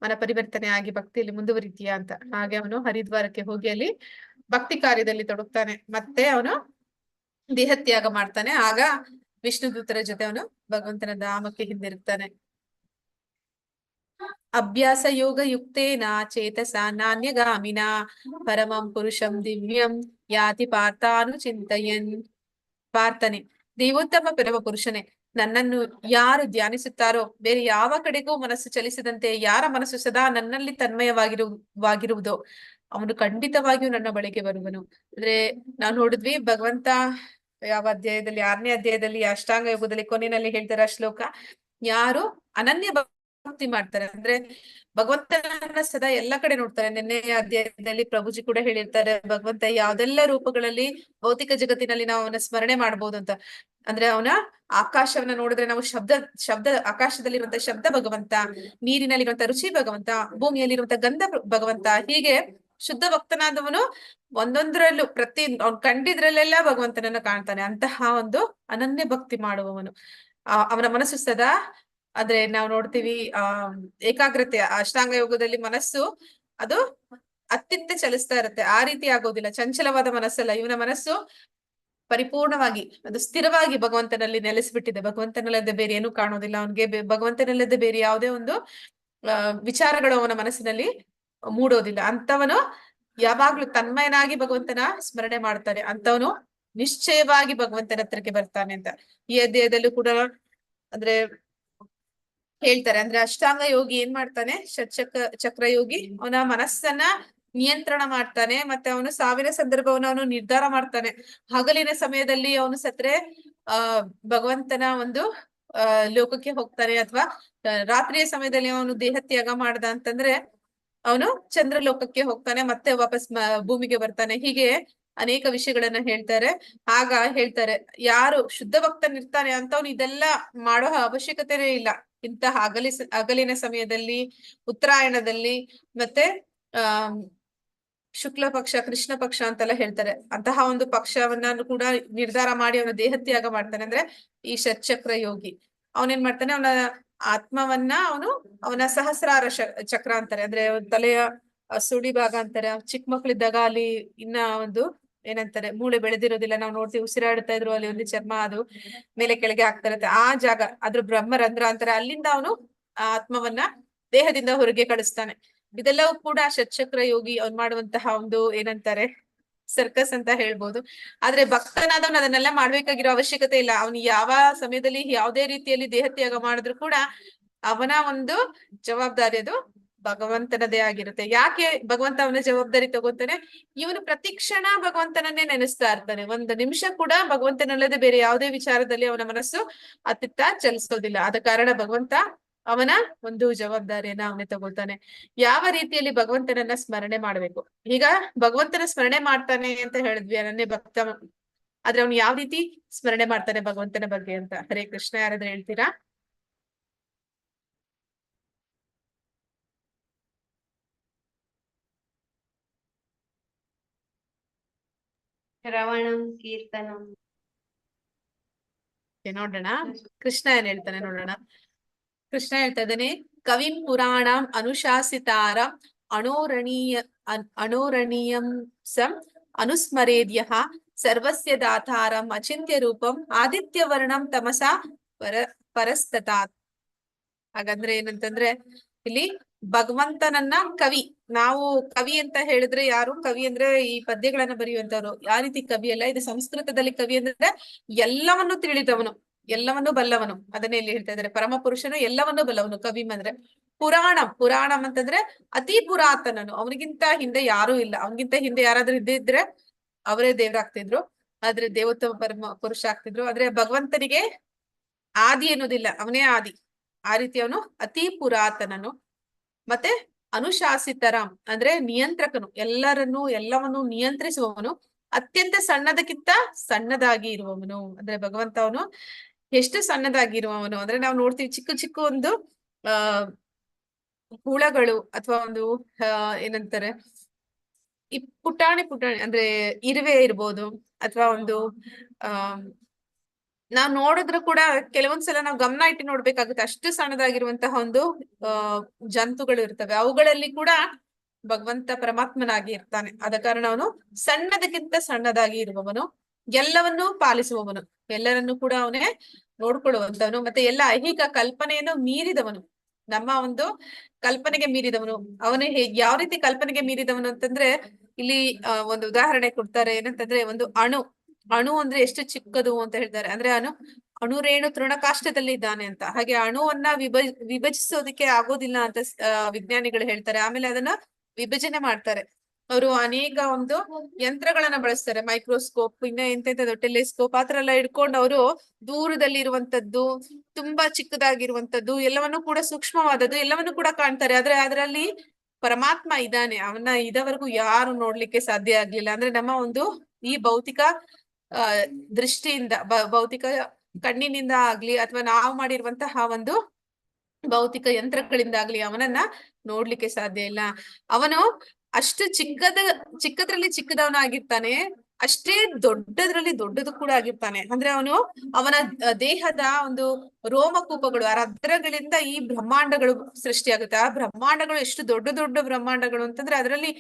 ಮನ ಪರಿವರ್ತನೆ ಆಗಿ ಭಕ್ತಿಯಲ್ಲಿ ಮುಂದುವರಿತೀಯಾ ಅಂತ. ಹಾಗೆ ಅವನು ಹರಿದ್ವಾರಕ್ಕೆ ಹೋಗಿ ಅಲ್ಲಿ ಭಕ್ತಿ ಕಾರ್ಯದಲ್ಲಿ ತೊಡಗ್ತಾನೆ. ಮತ್ತೆ ಅವನು ದೇಹತ್ಯಾಗ ಮಾಡ್ತಾನೆ. ಆಗ ವಿಷ್ಣು ದೂತರ ಜೊತೆ ಅವನು ಭಗವಂತನ ಧಾಮಕ್ಕೆ ಹಿಂದಿರುಗ್ತಾನೆ. ಅಭ್ಯಾಸ ಯೋಗ ಯುಕ್ತೇನ ಚೇತಸ ನಾನ್ಯಗಾಮಿನ ಪರಮಂ ಪುರುಷಂ ದಿವ್ಯಂ ಯಾತಿ ಪಾರ್ಥಾನು ಚಿಂತಯನ್. ಪ್ರಾರ್ಥನೆ. ದೇವೋತ್ತಮ ಪರಮ ಪುರುಷನೇ, ನನ್ನನ್ನು ಯಾರು ಧ್ಯಾನಿಸುತ್ತಾರೋ ಬೇರೆ ಯಾವ ಕಡೆಗೂ ಮನಸ್ಸು ಚಲಿಸದಂತೆ ಯಾರ ಮನಸ್ಸು ಸದಾ ನನ್ನಲ್ಲಿ ತನ್ಮಯವಾಗಿರುವುದೋ ಅವನು ಖಂಡಿತವಾಗಿಯೂ ನನ್ನ ಬಳಿಗೆ ಬರುವನು. ಅಂದ್ರೆ ನಾವು ನೋಡಿದ್ವಿ ಭಗವಂತ ಯಾವ ಅಧ್ಯಾಯದಲ್ಲಿ 6ನೇ ಅಧ್ಯಾಯದಲ್ಲಿ ಅಷ್ಟಾಂಗ ಯೋಗದಲ್ಲಿ ಕೊನೆಯಲ್ಲಿ ಹೇಳ್ತಾರೆ ಶ್ಲೋಕ, ಯಾರು ಅನನ್ಯ ಭಕ್ತಿ ಮಾಡ್ತಾರೆ ಅಂದ್ರೆ ಭಗವಂತನ ಸದಾ ಎಲ್ಲ ಕಡೆ ನೋಡ್ತಾರೆ. ನಿನ್ನೆ ಅಧ್ಯಾಯದಲ್ಲಿ ಪ್ರಭುಜಿ ಕೂಡ ಹೇಳಿರ್ತಾರೆ ಭಗವಂತ ಯಾವ್ದೆಲ್ಲ ರೂಪಗಳಲ್ಲಿ ಭೌತಿಕ ಜಗತ್ತಿನಲ್ಲಿ ನಾವು ಅವನ ಸ್ಮರಣೆ ಮಾಡ್ಬೋದು ಅಂತ. ಅಂದ್ರೆ ಅವನ ಆಕಾಶವನ್ನ ನೋಡಿದ್ರೆ ನಾವು ಶಬ್ದ ಆಕಾಶದಲ್ಲಿರುವಂತ ಶಬ್ದ ಭಗವಂತ, ನೀರಿನಲ್ಲಿರುವಂತ ರುಚಿ ಭಗವಂತ, ಭೂಮಿಯಲ್ಲಿರುವಂತ ಗಂಧ ಭಗವಂತ. ಹೀಗೆ ಶುದ್ಧ ಭಕ್ತನಾದವನು ಒಂದೊಂದರಲ್ಲೂ ಅವ್ನು ಕಂಡಿದ್ರಲ್ಲೆಲ್ಲ ಭಗವಂತನನ್ನ ಕಾಣ್ತಾನೆ. ಅಂತಹ ಒಂದು ಅನನ್ಯ ಭಕ್ತಿ ಮಾಡುವವನು ಅವನ ಮನಸ್ಸು ಸದಾ, ಆದ್ರೆ ನಾವು ನೋಡ್ತೀವಿ ಏಕಾಗ್ರತೆ ಅಷ್ಟಾಂಗ ಯೋಗದಲ್ಲಿ ಮನಸ್ಸು ಅದು ಅತ್ತಿತ್ತ ಚಲಿಸ್ತಾ ಇರುತ್ತೆ. ಆ ರೀತಿ ಆಗೋದಿಲ್ಲ, ಚಂಚಲವಾದ ಮನಸ್ಸಲ್ಲ. ಇವನ ಮನಸ್ಸು ಪರಿಪೂರ್ಣವಾಗಿ ಅದು ಸ್ಥಿರವಾಗಿ ಭಗವಂತನಲ್ಲಿ ನೆಲೆಸ್ಬಿಟ್ಟಿದೆ. ಭಗವಂತನಲ್ಲದೆ ಬೇರೆ ಏನು ಕಾಣೋದಿಲ್ಲ ಅವನ್ಗೆ. ಭಗವಂತನಲ್ಲದೆ ಬೇರೆ ಯಾವುದೇ ಒಂದು ವಿಚಾರಗಳು ಅವನ ಮನಸ್ಸಿನಲ್ಲಿ ಮೂಡೋದಿಲ್ಲ. ಅಂತವನು ಯಾವಾಗ್ಲೂ ತನ್ಮಯನಾಗಿ ಭಗವಂತನ ಸ್ಮರಣೆ ಮಾಡ್ತಾನೆ. ಅಂತವನು ನಿಶ್ಚಯವಾಗಿ ಭಗವಂತನ ಹತ್ರಕ್ಕೆ ಬರ್ತಾನೆ ಅಂತ ಈ ಅಧ್ಯಾಯದಲ್ಲೂ ಕೂಡ ಅಂದ್ರೆ ಹೇಳ್ತಾರೆ. ಅಂದ್ರೆ ಅಷ್ಟಾಂಗ ಯೋಗಿ ಏನ್ ಮಾಡ್ತಾನೆ, ಚಕ್ರ ಯೋಗಿ ಅವನ ಮನಸ್ಸನ್ನ ನಿಯಂತ್ರಣ ಮಾಡ್ತಾನೆ. ಮತ್ತೆ ಅವನು ಸಾವಿನ ಸಂದರ್ಭವನ್ನು ಅವನು ನಿರ್ಧಾರ ಮಾಡ್ತಾನೆ. ಹಗಲಿನ ಸಮಯದಲ್ಲಿ ಅವನು ಸತ್ರೆ ಭಗವಂತನ ಒಂದು ಲೋಕಕ್ಕೆ ಹೋಗ್ತಾನೆ, ಅಥವಾ ರಾತ್ರಿಯ ಸಮಯದಲ್ಲಿ ಅವನು ದೇಹತ್ಯಾಗ ಮಾಡ್ದ ಅಂತಂದ್ರೆ ಅವನು ಚಂದ್ರ ಲೋಕಕ್ಕೆ ಹೋಗ್ತಾನೆ, ಮತ್ತೆ ವಾಪಸ್ ಭೂಮಿಗೆ ಬರ್ತಾನೆ. ಹೀಗೆ ಅನೇಕ ವಿಷಯಗಳನ್ನ ಹೇಳ್ತಾರೆ. ಆಗ ಹೇಳ್ತಾರೆ ಯಾರು ಶುದ್ಧ ಭಕ್ತನಿರ್ತಾನೆ ಅಂತವನು ಇದೆಲ್ಲ ಮಾಡೋ ಅವಶ್ಯಕತೆನೇ ಇಲ್ಲ. ಇಂತಹ ಹಗಲಿನ ಸಮಯದಲ್ಲಿ, ಉತ್ತರಾಯಣದಲ್ಲಿ, ಮತ್ತೆ ಶುಕ್ಲ ಪಕ್ಷ, ಕೃಷ್ಣ ಪಕ್ಷ ಅಂತೆಲ್ಲ ಹೇಳ್ತಾರೆ. ಅಂತಹ ಒಂದು ಪಕ್ಷವನ್ನ ಕೂಡ ನಿರ್ಧಾರ ಮಾಡಿ ಅವನ ದೇಹತ್ಯಾಗ ಮಾಡ್ತಾನೆ. ಅಂದ್ರೆ ಈ ಷಟ್ಚಕ್ರ ಯೋಗಿ ಅವನೇನ್ ಮಾಡ್ತಾನೆ, ಅವನ ಆತ್ಮವನ್ನ ಅವನ ಸಹಸ್ರಾರ ಚಕ್ರ ಅಂತಾರೆ. ಅಂದ್ರೆ ತಲೆಯ ಸುಳಿ ಭಾಗ ಅಂತಾರೆ. ಚಿಕ್ಕ ಮಕ್ಳಿದ್ದಾಗ ಅಲ್ಲಿ ಇನ್ನ ಒಂದು ಏನಂತಾರೆ ಮೂಳೆ ಬೆಳೆದಿರೋದಿಲ್ಲ. ನಾವು ನೋಡ್ತೀವಿ ಉಸಿರಾಡ್ತಾ ಇದ್ರು ಅಲ್ಲಿ ಒಂದು ಚರ್ಮ ಅದು ಮೇಲೆ ಕೆಳಗೆ ಆಗ್ತಾ ಇರುತ್ತೆ. ಆ ಜಾಗ ಅದ್ರ ಬ್ರಹ್ಮರಂಧ್ರ ಅಂತಾರೆ. ಅಲ್ಲಿಂದ ಅವನು ಆ ಆತ್ಮವನ್ನ ದೇಹದಿಂದ ಹೊರಗೆ ಕಳಿಸ್ತಾನೆ. ಇದೆಲ್ಲವೂ ಕೂಡ ಷಟ್ಚಕ್ರ ಯೋಗಿ ಅವ್ನು ಮಾಡುವಂತಹ ಒಂದು ಏನಂತಾರೆ ಸರ್ಕಸ್ ಅಂತ ಹೇಳ್ಬೋದು. ಆದ್ರೆ ಭಕ್ತನಾದವನು ಅದನ್ನೆಲ್ಲ ಮಾಡ್ಬೇಕಾಗಿರೋ ಅವಶ್ಯಕತೆ ಇಲ್ಲ. ಅವನು ಯಾವ ಸಮಯದಲ್ಲಿ ಯಾವುದೇ ರೀತಿಯಲ್ಲಿ ದೇಹತ್ಯಾಗ ಮಾಡಿದ್ರು ಕೂಡ ಅವನ ಒಂದು ಜವಾಬ್ದಾರಿ ಅದು ಭಗವಂತನದೇ ಆಗಿರುತ್ತೆ. ಯಾಕೆ ಭಗವಂತ ಅವನ ಜವಾಬ್ದಾರಿ ತಗೋತಾನೆ, ಇವನು ಪ್ರತಿ ಕ್ಷಣ ಭಗವಂತನನ್ನೇ ನೆನೆಸ್ತಾ ಇರ್ತಾನೆ. ಒಂದು ನಿಮಿಷ ಕೂಡ ಭಗವಂತನಲ್ಲದೆ ಬೇರೆ ಯಾವುದೇ ವಿಚಾರದಲ್ಲಿ ಅವನ ಮನಸ್ಸು ಅತ್ತಿತ್ತ ಚಲಿಸೋದಿಲ್ಲ. ಆದ ಕಾರಣ ಭಗವಂತ ಅವನ ಒಂದು ಜವಾಬ್ದಾರಿಯನ್ನ ಅವನೇ ತಗೊಳ್ತಾನೆ. ಯಾವ ರೀತಿಯಲ್ಲಿ ಭಗವಂತನನ್ನ ಸ್ಮರಣೆ ಮಾಡ್ಬೇಕು. ಈಗ ಭಗವಂತನ ಸ್ಮರಣೆ ಮಾಡ್ತಾನೆ ಅಂತ ಹೇಳಿದ್ವಿ ಅನನ್ಯ ಭಕ್ತ, ಆದ್ರೆ ಅವ್ನು ಯಾವ ರೀತಿ ಸ್ಮರಣೆ ಮಾಡ್ತಾನೆ ಭಗವಂತನ ಬಗ್ಗೆ ಅಂತ. ಹರೇ ಕೃಷ್ಣ, ಯಾರಾದ್ರೂ ಹೇಳ್ತೀರಾ? ಶ್ರವಣಂ ಕೀರ್ತನಂ. ನೋಡೋಣ ಕೃಷ್ಣ ಏನ್ ಹೇಳ್ತಾನೆ ನೋಡೋಣ. ಕೃಷ್ಣ ಹೇಳ್ತಾ ಇದ್ದಾನೆ, ಕವಿಂ ಪುರಾಣಂ ಅನುಶಾಸಿತಾರಂ ಅಣೋರಣೀಯಂ ಸಂ ಅನುಸ್ಮರೇದ್ಯಃ ಸರ್ವಸ್ಯ ದಾತಾರಂ ಅಚಿಂತ್ಯ ರೂಪಂ ಆದಿತ್ಯವರ್ಣಂ ತಮಸಾ ಪರಸ್ತತಾತ್. ಹಾಗಂದ್ರೆ ಏನಂತಂದ್ರೆ ಇಲ್ಲಿ ಭಗವಂತನನ್ನ ಕವಿ, ನಾವು ಕವಿ ಅಂತ ಹೇಳಿದ್ರೆ ಯಾರು ಕವಿ ಅಂದ್ರೆ ಈ ಪದ್ಯಗಳನ್ನ ಬರೆಯುವಂತವ್ರು. ಯಾವ ರೀತಿ ಕವಿ ಅಲ್ಲ, ಇದು ಸಂಸ್ಕೃತದಲ್ಲಿ ಕವಿ ಅಂದ್ರೆ ಎಲ್ಲವನ್ನು ತಿಳಿದವನು, ಎಲ್ಲವನ್ನು ಬಲ್ಲವನು. ಅದನ್ನೇ ಇಲ್ಲಿ ಹೇಳ್ತಾ ಇದ್ದಾರೆ. ಪರಮ ಪುರುಷನು ಎಲ್ಲವನ್ನು ಬಲ್ಲವನು ಕವಿ ಅಂದ್ರೆ. ಪುರಾಣಂ ಅಂತಂದ್ರೆ ಅತಿ ಪುರಾತನನು, ಅವನಿಗಿಂತ ಹಿಂದೆ ಯಾರೂ ಇಲ್ಲ. ಅವನಿಗಿಂತ ಹಿಂದೆ ಯಾರಾದ್ರೂ ಇದ್ದಿದ್ರೆ ಅವರೇ ದೇವರಾಗ್ತಿದ್ರು, ಆದ್ರೆ ದೇವೋತ್ತಮ ಪರಮ ಪುರುಷ ಆಗ್ತಿದ್ರು. ಆದ್ರೆ ಭಗವಂತನಿಗೆ ಆದಿ ಅನ್ನೋದಿಲ್ಲ, ಅವನೇ ಆದಿ. ಆ ರೀತಿ ಅವನು ಅತಿ ಪುರಾತನನು. ಮತ್ತೆ ಅನುಶಾಸಿತರಾಮ್ ಅಂದ್ರೆ ನಿಯಂತ್ರಕನು, ಎಲ್ಲವನ್ನು ನಿಯಂತ್ರಿಸುವವನು. ಅತ್ಯಂತ ಸಣ್ಣದಕ್ಕಿಂತ ಸಣ್ಣದಾಗಿ ಇರುವವನು. ಅಂದ್ರೆ ಭಗವಂತ ಅವನು ಎಷ್ಟು ಸಣ್ಣದಾಗಿ ಇರುವವನು ಅಂದ್ರೆ ನಾವು ನೋಡ್ತೀವಿ ಚಿಕ್ಕ ಚಿಕ್ಕ ಒಂದು ಹುಳಗಳು ಅಥವಾ ಒಂದು ಏನಂತಾರೆ ಈ ಪುಟಾಣಿ ಅಂದ್ರೆ ಇರುವೆ ಇರ್ಬೋದು, ಅಥವಾ ಒಂದು ನಾವ್ ನೋಡಿದ್ರು ಕೂಡ ಕೆಲವೊಂದ್ಸಲ ನಾವು ಗಮನ ಇಟ್ಟು ನೋಡ್ಬೇಕಾಗುತ್ತೆ. ಅಷ್ಟು ಸಣ್ಣದಾಗಿರುವಂತಹ ಒಂದು ಜಂತುಗಳು ಇರ್ತವೆ. ಅವುಗಳಲ್ಲಿ ಕೂಡ ಭಗವಂತ ಪರಮಾತ್ಮನಾಗಿ ಇರ್ತಾನೆ. ಆದ ಕಾರಣ ಅವನು ಸಣ್ಣದಕ್ಕಿಂತ ಸಣ್ಣದಾಗಿ ಇರುವವನು, ಎಲ್ಲವನ್ನೂ ಪಾಲಿಸುವವನು, ಎಲ್ಲರನ್ನೂ ಕೂಡ ಅವನೇ ನೋಡ್ಕೊಳ್ಳುವಂತವನು. ಮತ್ತೆ ಎಲ್ಲ ಐಹಿಕ ಕಲ್ಪನೆಯನ್ನು ಮೀರಿದವನು, ನಮ್ಮ ಒಂದು ಕಲ್ಪನೆಗೆ ಮೀರಿದವನು. ಅವನು ಯಾವ ರೀತಿ ಕಲ್ಪನೆಗೆ ಮೀರಿದವನು ಅಂತಂದ್ರೆ ಇಲ್ಲಿ ಒಂದು ಉದಾಹರಣೆ ಕೊಡ್ತಾರೆ. ಏನಂತಂದ್ರೆ ಒಂದು ಅಣು ಅಂದ್ರೆ ಎಷ್ಟು ಚಿಕ್ಕದು ಅಂತ ಹೇಳ್ತಾರೆ. ಅಂದ್ರೆ ಅಣುರೇಣು ತೃಣಕಾಷ್ಟದಲ್ಲಿ ಇದ್ದಾನೆ ಅಂತ. ಹಾಗೆ ಅಣುವನ್ನ ವಿಭಜಿಸೋದಕ್ಕೆ ಆಗೋದಿಲ್ಲ ಅಂತ ವಿಜ್ಞಾನಿಗಳು ಹೇಳ್ತಾರೆ. ಆಮೇಲೆ ಅದನ್ನ ವಿಭಜನೆ ಮಾಡ್ತಾರೆ. ಅವರು ಅನೇಕ ಒಂದು ಯಂತ್ರಗಳನ್ನ ಬಳಸ್ತಾರೆ, ಮೈಕ್ರೋಸ್ಕೋಪ್, ಇನ್ನ ಎಂತೆಂತದ್ದು ಟೆಲಿಸ್ಕೋಪ್ ಆತರ ಎಲ್ಲ ಇಟ್ಕೊಂಡು ಅವರು ದೂರದಲ್ಲಿ ಇರುವಂತದ್ದು, ತುಂಬಾ ಚಿಕ್ಕದಾಗಿರುವಂತದ್ದು, ಎಲ್ಲವನ್ನು ಕೂಡ ಸೂಕ್ಷ್ಮವಾದದ್ದು ಎಲ್ಲವನ್ನು ಕೂಡ ಕಾಣ್ತಾರೆ. ಆದ್ರೆ ಅದರಲ್ಲಿ ಪರಮಾತ್ಮ ಇದ್ದಾನೆ, ಅವನ್ನ ಇದುವರೆಗೂ ಯಾರು ನೋಡ್ಲಿಕ್ಕೆ ಸಾಧ್ಯ ಆಗ್ಲಿಲ್ಲ. ಅಂದ್ರೆ ನಮ್ಮ ಒಂದು ಈ ಭೌತಿಕ ದೃಷ್ಟಿಯಿಂದ, ಭೌತಿಕ ಕಣ್ಣಿನಿಂದ ಆಗ್ಲಿ ಅಥವಾ ನಾವು ಮಾಡಿರುವಂತಹ ಒಂದು ಭೌತಿಕ ಯಂತ್ರಗಳಿಂದಾಗ್ಲಿ ಅವನನ್ನ ನೋಡ್ಲಿಕ್ಕೆ ಸಾಧ್ಯ ಇಲ್ಲ. ಅವನು ಅಷ್ಟು ಚಿಕ್ಕದ್ರಲ್ಲಿ ಚಿಕ್ಕದವನಾಗಿರ್ತಾನೆ, ಅಷ್ಟೇ ದೊಡ್ಡದ್ರಲ್ಲಿ ದೊಡ್ಡದು ಕೂಡ ಆಗಿರ್ತಾನೆ. ಅಂದ್ರೆ ಅವನ ದೇಹದ ಒಂದು ರೋಮಕೂಪಗಳು, ಆ ರಂಧ್ರಗಳಿಂದ ಈ ಬ್ರಹ್ಮಾಂಡಗಳು ಸೃಷ್ಟಿಯಾಗುತ್ತೆ. ಆ ಬ್ರಹ್ಮಾಂಡಗಳು ಎಷ್ಟು ದೊಡ್ಡ ದೊಡ್ಡ ಬ್ರಹ್ಮಾಂಡಗಳು ಅಂತಂದ್ರೆ ಅದರಲ್ಲಿ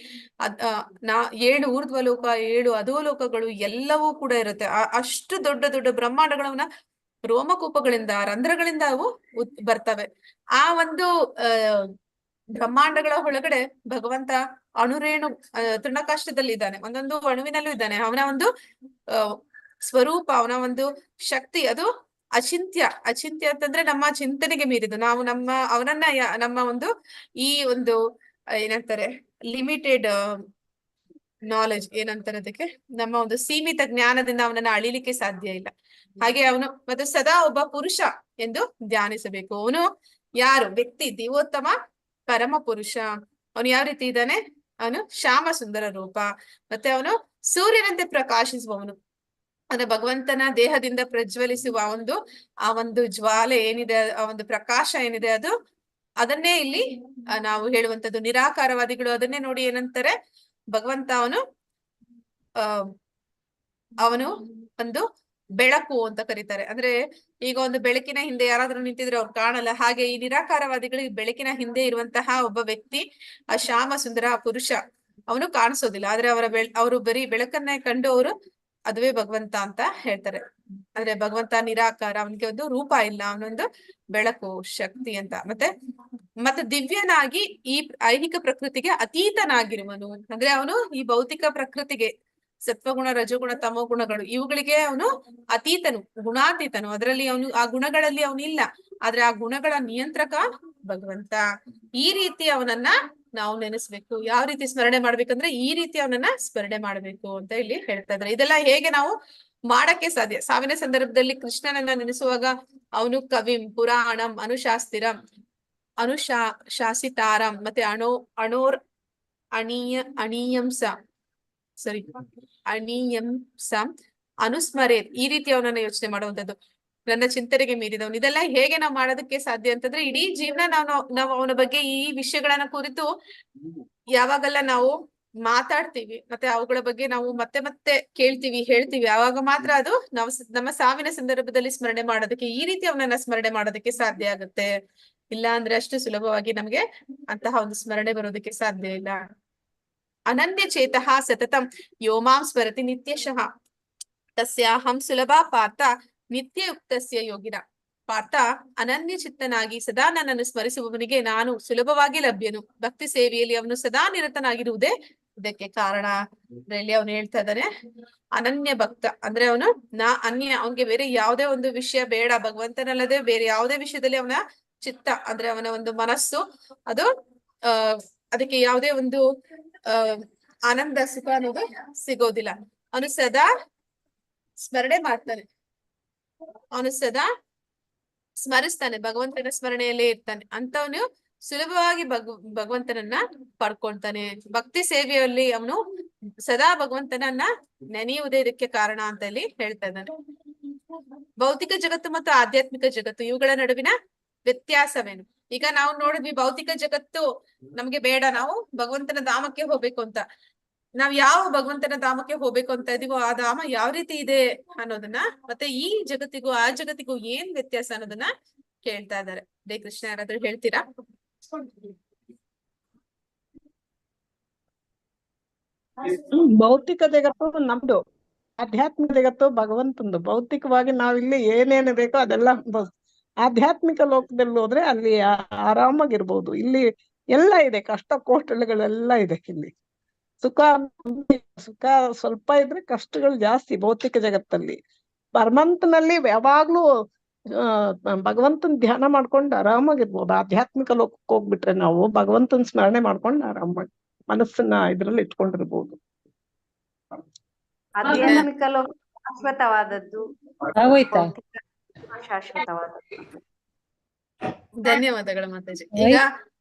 7 ಊರ್ಧ್ವಲೋಕ, 7 ಅಧೋಲೋಕಗಳು ಎಲ್ಲವೂ ಕೂಡ ಇರುತ್ತೆ. ಅಷ್ಟು ದೊಡ್ಡ ದೊಡ್ಡ ಬ್ರಹ್ಮಾಂಡಗಳನ್ನ ರೋಮಕೂಪಗಳಿಂದ, ರಂಧ್ರಗಳಿಂದ ಅವು ಬರ್ತವೆ. ಆ ಒಂದು ಬ್ರಹ್ಮಾಂಡಗಳ ಒಳಗಡೆ ಭಗವಂತ ಅಣುರೇಣು ತೃಣಕಾಷ್ಟದಲ್ಲಿ ಇದ್ದಾನೆ, ಒಂದೊಂದು ಅಣುವಿನಲ್ಲೂ ಇದ್ದಾನೆ. ಅವನ ಒಂದು ಸ್ವರೂಪ, ಅವನ ಒಂದು ಶಕ್ತಿ ಅದು ಅಚಿಂತ್ಯ ಅಂತಂದ್ರೆ ನಮ್ಮ ಚಿಂತನೆಗೆ ಮೀರಿದು. ನಾವು ಅವನನ್ನ ನಮ್ಮ ಒಂದು ಈ ಒಂದು ಏನಂತಾರೆ ಲಿಮಿಟೆಡ್ ನಾಲೆಜ್ ಏನಂತಾರೆ ಅದಕ್ಕೆ, ನಮ್ಮ ಒಂದು ಸೀಮಿತ ಜ್ಞಾನದಿಂದ ಅವನನ್ನ ಅಳಿಲಿಕ್ಕೆ ಸಾಧ್ಯ ಇಲ್ಲ. ಹಾಗೆ ಅವನು ಮತ್ತು ಸದಾ ಒಬ್ಬ ಪುರುಷ ಎಂದು ಧ್ಯಾನಿಸಬೇಕು. ಅವನು ಯಾರು? ವ್ಯಕ್ತಿ, ದೇವೋತ್ತಮ ಪರಮ ಪುರುಷ. ಅವನು ಯಾವ ರೀತಿ ಇದ್ದಾನೆ? ಅವನು ಶ್ಯಾಮ ಸುಂದರ ರೂಪ, ಮತ್ತೆ ಅವನು ಸೂರ್ಯನಂತೆ ಪ್ರಕಾಶಿಸುವವನು. ಅಂದ್ರೆ ಭಗವಂತನ ದೇಹದಿಂದ ಪ್ರಜ್ವಲಿಸುವ ಆ ಒಂದು ಜ್ವಾಲೆ ಏನಿದೆ, ಆ ಒಂದು ಪ್ರಕಾಶ ಏನಿದೆ, ಅದನ್ನೇ ಇಲ್ಲಿ ನಾವು ಹೇಳುವಂತದ್ದು. ನಿರಾಕಾರವಾದಿಗಳು ಅದನ್ನೇ ನೋಡಿ ಏನಂತಾರೆ, ಭಗವಂತ ಅವನು ಒಂದು ಬೆಳಕು ಅಂತ ಕರೀತಾರೆ. ಅಂದ್ರೆ ಈಗ ಒಂದು ಬೆಳಕಿನ ಹಿಂದೆ ಯಾರಾದ್ರೂ ನಿಂತಿದ್ರೆ ಅವ್ರು ಕಾಣಲ್ಲ. ಹಾಗೆ ಈ ನಿರಾಕಾರವಾದಿಗಳಿಗೆ ಬೆಳಕಿನ ಹಿಂದೆ ಇರುವಂತಹ ಒಬ್ಬ ವ್ಯಕ್ತಿ, ಆ ಶ್ಯಾಮ ಸುಂದರ ಪುರುಷ, ಅವನು ಕಾಣಿಸೋದಿಲ್ಲ. ಆದ್ರೆ ಅವರು ಬರೀ ಬೆಳಕನ್ನೇ ಕಂಡು ಅವರು ಅದುವೇ ಭಗವಂತ ಅಂತ ಹೇಳ್ತಾರೆ. ಅಂದ್ರೆ ಭಗವಂತ ನಿರಾಕಾರ, ಅವನಿಗೆ ಒಂದು ರೂಪ ಇಲ್ಲ, ಅವನೊಂದು ಬೆಳಕು, ಶಕ್ತಿ ಅಂತ. ಮತ್ತೆ ದಿವ್ಯನಾಗಿ ಈ ಐಹಿಕ ಪ್ರಕೃತಿಗೆ ಅತೀತನಾಗಿರುವನು. ಅಂದ್ರೆ ಅವನು ಈ ಭೌತಿಕ ಪ್ರಕೃತಿಗೆ ಸತ್ವಗುಣ, ರಜೋಗುಣ, ತಮೋ ಗುಣಗಳು ಇವುಗಳಿಗೆ ಅವನು ಅತೀತನು, ಗುಣಾತೀತನು. ಅದರಲ್ಲಿ ಆ ಗುಣಗಳಲ್ಲಿ ಅವನಿಲ್ಲ, ಆದ್ರೆ ಆ ಗುಣಗಳ ನಿಯಂತ್ರಕ ಭಗವಂತ. ಈ ರೀತಿ ಅವನನ್ನ ನಾವು ನೆನೆಸ್ಬೇಕು. ಯಾವ ರೀತಿ ಸ್ಮರಣೆ ಮಾಡ್ಬೇಕಂದ್ರೆ ಈ ರೀತಿ ಅವನನ್ನ ಸ್ಮರಣೆ ಮಾಡ್ಬೇಕು ಅಂತ ಇಲ್ಲಿ ಹೇಳ್ತಾ ಇದ್ದಾರೆ. ಇದೆಲ್ಲ ಹೇಗೆ ನಾವು ಮಾಡಕ್ಕೆ ಸಾಧ್ಯ? ಸಾವಿನ ಸಂದರ್ಭದಲ್ಲಿ ಕೃಷ್ಣನನ್ನ ನೆನೆಸುವಾಗ ಅವನು ಕವಿಂ ಪುರಾಣಂ ಅನುಶಾಸ್ತಿರಂ ಶಾಸಿತಾರಂ ಮತ್ತೆ ಅಣೀಯಂಸ ಅನುಸ್ಮರೇತ್, ಈ ರೀತಿ ಅವನನ್ನ ಯೋಚನೆ ಮಾಡುವಂತದ್ದು. ನನ್ನ ಚಿಂತನೆಗೆ ಮೀರಿದವನು. ಇದೆಲ್ಲ ಹೇಗೆ ನಾವು ಮಾಡೋದಕ್ಕೆ ಸಾಧ್ಯ ಅಂತಂದ್ರೆ ಇಡೀ ಜೀವನ ನಾವು ಅವನ ಬಗ್ಗೆ ಈ ವಿಷಯಗಳನ್ನ ಕುರಿತು ಯಾವಾಗೆಲ್ಲ ನಾವು ಮಾತಾಡ್ತೀವಿ, ಮತ್ತೆ ಅವುಗಳ ಬಗ್ಗೆ ನಾವು ಮತ್ತೆ ಮತ್ತೆ ಕೇಳ್ತೀವಿ, ಹೇಳ್ತೀವಿ, ಆವಾಗ ಮಾತ್ರ ಅದು ನಾವು ನಮ್ಮ ಸಾವಿನ ಸಂದರ್ಭದಲ್ಲಿ ಸ್ಮರಣೆ ಮಾಡೋದಕ್ಕೆ, ಈ ರೀತಿ ಅವನನ್ನ ಸ್ಮರಣೆ ಮಾಡೋದಕ್ಕೆ ಸಾಧ್ಯ ಆಗುತ್ತೆ. ಇಲ್ಲ ಅಂದ್ರೆ ಅಷ್ಟು ಸುಲಭವಾಗಿ ನಮ್ಗೆ ಅಂತಹ ಒಂದು ಸ್ಮರಣೆ ಬರೋದಕ್ಕೆ ಸಾಧ್ಯ ಇಲ್ಲ. ಅನನ್ಯ ಚೇತಃ ಸತತಂ ಯೋಮಾಂ ಸ್ಮರತಿ ನಿತ್ಯಶಃ ತಸ್ಯಾಹಂ ಸುಲಭ ಪಾರ್ಥ ನಿತ್ಯಯುಕ್ತಸ್ಯ ಯೋಗಿನ. ಪಾರ್ಥ, ಅನನ್ಯ ಚಿತ್ತನಾಗಿ ಸದಾ ನನ್ನನ್ನು ಸ್ಮರಿಸುವವನಿಗೆ ನಾನು ಸುಲಭವಾಗಿ ಲಭ್ಯನು. ಭಕ್ತಿ ಸೇವೆಯಲ್ಲಿ ಅವನು ಸದಾ ನಿರತನಾಗಿರುವುದೇ ಇದಕ್ಕೆ ಕಾರಣ. ಇಲ್ಲಿ ಅವನು ಹೇಳ್ತಾ ಇದ್ದಾನೆ, ಅನನ್ಯ ಭಕ್ತ ಅಂದ್ರೆ ಅವನು ಅವನಿಗೆ ಬೇರೆ ಯಾವುದೇ ಒಂದು ವಿಷಯ ಬೇಡ, ಭಗವಂತನಲ್ಲದೆ ಬೇರೆ ಯಾವುದೇ ವಿಷಯದಲ್ಲಿ ಅವನ ಚಿತ್ತ ಅಂದ್ರೆ ಅವನ ಒಂದು ಮನಸ್ಸು ಅದು ಅದಕ್ಕೆ ಯಾವುದೇ ಒಂದು ಆನಂದ, ಸುಖ ಅನ್ನೋದು ಸಿಗೋದಿಲ್ಲ. ಅವನು ಸದಾ ಸ್ಮರಣೆ ಮಾಡ್ತಾನೆ, ಅವನು ಸದಾ ಸ್ಮರಿಸ್ತಾನೆ, ಭಗವಂತನ ಸ್ಮರಣೆಯಲ್ಲೇ ಇರ್ತಾನೆ. ಅಂತವನು ಸುಲಭವಾಗಿ ಭಗವಂತನನ್ನ ಪಡ್ಕೊಳ್ತಾನೆ. ಭಕ್ತಿ ಸೇವೆಯಲ್ಲಿ ಅವನು ಸದಾ ಭಗವಂತನನ್ನ ನೆನೆಯುವುದೇ ಇದಕ್ಕೆ ಕಾರಣ ಅಂತ ಇಲ್ಲಿ ಹೇಳ್ತಾ ಇದ್ದಾನೆ. ಭೌತಿಕ ಜಗತ್ತು ಮತ್ತು ಆಧ್ಯಾತ್ಮಿಕ ಜಗತ್ತು ಇವುಗಳ ನಡುವಿನ ವ್ಯತ್ಯಾಸವೇನು? ಈಗ ನಾವು ನೋಡಿದ್ವಿ, ಭೌತಿಕ ಜಗತ್ತು ನಮ್ಗೆ ಬೇಡ, ನಾವು ಭಗವಂತನ ಧಾಮಕ್ಕೆ ಹೋಗ್ಬೇಕು ಅಂತ. ನಾವ್ ಯಾವ ಭಗವಂತನ ಧಾಮಕ್ಕೆ ಹೋಗ್ಬೇಕು ಅಂತ ಇದೀವೋ ಆ ಧಾಮ ಯಾವ ರೀತಿ ಇದೆ ಅನ್ನೋದನ್ನ, ಮತ್ತೆ ಈ ಜಗತ್ತಿಗೂ ಆ ಜಗತ್ತಿಗೂ ಏನ್ ವ್ಯತ್ಯಾಸ ಅನ್ನೋದನ್ನ ಕೇಳ್ತಾ ಇದ್ದಾರೆ. ಹರೇ ಕೃಷ್ಣ, ಯಾರಾದ್ರೂ ಹೇಳ್ತೀರಾ? ಭೌತಿಕ ಜಗತ್ತು ನಮ್ದು, ಆಧ್ಯಾತ್ಮಿಕ ಜಗತ್ತು ಭಗವಂತಂದು. ಭೌತಿಕವಾಗಿ ನಾವಿಲ್ಲಿ ಏನೇನು ಬೇಕೋ ಅದೆಲ್ಲ ಆಧ್ಯಾತ್ಮಿಕ ಲೋಕದಲ್ಲಿ ಹೋದ್ರೆ ಅಲ್ಲಿ ಆರಾಮಾಗಿರ್ಬೋದು. ಇಲ್ಲಿ ಎಲ್ಲ ಇದೆ, ಕಷ್ಟ ಕೋಷ್ಟಲೆಗಳೆಲ್ಲ ಇದೆ ಇಲ್ಲಿ. ಸುಖ ಸುಖ ಸ್ವಲ್ಪ ಇದ್ರೆ ಕಷ್ಟಗಳು ಜಾಸ್ತಿ ಭೌತಿಕ ಜಗತ್ತಲ್ಲಿ. ಪರಮಾತ್ಮನಲ್ಲಿ ಯಾವಾಗ್ಲೂ ಭಗವಂತನ ಧ್ಯಾನ ಮಾಡ್ಕೊಂಡು ಆರಾಮಾಗಿರ್ಬೋದು. ಆಧ್ಯಾತ್ಮಿಕ ಲೋಕಕ್ಕೆ ಹೋಗ್ಬಿಟ್ರೆ ನಾವು ಭಗವಂತನ ಸ್ಮರಣೆ ಮಾಡ್ಕೊಂಡು ಆರಾಮಾಗಿ ಮನಸ್ಸನ್ನ ಇದ್ರಲ್ಲಿ ಇಟ್ಕೊಂಡಿರ್ಬೋದು. ಆಧ್ಯಾತ್ಮಿಕ ಲೋಕ ಶಾಶ್ವತವಾದದ್ದು, ಆಗೋಯ್ತಾ? ಭೌತಿಕ ಶಾಶ್ವತವಾದದ್ದು. ಧನ್ಯವಾದಗಳು ಮಾತಾಜಿ. ಈಗ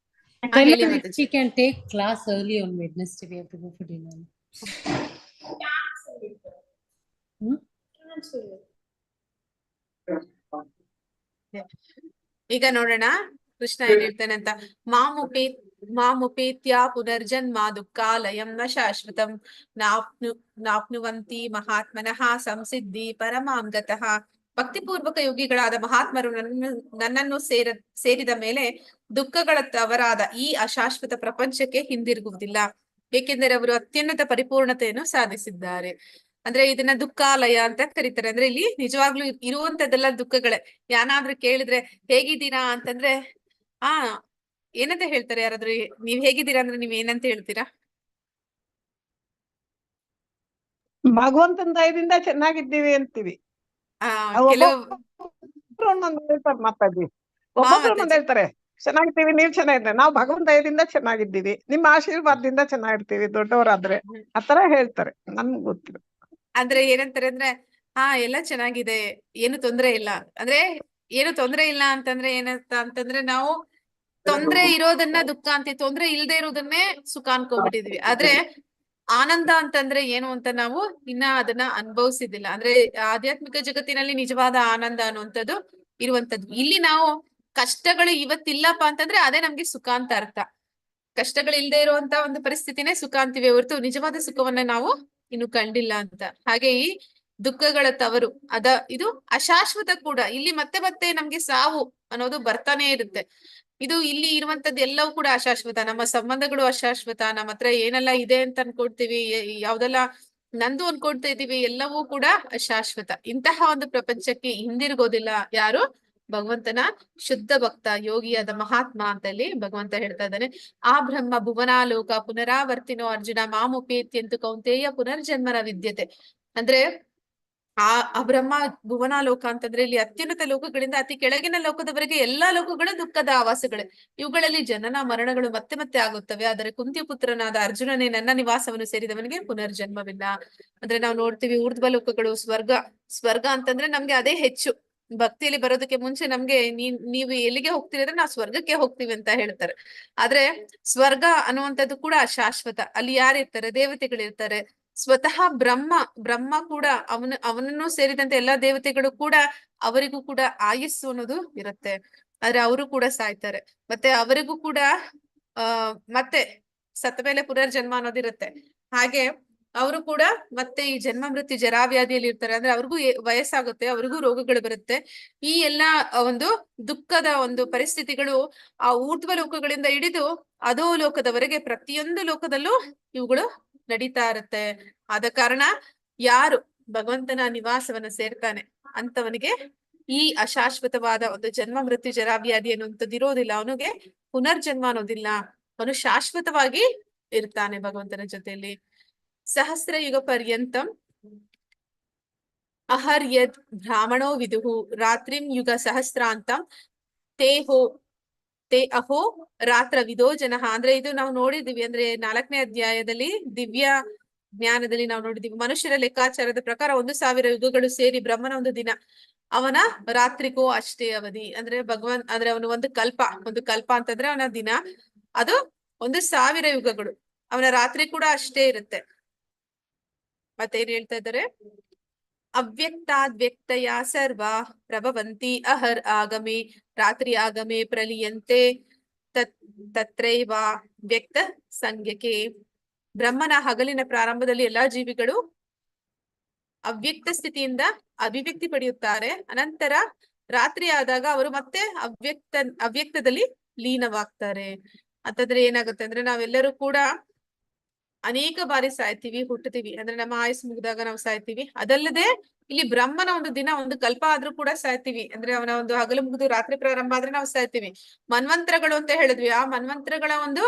Tell ಹೇಳಿ her if Mataji. she can take class early on Wednesday. We have to go for dinner. ಈಗ ನೋಡೋಣ ಕೃಷ್ಣ ಏನ್ ಹೇಳ್ತಾನೆ ಅಂತ. ಮಾಮುಪೇತ್ಯ ಪುನರ್ಜನ್ಮ ದುಃಖಾಲಯಂ ನ ಶಾಶ್ವತಂ ನಾಪ್ನುವಂತಿ ಮಹಾತ್ಮನಃ ಸಂಸಿದ್ಧಿ ಪರಮಾಂ ಗತಃ. ಭಕ್ತಿಪೂರ್ವಕ ಯೋಗಿಗಳಾದ ಮಹಾತ್ಮರು ನನ್ನನ್ನು ಸೇರಿದ ಮೇಲೆ ದುಃಖಗಳ ತವರಾದ ಈ ಅಶಾಶ್ವತ ಪ್ರಪಂಚಕ್ಕೆ ಹಿಂದಿರುಗುವುದಿಲ್ಲ, ಏಕೆಂದರೆ ಅವರು ಅತ್ಯುನ್ನತ ಪರಿಪೂರ್ಣತೆಯನ್ನು ಸಾಧಿಸಿದ್ದಾರೆ. ಅಂದ್ರೆ ಇದನ್ನ ದುಃಖಾಲಯ ಅಂತ ಕರೀತಾರೆ. ಅಂದ್ರೆ ಇಲ್ಲಿ ನಿಜವಾಗ್ಲೂ ಇರುವಂತದ್ದೆಲ್ಲ ದುಃಖಗಳೇ. ಯಾರಾದ್ರೂ ಕೇಳಿದ್ರೆ ಹೇಗಿದ್ದೀರಾ ಅಂತಂದ್ರೆ ಏನಂತ ಹೇಳ್ತಾರೆ? ಯಾರಾದ್ರೂ ನೀವ್ ಹೇಗಿದ್ದೀರಾ ಅಂದ್ರೆ ನೀವ್ ಏನಂತ ಹೇಳ್ತೀರಾ? ಭಗವಂತನ ದಯದಿಂದ ಚೆನ್ನಾಗಿದ್ದೀವಿ ಅಂತೀವಿ. ಕೆಲವು ಒಂದೊಂದು ಹೇಳ್ತಾರೆ ಮಾತಾಡಿ, ಒಬ್ಬೊಬ್ರು ಒಂದೊಂದು ಹೇಳ್ತಾರೆ ಚೆನ್ನಾಗಿದ್ದೀವಿ, ನೀವ್ ಚೆನ್ನಾಗಿದ್ದೀವಿ, ನಾವು ಭಗವಂತ ದಯದಿಂದ ಚೆನ್ನಾಗಿದ್ದೀವಿ, ನಿಮ್ಮ ಆಶೀರ್ವಾದದಿಂದ ಚೆನ್ನಾಗಿರ್ತೀವಿ ದೊಡ್ಡವರಾದ್ರೆ ಆತರ ಹೇಳ್ತಾರೆ. ನನ್ಗೆ ಗೊತ್ತಿಲ್ಲ. ಅಂದ್ರೆ ಏನಂತಾರೆ ಅಂದ್ರೆ ಎಲ್ಲ ಚೆನ್ನಾಗಿದೆ, ಏನು ತೊಂದ್ರೆ ಇಲ್ಲ. ಅಂದ್ರೆ ಏನು ತೊಂದ್ರೆ ಇಲ್ಲ ಅಂತಂದ್ರೆ ಏನಂತ ಅಂತಂದ್ರೆ ನಾವು ತೊಂದ್ರೆ ಇರೋದನ್ನ ದುಃಖ ಅಂತೀವಿ, ತೊಂದ್ರೆ ಇಲ್ದೇ ಇರೋದನ್ನೇ ಸುಖ ಅನ್ಕೊಂಡ್ಬಿಟ್ಟಿದ್ವಿ. ಆದ್ರೆ ಆನಂದ ಅಂತಂದ್ರೆ ಏನು ಅಂತ ನಾವು ಇನ್ನ ಅದನ್ನ ಅನುಭವಿಸಿದಿಲ್ಲ. ಅಂದ್ರೆ ಆಧ್ಯಾತ್ಮಿಕ ಜಗತ್ತಿನಲ್ಲಿ ನಿಜವಾದ ಆನಂದ ಅನ್ನುವಂಥದ್ದು ಇರುವಂತದ್ದು. ಇಲ್ಲಿ ನಾವು ಕಷ್ಟಗಳು ಇವತ್ತಿಲ್ಲಪ್ಪ ಅಂತಂದ್ರೆ ಅದೇ ನಮ್ಗೆ ಸುಖ ಅಂತ ಅರ್ಥ. ಕಷ್ಟಗಳು ಇಲ್ದೇ ಇರುವಂತ ಒಂದು ಪರಿಸ್ಥಿತಿನೇ ಸುಖ ಅಂತೀವಿ ಹೊರತು ನಿಜವಾದ ಸುಖವನ್ನ ನಾವು ಇನ್ನು ಕಂಡಿಲ್ಲ ಅಂತ. ಹಾಗೆ ಈ ದುಃಖಗಳ ತವರು ಇದು ಅಶಾಶ್ವತ ಕೂಡ. ಇಲ್ಲಿ ಮತ್ತೆ ಮತ್ತೆ ನಮ್ಗೆ ಸಾವು ಅನ್ನೋದು ಬರ್ತಾನೆ ಇರುತ್ತೆ. ಇದು ಇಲ್ಲಿ ಇರುವಂತದ್ದು ಎಲ್ಲವೂ ಕೂಡ ಅಶಾಶ್ವತ. ನಮ್ಮ ಸಂಬಂಧಗಳು ಅಶಾಶ್ವತ, ನಮ್ಮ ಹತ್ರ ಏನೆಲ್ಲ ಇದೆ ಅಂತ ಅನ್ಕೊಳ್ತೀವಿ, ಯಾವ್ದೆಲ್ಲ ನಂದು ಅನ್ಕೊಳ್ತಾ ಇದೀವಿ, ಎಲ್ಲವೂ ಕೂಡ ಅಶಾಶ್ವತ. ಇಂತಹ ಒಂದು ಪ್ರಪಂಚಕ್ಕೆ ಹಿಂದಿರುಗೋದಿಲ್ಲ ಯಾರು? ಭಗವಂತನ ಶುದ್ಧ ಭಕ್ತ ಯೋಗಿಯಾದ ಮಹಾತ್ಮ ಅಂತ ಇಲ್ಲಿ ಭಗವಂತ ಹೇಳ್ತಾ ಇದ್ದಾನೆ. ಆ ಬ್ರಹ್ಮ ಭುವನಾಲೋಕ ಪುನರಾವರ್ತಿನೋ ಅರ್ಜುನ ಮಾಮುಪೇತ್ಯಂತು ಕೌಂತೇಯ ಪುನರ್ಜನ್ಮನ ವಿದ್ಯತೆ. ಅಂದ್ರೆ ಆ ಬ್ರಹ್ಮ ಭುವನಾಲೋಕ ಅಂತಂದ್ರೆ ಇಲ್ಲಿ ಅತ್ಯುನ್ನತ ಲೋಕಗಳಿಂದ ಅತಿ ಕೆಳಗಿನ ಲೋಕದವರೆಗೆ ಎಲ್ಲಾ ಲೋಕಗಳು ದುಃಖದ ಆವಾಸಗಳೇ. ಇವುಗಳಲ್ಲಿ ಜನನ ಮರಣಗಳು ಮತ್ತೆ ಮತ್ತೆ ಆಗುತ್ತವೆ. ಆದರೆ ಕುಂತಿ ಪುತ್ರನಾದ ಅರ್ಜುನನೇ ನನ್ನ ನಿವಾಸವನ್ನು ಸೇರಿದವನಿಗೆ ಪುನರ್ಜನ್ಮವಿಲ್ಲ. ಅಂದ್ರೆ ನಾವು ನೋಡ್ತೀವಿ ಊರ್ಧ್ವ ಲೋಕಗಳು, ಸ್ವರ್ಗ ಅಂತಂದ್ರೆ ನಮ್ಗೆ ಅದೇ ಹೆಚ್ಚು. ಭಕ್ತಿಯಲ್ಲಿ ಬರೋದಕ್ಕೆ ಮುಂಚೆ ನಮ್ಗೆ ನೀವು ಎಲ್ಲಿಗೆ ಹೋಗ್ತೀರಿ ಅಂದ್ರೆ ನಾವು ಸ್ವರ್ಗಕ್ಕೆ ಹೋಗ್ತೀವಿ ಅಂತ ಹೇಳ್ತಾರೆ. ಆದ್ರೆ ಸ್ವರ್ಗ ಅನ್ನುವಂಥದ್ದು ಕೂಡ ಶಾಶ್ವತ. ಅಲ್ಲಿ ಯಾರಿರ್ತಾರೆ? ದೇವತೆಗಳಿರ್ತಾರೆ. ಸ್ವತಃ ಬ್ರಹ್ಮ ಕೂಡ ಅವನನ್ನು ಸೇರಿದಂತೆ ಎಲ್ಲಾ ದೇವತೆಗಳು ಕೂಡ ಅವರಿಗೂ ಕೂಡ ಆಯಸ್ಸು ಅನ್ನೋದು ಇರುತ್ತೆ. ಆದ್ರೆ ಅವರು ಕೂಡ ಸಾಯ್ತಾರೆ. ಮತ್ತೆ ಅವರಿಗೂ ಕೂಡ ಮತ್ತೆ ಸತ್ತ ಮೇಲೆ ಪುನರ್ಜನ್ಮ ಅನ್ನೋದಿರುತ್ತೆ. ಹಾಗೆ ಅವರು ಕೂಡ ಮತ್ತೆ ಈ ಜನ್ಮ ಮೃತ್ಯು ಜರಾವ್ಯಾಧಿಯಲ್ಲಿ ಇರ್ತಾರೆ. ಅಂದ್ರೆ ಅವ್ರಿಗೂ ವಯಸ್ಸಾಗುತ್ತೆ, ಅವ್ರಿಗೂ ರೋಗಗಳು ಬರುತ್ತೆ. ಈ ಎಲ್ಲಾ ಒಂದು ದುಃಖದ ಒಂದು ಪರಿಸ್ಥಿತಿಗಳು ಆ ಊರ್ಧ್ವ ಲೋಕಗಳಿಂದ ಹಿಡಿದು ಅಧೋ ಲೋಕದವರೆಗೆ ಪ್ರತಿಯೊಂದು ಲೋಕದಲ್ಲೂ ಇವುಗಳು ನಡೀತಾ ಇರುತ್ತೆ. ಆದ ಕಾರಣ ಯಾರು ಭಗವಂತನ ನಿವಾಸವನ್ನ ಸೇರ್ತಾನೆ ಅಂತವನಿಗೆ ಈ ಅಶಾಶ್ವತವಾದ ಒಂದು ಜನ್ಮ ಮೃತ್ಯು ಜರಾವ್ಯಾಧಿ ಅನ್ನುವಂಥದ್ದು ಇರೋದಿಲ್ಲ. ಅವನಿಗೆ ಪುನರ್ಜನ್ಮ ಅನ್ನೋದಿಲ್ಲ. ಅವನು ಶಾಶ್ವತವಾಗಿ ಇರ್ತಾನೆ ಭಗವಂತನ ಜೊತೆಯಲ್ಲಿ. ಸಹಸ್ರ ಯುಗ ಪರ್ಯಂತಂ ಅಹರ್ಯದ್ ಬ್ರಾಹ್ಮಣೋ ವಿದುಹು ರಾತ್ರಿಂ ಯುಗ ಸಹಸ್ರಾಂತಂ ತೇ ಅಹೋ ರಾತ್ರ ವಿದೋ ಜನಃ. ಅಂದ್ರೆ ಇದು ನಾವು ನೋಡಿದೀವಿ. ಅಂದ್ರೆ 4ನೇ ಅಧ್ಯಾಯದಲ್ಲಿ ದಿವ್ಯ ಜ್ಞಾನದಲ್ಲಿ ನಾವು ನೋಡಿದೀವಿ. ಮನುಷ್ಯರ ಲೆಕ್ಕಾಚಾರದ ಪ್ರಕಾರ 1000 ಯುಗಗಳು ಸೇರಿ ಬ್ರಹ್ಮನ ಒಂದು ದಿನ, ಅವನ ರಾತ್ರಿಗೂ ಅಷ್ಟೇ ಅವಧಿ. ಅಂದ್ರೆ ಅಂದ್ರೆ ಅವನು ಒಂದು ಕಲ್ಪ ಅಂತಂದ್ರೆ ಅವನ ದಿನ ಅದು 1000 ಯುಗಗಳು. ಅವನ ರಾತ್ರಿ ಕೂಡ ಅಷ್ಟೇ ಇರುತ್ತೆ. ಮತ್ತೇನ್ ಹೇಳ್ತಾ ಇದ್ದಾರೆ? ಅವ್ಯಕ್ತಾದ್ವ್ಯಕ್ತಯ ಸರ್ವ ಪ್ರಭವಂತಿ ಅಹರ್ ಆಗಮೆ ರಾತ್ರಿ ಆಗಮೆ ಪ್ರಲಿಯಂತೆ ತತ್ರೈವ ವ್ಯಕ್ತ ಸಂಜ್ಞಕೆ. ಬ್ರಹ್ಮನ ಹಗಲಿನ ಪ್ರಾರಂಭದಲ್ಲಿ ಎಲ್ಲಾ ಜೀವಿಗಳು ಅವ್ಯಕ್ತ ಸ್ಥಿತಿಯಿಂದ ಅಭಿವ್ಯಕ್ತಿ ಪಡೆಯುತ್ತಾರೆ. ಅನಂತರ ರಾತ್ರಿ ಆದಾಗ ಅವರು ಮತ್ತೆ ಅವ್ಯಕ್ತದಲ್ಲಿ ಲೀನವಾಗ್ತಾರೆ. ಅಂತಂದ್ರೆ ಏನಾಗುತ್ತೆ ಅಂದ್ರೆ ನಾವೆಲ್ಲರೂ ಕೂಡ ಅನೇಕ ಬಾರಿ ಸಾಯ್ತೀವಿ, ಹುಟ್ಟುತ್ತೀವಿ. ಅಂದ್ರೆ ನಮ್ಮ ಆಯುಸ್ ಮುಗಿದಾಗ ನಾವು ಸಾಯ್ತೀವಿ. ಅದಲ್ಲದೆ ಇಲ್ಲಿ ಬ್ರಹ್ಮನ ಒಂದು ದಿನ ಒಂದು ಕಲ್ಪ ಆದ್ರೂ ಕೂಡ ಸಾಯ್ತೀವಿ. ಅಂದ್ರೆ ಅವನ ಒಂದು ಹಗಲು ಮುಗಿದು ರಾತ್ರಿ ಪ್ರಾರಂಭ ಆದ್ರೆ ನಾವು ಸಾಯ್ತೀವಿ. ಮನ್ವಂತರಗಳು ಅಂತ ಹೇಳಿದ್ವಿ, ಆ ಮನ್ವಂತರಗಳ ಒಂದು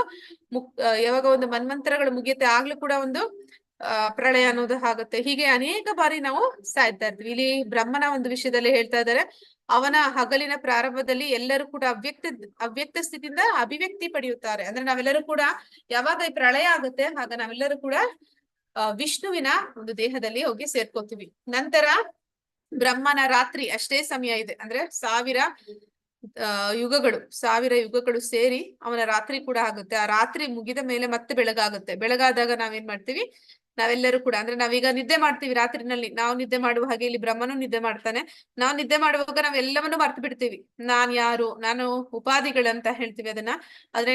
ಯಾವಾಗ ಒಂದು ಮನ್ವಂತರಗಳು ಮುಗಿಯುತ್ತೆ ಆಗ್ಲೂ ಕೂಡ ಒಂದು ಪ್ರಳಯ ಅನ್ನೋದು ಆಗುತ್ತೆ. ಹೀಗೆ ಅನೇಕ ಬಾರಿ ನಾವು ಸಾಯ್ತಾ ಇರ್ತೀವಿ. ಇಲ್ಲಿ ಬ್ರಹ್ಮನ ಒಂದು ವಿಷಯದಲ್ಲಿ ಹೇಳ್ತಾ ಇದ್ದಾರೆ, ಅವನ ಹಗಲಿನ ಪ್ರಾರಂಭದಲ್ಲಿ ಎಲ್ಲರೂ ಕೂಡ ಅವ್ಯಕ್ತ ಸ್ಥಿತಿಯಿಂದ ಅಭಿವ್ಯಕ್ತಿ ಪಡೆಯುತ್ತಾರೆ. ಅಂದ್ರೆ ನಾವೆಲ್ಲರೂ ಕೂಡ ಯಾವಾಗ ಈ ಪ್ರಳಯ ಆಗುತ್ತೆ ಆಗ ನಾವೆಲ್ಲರೂ ಕೂಡ ವಿಷ್ಣುವಿನ ಒಂದು ದೇಹದಲ್ಲಿ ಹೋಗಿ ಸೇರ್ಕೋತೀವಿ. ನಂತರ ಬ್ರಹ್ಮನ ರಾತ್ರಿ ಅಷ್ಟೇ ಸಮಯ ಇದೆ, ಅಂದ್ರೆ 1000 ಯುಗಗಳು ಸೇರಿ ಅವನ ರಾತ್ರಿ ಕೂಡ ಆಗುತ್ತೆ. ಆ ರಾತ್ರಿ ಮುಗಿದ ಮೇಲೆ ಮತ್ತೆ ಬೆಳಗಾಗುತ್ತೆ. ಬೆಳಗಾದಾಗ ನಾವೇನ್ ಮಾಡ್ತೀವಿ, ನಾವೆಲ್ಲರೂ ಕೂಡ ಅಂದ್ರೆ ನಾವೀಗ ನಿದ್ದೆ ಮಾಡ್ತೀವಿ ರಾತ್ರಿನಲ್ಲಿ, ನಾವು ನಿದ್ದೆ ಮಾಡುವ ಹಾಗೆ ಇಲ್ಲಿ ಬ್ರಹ್ಮನು ನಿದ್ದೆ ಮಾಡ್ತಾನೆ. ನಾವು ನಿದ್ದೆ ಮಾಡುವಾಗ ನಾವೆಲ್ಲವನ್ನೂ ಮರ್ತು ಬಿಡ್ತೀವಿ. ನಾನ್ ಯಾರು, ನಾನು ಉಪಾಧಿಗಳಂತ ಹೇಳ್ತೀವಿ ಅದನ್ನ. ಆದ್ರೆ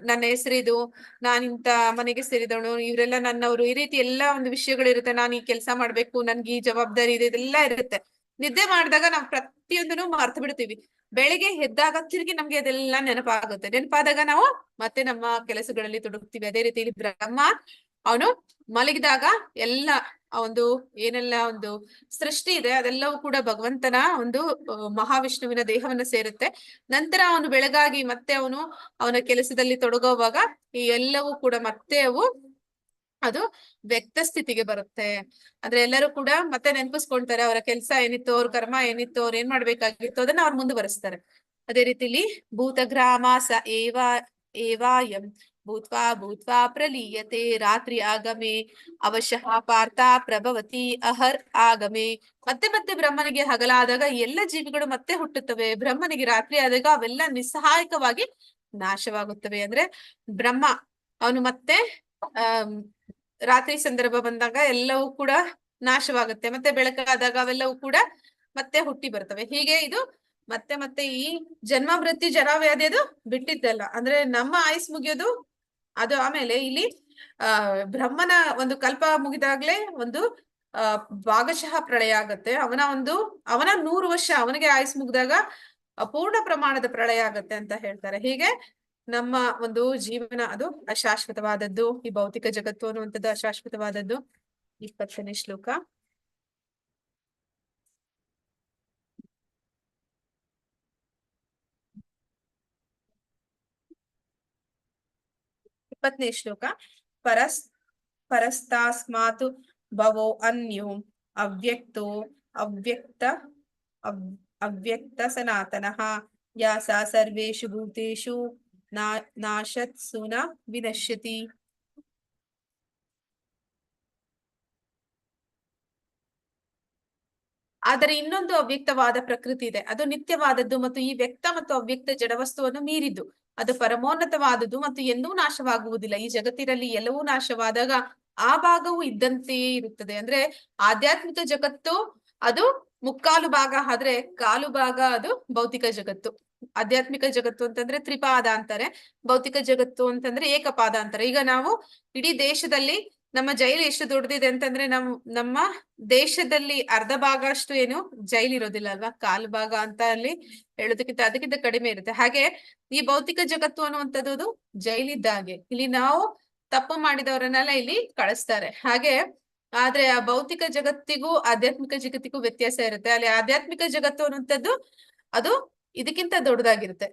ನನ್ನ ಹೆಸರಿದು, ನಾನ್ ಇಂತ ಮನೆಗೆ ಸೇರಿದವನು, ಇವರೆಲ್ಲ ನನ್ನವರು, ಈ ರೀತಿ ಎಲ್ಲಾ ಒಂದು ವಿಷಯಗಳಿರುತ್ತೆ. ನಾನು ಈ ಕೆಲಸ ಮಾಡ್ಬೇಕು, ನನ್ಗೆ ಈ ಜವಾಬ್ದಾರಿ ಇದೆ, ಇದೆಲ್ಲ ಇರುತ್ತೆ. ನಿದ್ದೆ ಮಾಡಿದಾಗ ನಾವು ಪ್ರತಿಯೊಂದನ್ನು ಮರ್ತು ಬಿಡ್ತೀವಿ. ಬೆಳಿಗ್ಗೆ ಎದ್ದಾಗ ತಿರುಗಿ ನಮ್ಗೆ ಅದೆಲ್ಲ ನೆನಪಾಗುತ್ತೆ. ನೆನಪಾದಾಗ ನಾವು ಮತ್ತೆ ನಮ್ಮ ಕೆಲಸಗಳಲ್ಲಿ ತೊಡಗ್ತೀವಿ. ಅದೇ ರೀತಿ ಇಲ್ಲಿ ಬ್ರಹ್ಮ ಅವನು ಮಲಗಿದಾಗ ಎಲ್ಲ ಒಂದು ಏನೆಲ್ಲ ಒಂದು ಸೃಷ್ಟಿ ಇದೆ ಅದೆಲ್ಲವೂ ಕೂಡ ಭಗವಂತನ ಒಂದು ಮಹಾವಿಷ್ಣುವಿನ ದೇಹವನ್ನ ಸೇರುತ್ತೆ. ನಂತರ ಅವನು ಬೆಳಗಾಗಿ ಮತ್ತೆ ಅವನ ಕೆಲಸದಲ್ಲಿ ತೊಡಗುವಾಗ ಈ ಎಲ್ಲವೂ ಕೂಡ ಮತ್ತೆ ಅದು ವ್ಯಕ್ತ ಸ್ಥಿತಿಗೆ ಬರುತ್ತೆ. ಅಂದ್ರೆ ಎಲ್ಲರೂ ಕೂಡ ಮತ್ತೆ ನೆನಪಿಸ್ಕೊಳ್ತಾರೆ ಅವರ ಕೆಲಸ ಏನಿತ್ತು, ಅವ್ರ ಕರ್ಮ ಏನಿತ್ತು, ಅವ್ರು ಏನ್ ಮಾಡ್ಬೇಕಾಗಿತ್ತು ಅದನ್ನ ಅವ್ರು ಮುಂದುವರಿಸ್ತಾರೆ. ಅದೇ ರೀತಿಲಿ ಭೂತಗ್ರಾಮ ಸ ಏವಾಯಂ ಭೂತ್ವಾ ಪ್ರಲೀಯತೆ ರಾತ್ರಿ ಆಗಮೆ ಅವಶಃ ಪಾರ್ಥ ಪ್ರಭವತಿ ಅಹರ್ ಆಗಮೆ. ಮತ್ತೆ ಬ್ರಹ್ಮನಿಗೆ ಹಗಲಾದಾಗ ಎಲ್ಲ ಜೀವಿಗಳು ಮತ್ತೆ ಹುಟ್ಟುತ್ತವೆ. ಬ್ರಹ್ಮನಿಗೆ ರಾತ್ರಿ ಆದಾಗ ಅವೆಲ್ಲ ನಿಸ್ಸಹಾಯಕವಾಗಿ ನಾಶವಾಗುತ್ತವೆ. ಅಂದ್ರೆ ಬ್ರಹ್ಮ ಅವನು ಮತ್ತೆ ರಾತ್ರಿ ಸಂದರ್ಭ ಬಂದಾಗ ಎಲ್ಲವೂ ಕೂಡ ನಾಶವಾಗುತ್ತೆ. ಮತ್ತೆ ಬೆಳಕಾದಾಗ ಅವೆಲ್ಲವೂ ಕೂಡ ಮತ್ತೆ ಹುಟ್ಟಿ ಬರ್ತವೆ. ಹೀಗೆ ಇದು ಮತ್ತೆ ಈ ಜನ್ಮ ಮೃತ್ಯು ಜರಾವ್ಯಾಧಿ ಅದು ಬಿಟ್ಟಿದ್ದಲ್ಲ. ಅಂದ್ರೆ ನಮ್ಮ ಆಯುಸ್ ಮುಗಿಯೋದು ಅದು. ಆಮೇಲೆ ಇಲ್ಲಿ ಬ್ರಹ್ಮನ ಒಂದು ಕಲ್ಪ ಮುಗಿದಾಗ್ಲೇ ಒಂದು ಭಾಗಶಃ ಪ್ರಳಯ ಆಗತ್ತೆ. ಅವನ 100 ವರ್ಷ ಅವನಿಗೆ ಆಯುಸ್ ಮುಗಿದಾಗ ಅಪೂರ್ಣ ಪ್ರಮಾಣದ ಪ್ರಳಯ ಆಗತ್ತೆ ಅಂತ ಹೇಳ್ತಾರೆ. ಹೀಗೆ ನಮ್ಮ ಒಂದು ಜೀವನ ಅದು ಅಶಾಶ್ವತವಾದದ್ದು, ಈ ಭೌತಿಕ ಜಗತ್ತು ಅನ್ನುವಂಥದ್ದು ಅಶಾಶ್ವತವಾದದ್ದು. 20ನೇ ಶ್ಲೋಕ. ಪರಸ್ತಾಸ್ಮಾತ್ ಭವೋ ಅನ್ಯೋ ಅವ್ಯಕ್ತೋ ಅವ್ಯಕ್ತ ಸನಾತನಃ ಯಾಸ ಸರ್ವೇಷು ಭೂತೇಷು ನಾಶತ್ಸು ನ ವಿನಶ್ಯತಿ. ಆದರೆ ಇನ್ನೊಂದು ಅವ್ಯಕ್ತವಾದ ಪ್ರಕೃತಿ ಇದೆ, ಅದು ನಿತ್ಯವಾದದ್ದು ಮತ್ತು ಈ ವ್ಯಕ್ತ ಮತ್ತು ಅವ್ಯಕ್ತ ಜಡವಸ್ತುವನ್ನು ಮೀರಿದ್ದು. ಅದು ಪರಮೋನ್ನತವಾದದ್ದು ಮತ್ತು ಎಂದೂ ನಾಶವಾಗುವುದಿಲ್ಲ. ಈ ಜಗತ್ತಿನಲ್ಲಿ ಎಲ್ಲವೂ ನಾಶವಾದಾಗ ಆ ಭಾಗವು ಇದ್ದಂತೆಯೇ ಇರುತ್ತದೆ. ಅಂದ್ರೆ ಆಧ್ಯಾತ್ಮಿಕ ಜಗತ್ತು ಅದು 3/4 ಭಾಗ ಆದ್ರೆ 1/4 ಭಾಗ ಅದು ಭೌತಿಕ ಜಗತ್ತು. ಆಧ್ಯಾತ್ಮಿಕ ಜಗತ್ತು ಅಂತಂದ್ರೆ ತ್ರಿಪಾದ ಅಂತಾರೆ, ಭೌತಿಕ ಜಗತ್ತು ಅಂತಂದ್ರೆ ಏಕಪಾದ ಅಂತಾರೆ. ಈಗ ನಾವು ಇಡೀ ದೇಶದಲ್ಲಿ ನಮ್ಮ ಜೈಲು ಎಷ್ಟು ದೊಡ್ಡದಿದೆ ಅಂತಂದ್ರೆ ನಮ್ಮ ದೇಶದಲ್ಲಿ ಅರ್ಧ ಭಾಗ ಅಷ್ಟು ಏನು ಜೈಲ್ ಇರೋದಿಲ್ಲ ಅಲ್ವಾ, 1/4 ಭಾಗ ಅಂತ ಅಲ್ಲಿ ಹೇಳೋದಕ್ಕಿಂತ ಅದಕ್ಕಿಂತ ಕಡಿಮೆ ಇರುತ್ತೆ. ಹಾಗೆ ಈ ಭೌತಿಕ ಜಗತ್ತು ಅನ್ನುವಂಥದ್ದು ಜೈಲಿದ್ದಾಗೆ. ಇಲ್ಲಿ ನಾವು ತಪ್ಪು ಮಾಡಿದವರನ್ನೆಲ್ಲ ಇಲ್ಲಿ ಕಳಿಸ್ತಾರೆ. ಹಾಗೆ ಆದ್ರೆ ಆ ಭೌತಿಕ ಜಗತ್ತಿಗೂ ಆಧ್ಯಾತ್ಮಿಕ ಜಗತ್ತಿಗೂ ವ್ಯತ್ಯಾಸ ಇರುತ್ತೆ. ಅಲ್ಲಿ ಆಧ್ಯಾತ್ಮಿಕ ಜಗತ್ತು ಅನ್ನುವಂಥದ್ದು ಅದು ಇದಕ್ಕಿಂತ ದೊಡ್ಡದಾಗಿರುತ್ತೆ.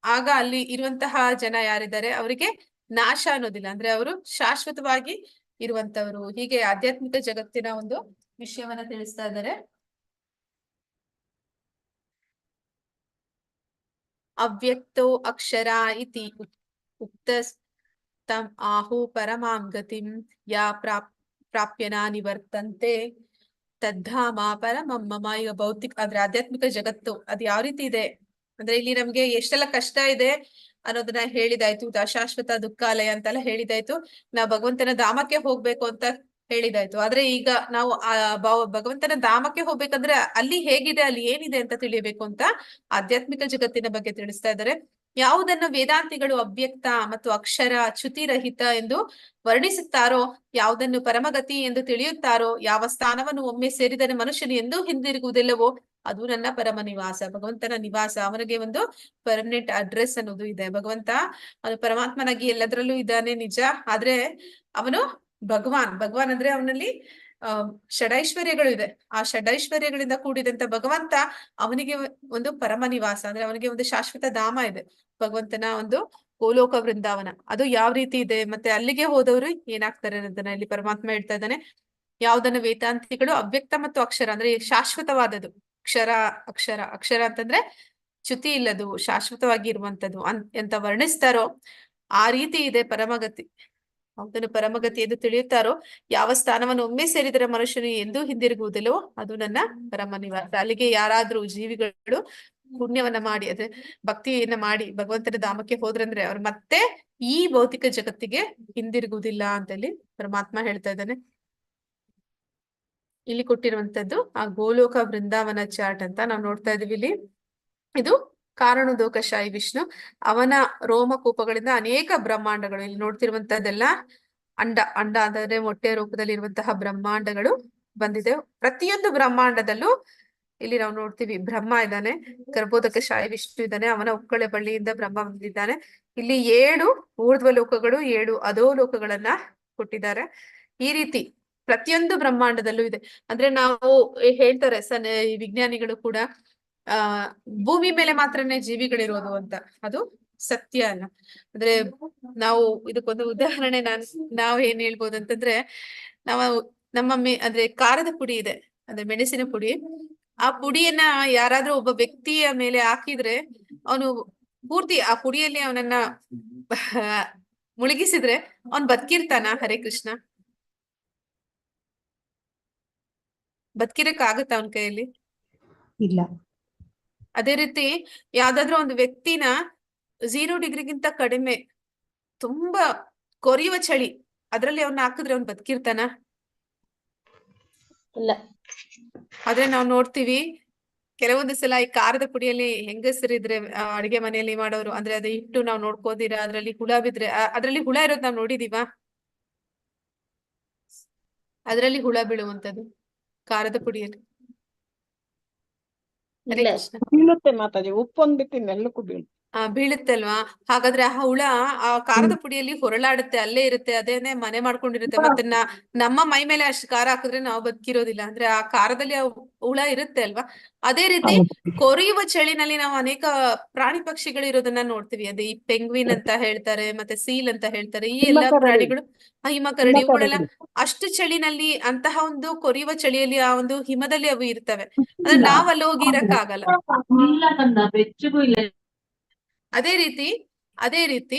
ಆಗ ಅಲ್ಲಿ ಇರುವಂತಹ ಜನ ಯಾರಿದ್ದಾರೆ ಅವರಿಗೆ ನಾಶ ಅನ್ನೋದಿಲ್ಲ, ಅಂದ್ರೆ ಅವರು ಶಾಶ್ವತವಾಗಿ ಇರುವಂತವ್ರು. ಹೀಗೆ ಆಧ್ಯಾತ್ಮಿಕ ಜಗತ್ತಿನ ಒಂದು ವಿಷಯವನ್ನ ತಿಳಿಸ್ತಾ ಇದ್ದಾರೆ. ಅವ್ಯಕ್ತೋ ಅಕ್ಷರ ಇತಿ ಉಕ್ತ ತಂ ಆಹು ಪರಮಾಂ ಗತಿಂ ಯಾ ಪ್ರಾಪ್ಯನ ನಿವರ್ತಂತೆ ತದ್ಧಾಮ ಪರಮಂ ಮಮ. ಈಗ ಭೌತಿಕ ಅಂದ್ರೆ ಆಧ್ಯಾತ್ಮಿಕ ಜಗತ್ತು ಅದು ಯಾವ ರೀತಿ ಇದೆ ಅಂದ್ರೆ ಇಲ್ಲಿ ನಮ್ಗೆ ಎಷ್ಟೆಲ್ಲ ಕಷ್ಟ ಇದೆ ಅನ್ನೋದನ್ನ ಹೇಳಿದಾಯ್ತು. ಅಶಾಶ್ವತ ದುಃಖಾಲಯ ಅಂತೆಲ್ಲ ಹೇಳಿದಾಯ್ತು. ನಾವು ಭಗವಂತನ ಧಾಮಕ್ಕೆ ಹೋಗ್ಬೇಕು ಅಂತ ಹೇಳಿದಾಯ್ತು. ಆದ್ರೆ ಈಗ ನಾವು ಭಗವಂತನ ಧಾಮಕ್ಕೆ ಹೋಗ್ಬೇಕಂದ್ರೆ ಅಲ್ಲಿ ಹೇಗಿದೆ, ಅಲ್ಲಿ ಏನಿದೆ ಅಂತ ತಿಳಿಯಬೇಕು ಅಂತ ಆಧ್ಯಾತ್ಮಿಕ ಜಗತ್ತಿನ ಬಗ್ಗೆ ತಿಳಿಸ್ತಾ ಇದ್ದಾರೆ. ಯಾವುದನ್ನು ವೇದಾಂತಿಗಳು ಅವ್ಯಕ್ತ ಮತ್ತು ಅಕ್ಷರ ಚ್ಯುತಿರಹಿತ ಎಂದು ವರ್ಣಿಸುತ್ತಾರೋ, ಯಾವುದನ್ನು ಪರಮಗತಿ ಎಂದು ತಿಳಿಯುತ್ತಾರೋ, ಯಾವ ಸ್ಥಾನವನ್ನು ಒಮ್ಮೆ ಸೇರಿದರೆ ಮನುಷ್ಯನು ಎಂದೂ ಹಿಂದಿರುಗುವುದಿಲ್ಲವೋ ಅದು ನನ್ನ ಪರಮ ನಿವಾಸ. ಭಗವಂತನ ನಿವಾಸ, ಅವನಿಗೆ ಒಂದು ಪರ್ಮನೆಂಟ್ ಅಡ್ರೆಸ್ ಅನ್ನೋದು ಇದೆ. ಭಗವಂತ ಅವನು ಪರಮಾತ್ಮನಾಗಿ ಎಲ್ಲದರಲ್ಲೂ ಇದ್ದಾನೆ ನಿಜ, ಆದ್ರೆ ಅವನು ಭಗವಾನ್ ಅಂದ್ರೆ ಅವನಲ್ಲಿ ಷಡೈಶ್ವರ್ಯಗಳು ಇದೆ. ಆ ಷಡೈಶ್ವರ್ಯಗಳಿಂದ ಕೂಡಿದಂತ ಭಗವಂತ ಅವನಿಗೆ ಒಂದು ಪರಮ ನಿವಾಸ, ಅಂದ್ರೆ ಅವನಿಗೆ ಒಂದು ಶಾಶ್ವತ ಧಾಮ ಇದೆ. ಭಗವಂತನ ಒಂದು ಗೋಲೋಕ ವೃಂದಾವನ ಅದು ಯಾವ ರೀತಿ ಇದೆ, ಮತ್ತೆ ಅಲ್ಲಿಗೆ ಹೋದವರು ಏನಾಗ್ತಾರೆ ಅನ್ನೋದನ್ನ ಇಲ್ಲಿ ಪರಮಾತ್ಮ ಹೇಳ್ತಾ ಇದ್ದಾನೆ. ಯಾವ್ದನ್ನ ವೇದಾಂತಿಗಳು ಅವ್ಯಕ್ತ ಮತ್ತು ಅಕ್ಷರ ಅಂದ್ರೆ ಶಾಶ್ವತವಾದದ್ದು, ಅಕ್ಷರ ಅಕ್ಷರ ಅಕ್ಷರ ಅಂತಂದ್ರೆ ಚ್ಯುತಿ ಇಲ್ಲದು, ಶಾಶ್ವತವಾಗಿ ಇರುವಂತದ್ದು ಅಂತ ವರ್ಣಿಸ್ತಾರೋ ಆ ರೀತಿ ಇದೆ ಪರಮಗತಿ. ಅವನು ಪರಮಗತಿ ಎಂದು ತಿಳಿಯುತ್ತಾರೋ, ಯಾವ ಸ್ಥಾನವನ್ನು ಒಮ್ಮೆ ಸೇರಿದರೆ ಮನುಷ್ಯನು ಎಂದೂ ಹಿಂದಿರುಗುವುದಿಲ್ಲವೋ ಅದು ನನ್ನ ಪರಮ ನಿವಾಸ. ಅಲ್ಲಿಗೆ ಯಾರಾದ್ರೂ ಜೀವಿಗಳು ಪುಣ್ಯವನ್ನ ಮಾಡಿ, ಅದೇ ಭಕ್ತಿಯನ್ನ ಮಾಡಿ ಭಗವಂತನ ಧಾಮಕ್ಕೆ ಹೋದ್ರಂದ್ರೆ ಅವ್ರು ಮತ್ತೆ ಈ ಭೌತಿಕ ಜಗತ್ತಿಗೆ ಹಿಂದಿರುಗುವುದಿಲ್ಲ ಅಂತೇಳಿ ಪರಮಾತ್ಮ ಹೇಳ್ತಾ ಇದ್ದಾನೆ. ಇಲ್ಲಿ ಕೊಟ್ಟಿರುವಂತದ್ದು ಆ ಗೋಲೋಕ ವೃಂದಾವನ ಚಾರ್ಟ್ ಅಂತ ನಾವು ನೋಡ್ತಾ ಇದೀವಿ. ಇಲ್ಲಿ ಇದು ಕಾರಣೋದಕಶಾಹಿ ವಿಷ್ಣು, ಅವನ ರೋಮಕೂಪಗಳಿಂದ ಅನೇಕ ಬ್ರಹ್ಮಾಂಡಗಳು, ಇಲ್ಲಿ ನೋಡ್ತಿರುವಂತದ್ದೆಲ್ಲ ಅಂಡ ಅಂದರೆ ಮೊಟ್ಟೆ ರೂಪದಲ್ಲಿ ಇರುವಂತಹ ಬ್ರಹ್ಮಾಂಡಗಳು ಬಂದಿದೆ. ಪ್ರತಿಯೊಂದು ಬ್ರಹ್ಮಾಂಡದಲ್ಲೂ ಇಲ್ಲಿ ನಾವು ನೋಡ್ತೀವಿ ಬ್ರಹ್ಮ ಇದ್ದಾನೆ, ಗರ್ಭೋದಕಶಾಹಿ ವಿಷ್ಣು ಇದ್ದಾನೆ, ಅವನ ಉಕ್ಕಳೆ ಬಳ್ಳಿಯಿಂದ ಬ್ರಹ್ಮ ಬಂದಿದ್ದಾನೆ. ಇಲ್ಲಿ 7 ಊರ್ಧ್ವ ಲೋಕಗಳು, 7 ಅಧೋ ಲೋಕಗಳನ್ನ ಕೊಟ್ಟಿದ್ದಾರೆ. ಈ ರೀತಿ ಪ್ರತಿಯೊಂದು ಬ್ರಹ್ಮಾಂಡದಲ್ಲೂ ಇದೆ. ಅಂದ್ರೆ ನಾವು ಹೇಳ್ತಾರೆ ಈ ವಿಜ್ಞಾನಿಗಳು ಕೂಡ ಭೂಮಿ ಮೇಲೆ ಮಾತ್ರನೇ ಜೀವಿಗಳಿರೋದು ಅಂತ. ಅದು ಸತ್ಯ ಅಲ್ಲ. ಅಂದ್ರೆ ನಾವು ಇದಕ್ಕೊಂದು ಉದಾಹರಣೆ ನಾವು ಏನ್ ಹೇಳ್ಬೋದು ಅಂತಂದ್ರೆ, ನಮ್ಮ ಅಂದ್ರೆ ಖಾರದ ಪುಡಿ ಇದೆ, ಅಂದ್ರೆ ಮೆಣಸಿನ ಪುಡಿ. ಆ ಪುಡಿಯನ್ನ ಯಾರಾದ್ರೂ ಒಬ್ಬ ವ್ಯಕ್ತಿಯ ಮೇಲೆ ಹಾಕಿದ್ರೆ ಅವನು ಪೂರ್ತಿ ಆ ಪುಡಿಯಲ್ಲಿ ಅವನನ್ನ ಮುಳುಗಿಸಿದ್ರೆ ಅವನ್ ಬದುಕಿರ್ತಾನ? ಹರೇ ಕೃಷ್ಣ, ಬದುಕಿರಕ್ ಆಗತ್ತ ಅವನ ಕೈಯಲ್ಲಿ? ಇಲ್ಲ. ಅದೇ ರೀತಿ ಯಾವ್ದಾದ್ರು ಒಂದು ವ್ಯಕ್ತಿನ 0 ಡಿಗ್ರಿಗಿಂತ ಕಡಿಮೆ ತುಂಬಾ ಕೊರಿಯುವ ಚಳಿ ಅದ್ರಲ್ಲಿ ಅವನ್ನ ಹಾಕಿದ್ರೆ ಅವ್ನ್ ಬದುಕಿರ್ತಾನ? ಇಲ್ಲ. ಆದ್ರೆ ನಾವ್ ನೋಡ್ತೀವಿ ಕೆಲವೊಂದು ಸಲ ಈ ಖಾರದ ಪುಡಿಯಲ್ಲಿ ಹೆಂಗಸರಿದ್ರೆ ಅಡಿಗೆ ಮನೆಯಲ್ಲಿ ಮಾಡೋರು, ಅಂದ್ರೆ ಅದು ಇಟ್ಟು ನಾವ್ ನೋಡ್ಕೋದಿರ ಅದ್ರಲ್ಲಿ ಹುಳ ಬಿದ್ರೆ ಅದ್ರಲ್ಲಿ ಹುಳ ಇರೋದ್ ನಾವ್ ನೋಡಿದೀವ? ಅದ್ರಲ್ಲಿ ಹುಳ ಬೀಳುವಂತದ್ದು ಖಾರದ ಪುಡಿಯಲ್ಲಿ. ಹರೇ ಇಲ್ಲ. ಕೃಷ್ಣ. ಬೀಳುತ್ತೆ ಮಾತಾಜಿ, ಉಪ್ಪು ಅಂದ್ಬಿಟ್ಟು ಇನ್ನೆಲ್ಲಕ್ಕೂ ಬೀಳುತ್ತೆ. ಬೀಳುತ್ತಲ್ವಾ? ಹಾಗಾದ್ರೆ ಆ ಹುಳ ಆ ಖಾರದ ಪುಡಿಯಲ್ಲಿ ಹೊರಳಾಡುತ್ತೆ, ಅಲ್ಲೇ ಇರುತ್ತೆ, ಅದೇನೆ ಮನೆ ಮಾಡ್ಕೊಂಡಿರುತ್ತೆ. ಮತ್ತೆ ನಮ್ಮ ಮೈ ಮೇಲೆ ಅಷ್ಟು ಖಾರ ಹಾಕಿದ್ರೆ ನಾವು ಬದುಕಿರೋದಿಲ್ಲ. ಅಂದ್ರೆ ಆ ಖಾರದಲ್ಲಿ ಆ ಹುಳ ಇರುತ್ತೆ ಅಲ್ವಾ? ಅದೇ ರೀತಿ ಕೊರಿಯುವ ಚಳಿನಲ್ಲಿ ನಾವು ಅನೇಕ ಪ್ರಾಣಿ ಪಕ್ಷಿಗಳು ಇರೋದನ್ನ ನೋಡ್ತೀವಿ. ಅದೇ ಈ ಪೆಂಗ್ವಿನ್ ಅಂತ ಹೇಳ್ತಾರೆ, ಮತ್ತೆ ಸೀಲ್ ಅಂತ ಹೇಳ್ತಾರೆ. ಈ ಎಲ್ಲಾ ಪ್ರಾಣಿಗಳು, ಹಿಮಕರಡಿ, ಇವುಗಳೆಲ್ಲ ಅಷ್ಟು ಚಳಿನಲ್ಲಿ, ಅಂತಹ ಒಂದು ಕೊರಿಯುವ ಚಳಿಯಲ್ಲಿ ಆ ಒಂದು ಹಿಮದಲ್ಲಿ ಅವು ಇರ್ತವೆ. ಅಂದ್ರೆ ನಾವ್ ಅಲ್ಲಿ ಹೋಗಿ ಇರಕ್ ಆಗಲ್ಲ. ಇಲ್ಲ ಕಂದ, ಬೆಚ್ಚಗೂ ಇಲ್ಲ. ಅದೇ ರೀತಿ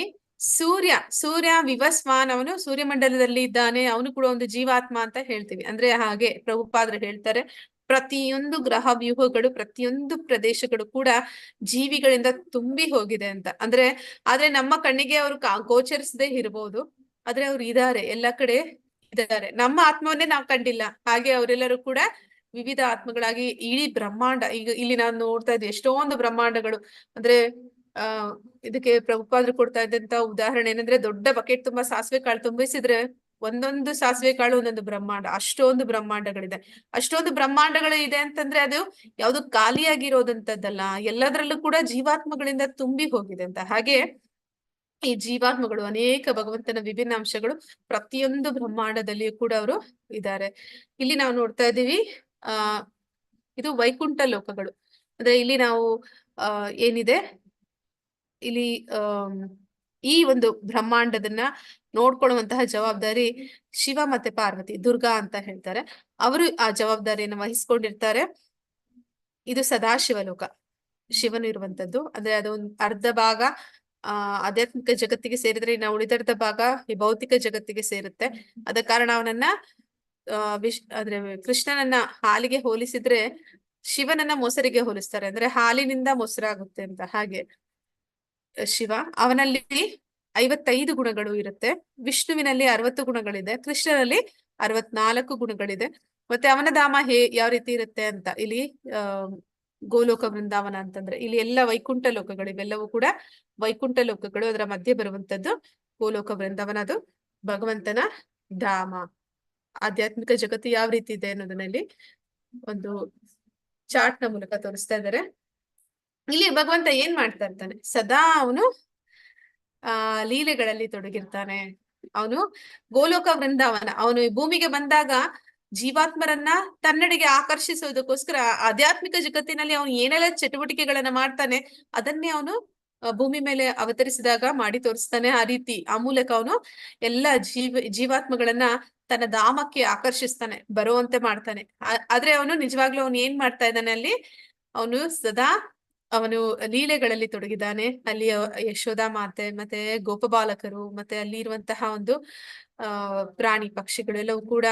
ಸೂರ್ಯ ವಿವಸ್ವಾನ್, ಅವನು ಸೂರ್ಯಮಂಡಲದಲ್ಲಿ ಇದ್ದಾನೆ, ಅವನು ಕೂಡ ಒಂದು ಜೀವಾತ್ಮ ಅಂತ ಹೇಳ್ತೀವಿ. ಅಂದ್ರೆ ಹಾಗೆ ಪ್ರಭುಪಾದರು ಹೇಳ್ತಾರೆ, ಪ್ರತಿಯೊಂದು ಗ್ರಹ ವ್ಯೂಹಗಳು, ಪ್ರತಿಯೊಂದು ಪ್ರದೇಶಗಳು ಕೂಡ ಜೀವಿಗಳಿಂದ ತುಂಬಿ ಹೋಗಿದೆ ಅಂತ. ಆದ್ರೆ ನಮ್ಮ ಕಣ್ಣಿಗೆ ಅವರು ಗೋಚರಿಸದೇ ಇರಬಹುದು, ಆದ್ರೆ ಅವ್ರು ಇದ್ದಾರೆ, ಎಲ್ಲ ಕಡೆ ಇದ್ದಾರೆ. ನಮ್ಮ ಆತ್ಮವನ್ನೇ ನಾವು ಕಂಡಿಲ್ಲ. ಹಾಗೆ ಅವರೆಲ್ಲರೂ ಕೂಡ ವಿವಿಧ ಆತ್ಮಗಳಾಗಿ ಇಡೀ ಬ್ರಹ್ಮಾಂಡ, ಈಗ ಇಲ್ಲಿ ನಾವು ನೋಡ್ತಾ ಇದ್ವಿ ಎಷ್ಟೊಂದು ಬ್ರಹ್ಮಾಂಡಗಳು. ಅಂದ್ರೆ ಇದಕ್ಕೆ ಪ್ರಭುಪಾದರು ಕೊಡ್ತಾ ಇದ್ದಂತ ಉದಾಹರಣೆ ಏನಂದ್ರೆ, ದೊಡ್ಡ ಬಕೆಟ್ ತುಂಬಾ ಸಾಸಿವೆ ಕಾಳು ತುಂಬಿಸಿದ್ರೆ ಒಂದೊಂದು ಸಾಸಿವೆ ಕಾಳು ಒಂದೊಂದು ಬ್ರಹ್ಮಾಂಡ, ಅಷ್ಟೊಂದು ಬ್ರಹ್ಮಾಂಡಗಳಿದೆ. ಅಷ್ಟೊಂದು ಬ್ರಹ್ಮಾಂಡಗಳು ಇದೆ ಅಂತಂದ್ರೆ ಅದು ಯಾವ್ದು ಖಾಲಿಯಾಗಿರೋದಂತದ್ದಲ್ಲ, ಎಲ್ಲದರಲ್ಲೂ ಕೂಡ ಜೀವಾತ್ಮಗಳಿಂದ ತುಂಬಿ ಹೋಗಿದೆ ಅಂತ. ಹಾಗೆ ಈ ಜೀವಾತ್ಮಗಳು, ಅನೇಕ ಭಗವಂತನ ವಿಭಿನ್ನ ಅಂಶಗಳು ಪ್ರತಿಯೊಂದು ಬ್ರಹ್ಮಾಂಡದಲ್ಲಿಯೂ ಕೂಡ ಅವರು ಇದ್ದಾರೆ. ಇಲ್ಲಿ ನಾವು ನೋಡ್ತಾ ಇದ್ದೀವಿ ಇದು ವೈಕುಂಠ ಲೋಕಗಳು. ಅಂದ್ರೆ ಇಲ್ಲಿ ನಾವು ಏನಿದೆ ಇಲ್ಲಿ ಈ ಒಂದು ಬ್ರಹ್ಮಾಂಡದನ್ನ ನೋಡ್ಕೊಳ್ಳುವಂತಹ ಜವಾಬ್ದಾರಿ ಶಿವ ಮತ್ತೆ ಪಾರ್ವತಿ, ದುರ್ಗಾ ಅಂತ ಹೇಳ್ತಾರೆ, ಅವರು ಆ ಜವಾಬ್ದಾರಿಯನ್ನು ವಹಿಸ್ಕೊಂಡಿರ್ತಾರೆ. ಇದು ಸದಾಶಿವ ಲೋಕ, ಶಿವನು ಇರುವಂತದ್ದು. ಅಂದ್ರೆ ಅದೊಂದು ಅರ್ಧ ಭಾಗ ಆಧ್ಯಾತ್ಮಿಕ ಜಗತ್ತಿಗೆ ಸೇರಿದ್ರೆ ಇನ್ನು ಉಳಿದರ್ಧ ಭಾಗ ಈ ಭೌತಿಕ ಜಗತ್ತಿಗೆ ಸೇರುತ್ತೆ. ಅದ ಕಾರಣ ಅವನನ್ನ ಅಂದ್ರೆ ಕೃಷ್ಣನನ್ನ ಹಾಲಿಗೆ ಹೋಲಿಸಿದ್ರೆ ಶಿವನನ್ನ ಮೊಸರಿಗೆ ಹೋಲಿಸ್ತಾರೆ. ಅಂದ್ರೆ ಹಾಲಿನಿಂದ ಮೊಸರಾಗುತ್ತೆ ಅಂತ. ಹಾಗೆ ಶಿವ, ಅವನಲ್ಲಿ 55 ಗುಣಗಳು ಇರುತ್ತೆ, ವಿಷ್ಣುವಿನಲ್ಲಿ 60 ಗುಣಗಳಿದೆ, ಕೃಷ್ಣನಲ್ಲಿ 64 ಗುಣಗಳಿದೆ. ಮತ್ತೆ ಅವನ ಧಾಮ ಯಾವ ರೀತಿ ಇರುತ್ತೆ ಅಂತ ಇಲ್ಲಿ ಗೋಲೋಕ ವೃಂದಾವನ ಅಂತಂದ್ರೆ ಇಲ್ಲಿ ಎಲ್ಲ ವೈಕುಂಠ ಲೋಕಗಳು, ಇವೆಲ್ಲವೂ ಕೂಡ ವೈಕುಂಠ ಲೋಕಗಳು. ಅದರ ಮಧ್ಯೆ ಬರುವಂತದ್ದು ಗೋಲೋಕ ವೃಂದಾವನ, ಅದು ಭಗವಂತನ ಧಾಮ. ಆಧ್ಯಾತ್ಮಿಕ ಜಗತ್ತು ಯಾವ ರೀತಿ ಇದೆ ಅನ್ನೋದನ್ನಲ್ಲಿ ಒಂದು ಚಾರ್ಟ್ ನ ಮೂಲಕ ತೋರಿಸ್ತಾ ಇದ್ದಾರೆ. ಇಲ್ಲಿ ಭಗವಂತ ಏನ್ ಮಾಡ್ತಾ ಇರ್ತಾನೆ, ಸದಾ ಅವನು ಲೀಲೆಗಳಲ್ಲಿ ತೊಡಗಿರ್ತಾನೆ. ಅವನು ಗೋಲೋಕ ವೃಂದಾವನ, ಅವನು ಈ ಭೂಮಿಗೆ ಬಂದಾಗ ಜೀವಾತ್ಮರನ್ನ ತನ್ನೆಡೆಗೆ ಆಕರ್ಷಿಸೋದಕ್ಕೋಸ್ಕರ ಆಧ್ಯಾತ್ಮಿಕ ಜಗತ್ತಿನಲ್ಲಿ ಅವನು ಏನೆಲ್ಲ ಚಟುವಟಿಕೆಗಳನ್ನ ಮಾಡ್ತಾನೆ ಅದನ್ನೇ ಅವನು ಭೂಮಿ ಮೇಲೆ ಅವತರಿಸಿದಾಗ ಮಾಡಿ ತೋರಿಸ್ತಾನೆ. ಆ ರೀತಿ ಆ ಮೂಲಕ ಅವನು ಎಲ್ಲ ಜೀವಾತ್ಮಗಳನ್ನ ತನ್ನ ಧಾಮಕ್ಕೆ ಆಕರ್ಷಿಸ್ತಾನೆ, ಬರುವಂತೆ ಮಾಡ್ತಾನೆ. ಆದ್ರೆ ಅವನು ನಿಜವಾಗ್ಲೂ ಅವನು ಏನ್ ಮಾಡ್ತಾ ಇದ್ದಾನೆ ಅಲ್ಲಿ, ಅವನು ಸದಾ ಅವನು ಲೀಲೆಗಳಲ್ಲಿ ತೊಡಗಿದ್ದಾನೆ. ಅಲ್ಲಿ ಯಶೋಧ ಮಾತೆ ಮತ್ತೆ ಗೋಪಬಾಲಕರು ಮತ್ತೆ ಅಲ್ಲಿ ಇರುವಂತಹ ಒಂದು ಪ್ರಾಣಿ ಪಕ್ಷಿಗಳು ಎಲ್ಲವೂ ಕೂಡ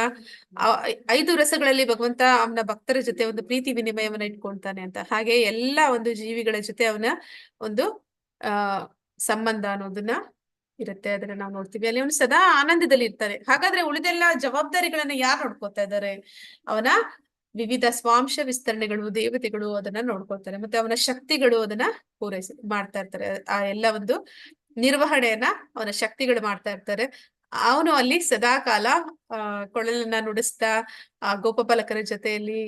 5 ರಸಗಳಲ್ಲಿ ಭಗವಂತ ಅವನ ಭಕ್ತರ ಜೊತೆ ಒಂದು ಪ್ರೀತಿ ವಿನಿಮಯವನ್ನ ಇಟ್ಕೊಳ್ತಾನೆ ಅಂತ. ಹಾಗೆ ಎಲ್ಲಾ ಒಂದು ಜೀವಿಗಳ ಜೊತೆ ಅವನ ಒಂದು ಸಂಬಂಧ ಅನ್ನೋದನ್ನ ಇರುತ್ತೆ. ಅದನ್ನ ನಾವು ನೋಡ್ತೀವಿ. ಅಲ್ಲಿ ಅವನು ಸದಾ ಆನಂದದಲ್ಲಿ ಇರ್ತಾನೆ. ಹಾಗಾದ್ರೆ ಉಳಿದೆಲ್ಲ ಜವಾಬ್ದಾರಿಗಳನ್ನ ಯಾರು ನೋಡ್ಕೊತಾ ಇದ್ದಾರೆ? ಅವನ ವಿವಿಧ ಸ್ವಾಂಶ ವಿಸ್ತರಣೆಗಳು, ದೇವತೆಗಳು ಅದನ್ನ ನೋಡ್ಕೊಳ್ತಾರೆ. ಮತ್ತೆ ಅವನ ಶಕ್ತಿಗಳು ಅದನ್ನ ಮಾಡ್ತಾ ಇರ್ತಾರೆ. ಆ ಎಲ್ಲ ಒಂದು ನಿರ್ವಹಣೆಯನ್ನ ಅವನ ಶಕ್ತಿಗಳು ಮಾಡ್ತಾ ಇರ್ತಾರೆ. ಅವನು ಅಲ್ಲಿ ಸದಾ ಕಾಲ ಕೊಳಲನ್ನ ನುಡಿಸ್ತಾ ಗೋಪಪಾಲಕರ ಜೊತೆಯಲ್ಲಿ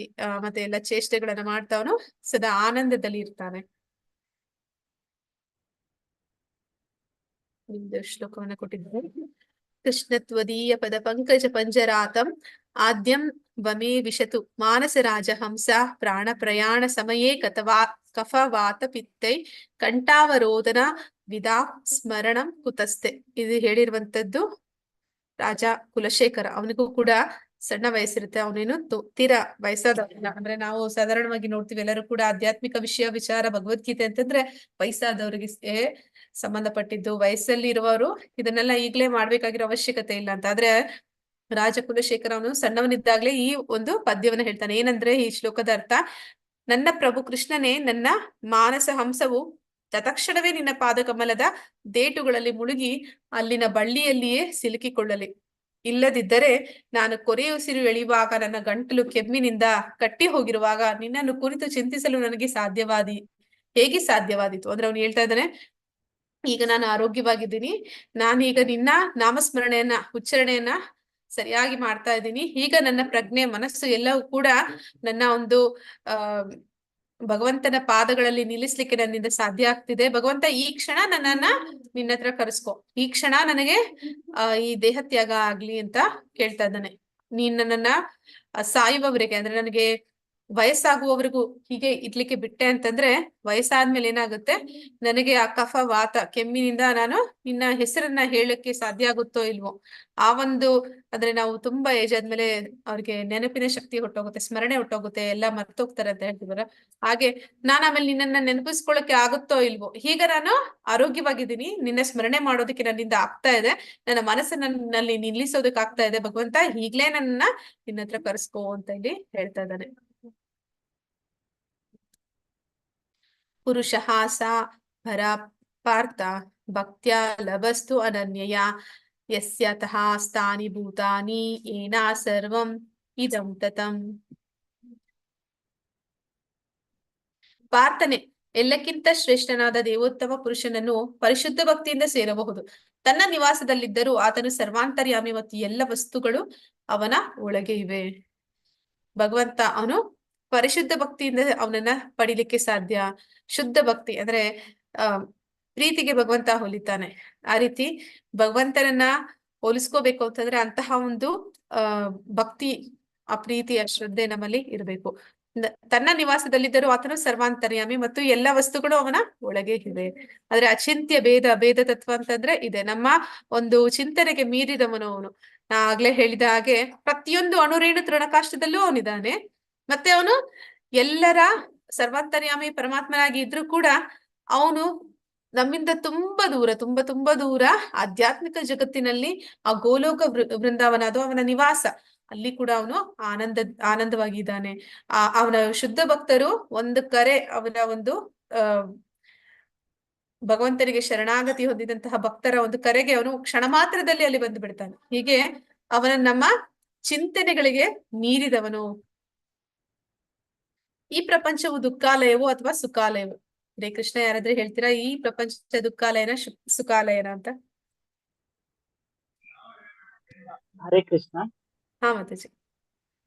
ಮತ್ತೆ ಎಲ್ಲ ಚೇಷ್ಟೆಗಳನ್ನ ಮಾಡ್ತಾ ಅವನು ಸದಾ ಆನಂದದಲ್ಲಿ ಇರ್ತಾನೆ. ನಿಮ್ದು ಶ್ಲೋಕವನ್ನ ಕೊಟ್ಟಿದ್ದಾರೆ. ಕೃಷ್ಣತ್ವದೀಯ ಪದ ಪಂಕಜ ಪಂಜರಾತಂ ಆದ್ಯಂ ವಮೇ ವಿಶತು ಮಾನಸ ರಾಜಹಂಸ ಪ್ರಾಣ ಪ್ರಯಾಣ ಸಮಯೇ ಕಫವಾತ ಪಿತ್ತೈ ಕಂಠಾವರೋಧನ ವಿದಾ ಸ್ಮರಣಂ ಕುತಸ್ತೆ. ಇದು ಹೇಳಿರುವಂತದ್ದು ರಾಜ ಕುಲಶೇಖರ. ಅವನಿಗೂ ಕೂಡ ಸಣ್ಣ ವಯಸ್ಸಿರುತ್ತೆ. ಅವನೇನು ತೀರಾ ವಯಸ್ಸಾದವನಿಲ್ಲ. ಅಂದ್ರೆ ನಾವು ಸಾಧಾರಣವಾಗಿ ನೋಡ್ತೀವಿ, ಎಲ್ಲರೂ ಕೂಡ ಆಧ್ಯಾತ್ಮಿಕ ವಿಚಾರ ಭಗವದ್ಗೀತೆ ಅಂತಂದ್ರೆ ವಯಸ್ಸಾದವರಿಗೆ ಸಂಬಂಧಪಟ್ಟಿದ್ದು, ವಯಸ್ಸಲ್ಲಿ ಇರುವವರು ಇದನ್ನೆಲ್ಲ ಈಗ್ಲೇ ಮಾಡ್ಬೇಕಾಗಿರೋ ಅವಶ್ಯಕತೆ ಇಲ್ಲ ಅಂತ. ಆದ್ರೆ ರಾಜ ಕುಲಶೇಖರ ಅವನು ಸಣ್ಣವನಿದ್ದಾಗ್ಲೇ ಈ ಒಂದು ಪದ್ಯವನ್ನ ಹೇಳ್ತಾನೆ. ಏನಂದ್ರೆ ಈ ಶ್ಲೋಕದ ಅರ್ಥ, ನನ್ನ ಪ್ರಭು ಕೃಷ್ಣನೇ ನನ್ನ ಮಾನಸ ಹಂಸವು ತತ್ಕ್ಷಣವೇ ನಿನ್ನ ಪಾದಕಮಲದ ದೇಟುಗಳಲ್ಲಿ ಮುಳುಗಿ ಅಲ್ಲಿನ ಬಳ್ಳಿಯಲ್ಲಿಯೇ ಸಿಲುಕಿಕೊಳ್ಳಲಿ. ಇಲ್ಲದಿದ್ದರೆ ನಾನು ಕೊರೆಯುಸಿರು ಎಳೆಯುವಾಗ ನನ್ನ ಗಂಟಲು ಕೆಮ್ಮಿನಿಂದ ಕಟ್ಟಿ ಹೋಗಿರುವಾಗ ನಿನ್ನನ್ನು ಕುರಿತು ಚಿಂತಿಸಲು ನನಗೆ ಹೇಗೆ ಸಾಧ್ಯವಾದೀತು? ಅಂದ್ರೆ ಅವನು ಹೇಳ್ತಾ ಇದ್ದಾನೆ, ಈಗ ನಾನು ಆರೋಗ್ಯವಾಗಿದ್ದೀನಿ, ನಾನೀಗ ನಿನ್ನ ನಾಮಸ್ಮರಣೆಯನ್ನ ಉಚ್ಚಾರಣೆಯನ್ನ ಸರಿಯಾಗಿ ಮಾಡ್ತಾ ಇದ್ದೀನಿ. ಈಗ ನನ್ನ ಪ್ರಜ್ಞೆ ಮನಸ್ಸು ಎಲ್ಲವೂ ಕೂಡ ನನ್ನ ಒಂದು ಭಗವಂತನ ಪಾದಗಳಲ್ಲಿ ನಿಲ್ಲಿಸ್ಲಿಕ್ಕೆ ನನ್ನಿಂದ ಸಾಧ್ಯ ಆಗ್ತಿದೆ. ಭಗವಂತ ಈ ಕ್ಷಣ ನನ್ನನ್ನ ನಿನ್ನ ಹತ್ರ ಕರೆಸ್ಕೊ, ಈ ಕ್ಷಣ ನನಗೆ ಈ ದೇಹ ತ್ಯಾಗ ಆಗ್ಲಿ ಅಂತ ಕೇಳ್ತಾ ಇದ್ದಾನೆ. ನೀನ್ ನನ್ನನ್ನ ಸಾಯುವವರೆಗೆ, ಅಂದ್ರೆ ನನಗೆ ವಯಸ್ಸಾಗುವವರೆಗೂ ಹೀಗೆ ಇರ್ಲಿಕ್ಕೆ ಬಿಟ್ಟೆ ಅಂತಂದ್ರೆ ವಯಸ್ಸಾದ್ಮೇಲೆ ಏನಾಗುತ್ತೆ, ನನಗೆ ಆ ಕಫ ವಾತ ಕೆಮ್ಮಿನಿಂದ ನಾನು ನಿನ್ನ ಹೆಸರನ್ನ ಹೇಳಕ್ಕೆ ಸಾಧ್ಯ ಆಗುತ್ತೋ ಇಲ್ವೋ, ಆ ಒಂದು ಅಂದ್ರೆ ನಾವು ತುಂಬಾ ಏಜ್ ಆದ್ಮೇಲೆ ಅವ್ರಿಗೆ ನೆನಪಿನ ಶಕ್ತಿ ಹೊಟ್ಟೋಗುತ್ತೆ, ಸ್ಮರಣೆ ಹೊಟ್ಟೋಗುತ್ತೆ, ಎಲ್ಲ ಮರ್ತೋಗ್ತಾರೆ ಅಂತ ಹೇಳ್ತಿದಾರ. ಹಾಗೆ ನಾನು ಆಮೇಲೆ ನಿನ್ನನ್ನ ನೆನಪಿಸ್ಕೊಳ್ಳಕ್ಕೆ ಆಗುತ್ತೋ ಇಲ್ವೋ, ಈಗ ನಾನು ಆರೋಗ್ಯವಾಗಿದ್ದೀನಿ, ನಿನ್ನ ಸ್ಮರಣೆ ಮಾಡೋದಕ್ಕೆ ನನ್ನಿಂದ ಆಗ್ತಾ ಇದೆ, ನನ್ನ ಮನಸ್ಸಿನಲ್ಲಿ ನಿಲ್ಲಿಸೋದಕ್ಕೆ ಆಗ್ತಾ ಇದೆ. ಭಗವಂತ ಈಗ್ಲೇ ನನ್ನ ನಿನ್ನ ಹತ್ರ ಕರೆಸ್ಕೋ ಅಂತ ಇಲ್ಲಿ ಹೇಳ್ತಾ ಇದ್ದಾನೆ. ಪುರುಷಃ ಸಾ ಭರ ಪಾರ್ಥ ಭಕ್ತ್ಯಾ ಲಭಸ್ತು ಅನನ್ಯಯ ಯಸ್ಯತಃ ಸ್ಥಾನಿ ಭೂತಾನಿ ಏನಾ ಸರ್ವಂ ಇದಂ ತತಂ. ಪಾರ್ಥನೆ, ಎಲ್ಲಕ್ಕಿಂತ ಶ್ರೇಷ್ಠನಾದ ದೇವೋತ್ತಮ ಪುರುಷನನ್ನು ಪರಿಶುದ್ಧ ಭಕ್ತಿಯಿಂದ ಸೇರಬಹುದು. ತನ್ನ ನಿವಾಸದಲ್ಲಿದ್ದರೂ ಆತನು ಸರ್ವಾಂತರ್ಯಾಮಿ ಮತ್ತು ಎಲ್ಲ ವಸ್ತುಗಳು ಅವನ ಒಳಗೆ ಇವೆ. ಭಗವಂತ ಅವನು ಪರಿಶುದ್ಧ ಭಕ್ತಿಯಿಂದ ಅವನನ್ನ ಪಡಿಲಿಕ್ಕೆ ಸಾಧ್ಯ. ಶುದ್ಧ ಭಕ್ತಿ ಅಂದ್ರೆ ಪ್ರೀತಿಗೆ ಭಗವಂತ ಹೋಲಿತಾನೆ. ಆ ರೀತಿ ಭಗವಂತನನ್ನ ಹೋಲಿಸ್ಕೋಬೇಕು ಅಂತಂದ್ರೆ ಅಂತಹ ಒಂದು ಭಕ್ತಿ, ಆ ಪ್ರೀತಿಯ ಶ್ರದ್ಧೆ ನಮ್ಮಲ್ಲಿ ಇರಬೇಕು. ತನ್ನ ನಿವಾಸದಲ್ಲಿದ್ದರೂ ಆತನು ಸರ್ವಾಂತರ್ಯಾಮಿ ಮತ್ತು ಎಲ್ಲ ವಸ್ತುಗಳು ಅವನ ಒಳಗೆ ಇವೆ. ಆದ್ರೆ ಅಚಿಂತ್ಯ ಭೇದ ತತ್ವ ಅಂತಂದ್ರೆ ಇದೆ, ನಮ್ಮ ಒಂದು ಚಿಂತನೆಗೆ ಮೀರಿದವನು ಅವನು. ನಾ ಆಗ್ಲೇ ಹೇಳಿದ ಹಾಗೆ ಪ್ರತಿಯೊಂದು ಅಣುರೇಣು ತೃಣಕಾಷ್ಟದಲ್ಲೂ ಅವನಿದ್ದಾನೆ. ಮತ್ತೆ ಅವನು ಎಲ್ಲರ ಸರ್ವಾಂತರ್ಯಾಮಿ ಪರಮಾತ್ಮನಾಗಿ ಇದ್ರೂ ಕೂಡ ಅವನು ನಮ್ಮಿಂದ ತುಂಬಾ ದೂರ ಆಧ್ಯಾತ್ಮಿಕ ಜಗತ್ತಿನಲ್ಲಿ ಆ ಗೋಲೋಕ ವೃಂದಾವನ, ಅದು ಅವನ ನಿವಾಸ. ಅಲ್ಲಿ ಕೂಡ ಅವನು ಆನಂದವಾಗಿದ್ದಾನೆ. ಅವನ ಶುದ್ಧ ಭಕ್ತರು ಒಂದು ಕರೆ, ಅವನ ಒಂದು ಭಗವಂತನಿಗೆ ಶರಣಾಗತಿ ಹೊಂದಿದಂತಹ ಭಕ್ತರ ಒಂದು ಕರೆಗೆ ಅವನು ಕ್ಷಣ ಮಾತ್ರದಲ್ಲಿ ಅಲ್ಲಿ ಬಂದು ಬಿಡ್ತಾನೆ. ಹೀಗೆ ಅವನ ನಮ್ಮ ಚಿಂತನೆಗಳಿಗೆ ಮೀರಿದವನು. ಈ ಪ್ರಪಂಚವು ದುಃಖಾಲಯವೋ ಅಥವಾ ಸುಖಾಲಯವೋ? ಹರೇ ಕೃಷ್ಣ, ಯಾರಾದ್ರೆ ಹೇಳ್ತೀರಾ ಈ ಪ್ರಪಂಚ ದುಃಖಾಲಯನ ಸುಖಾಲಯನ ಅಂತ? ಹರೇ ಕೃಷ್ಣ. ಹಾ ಮಾತಾಜಿ.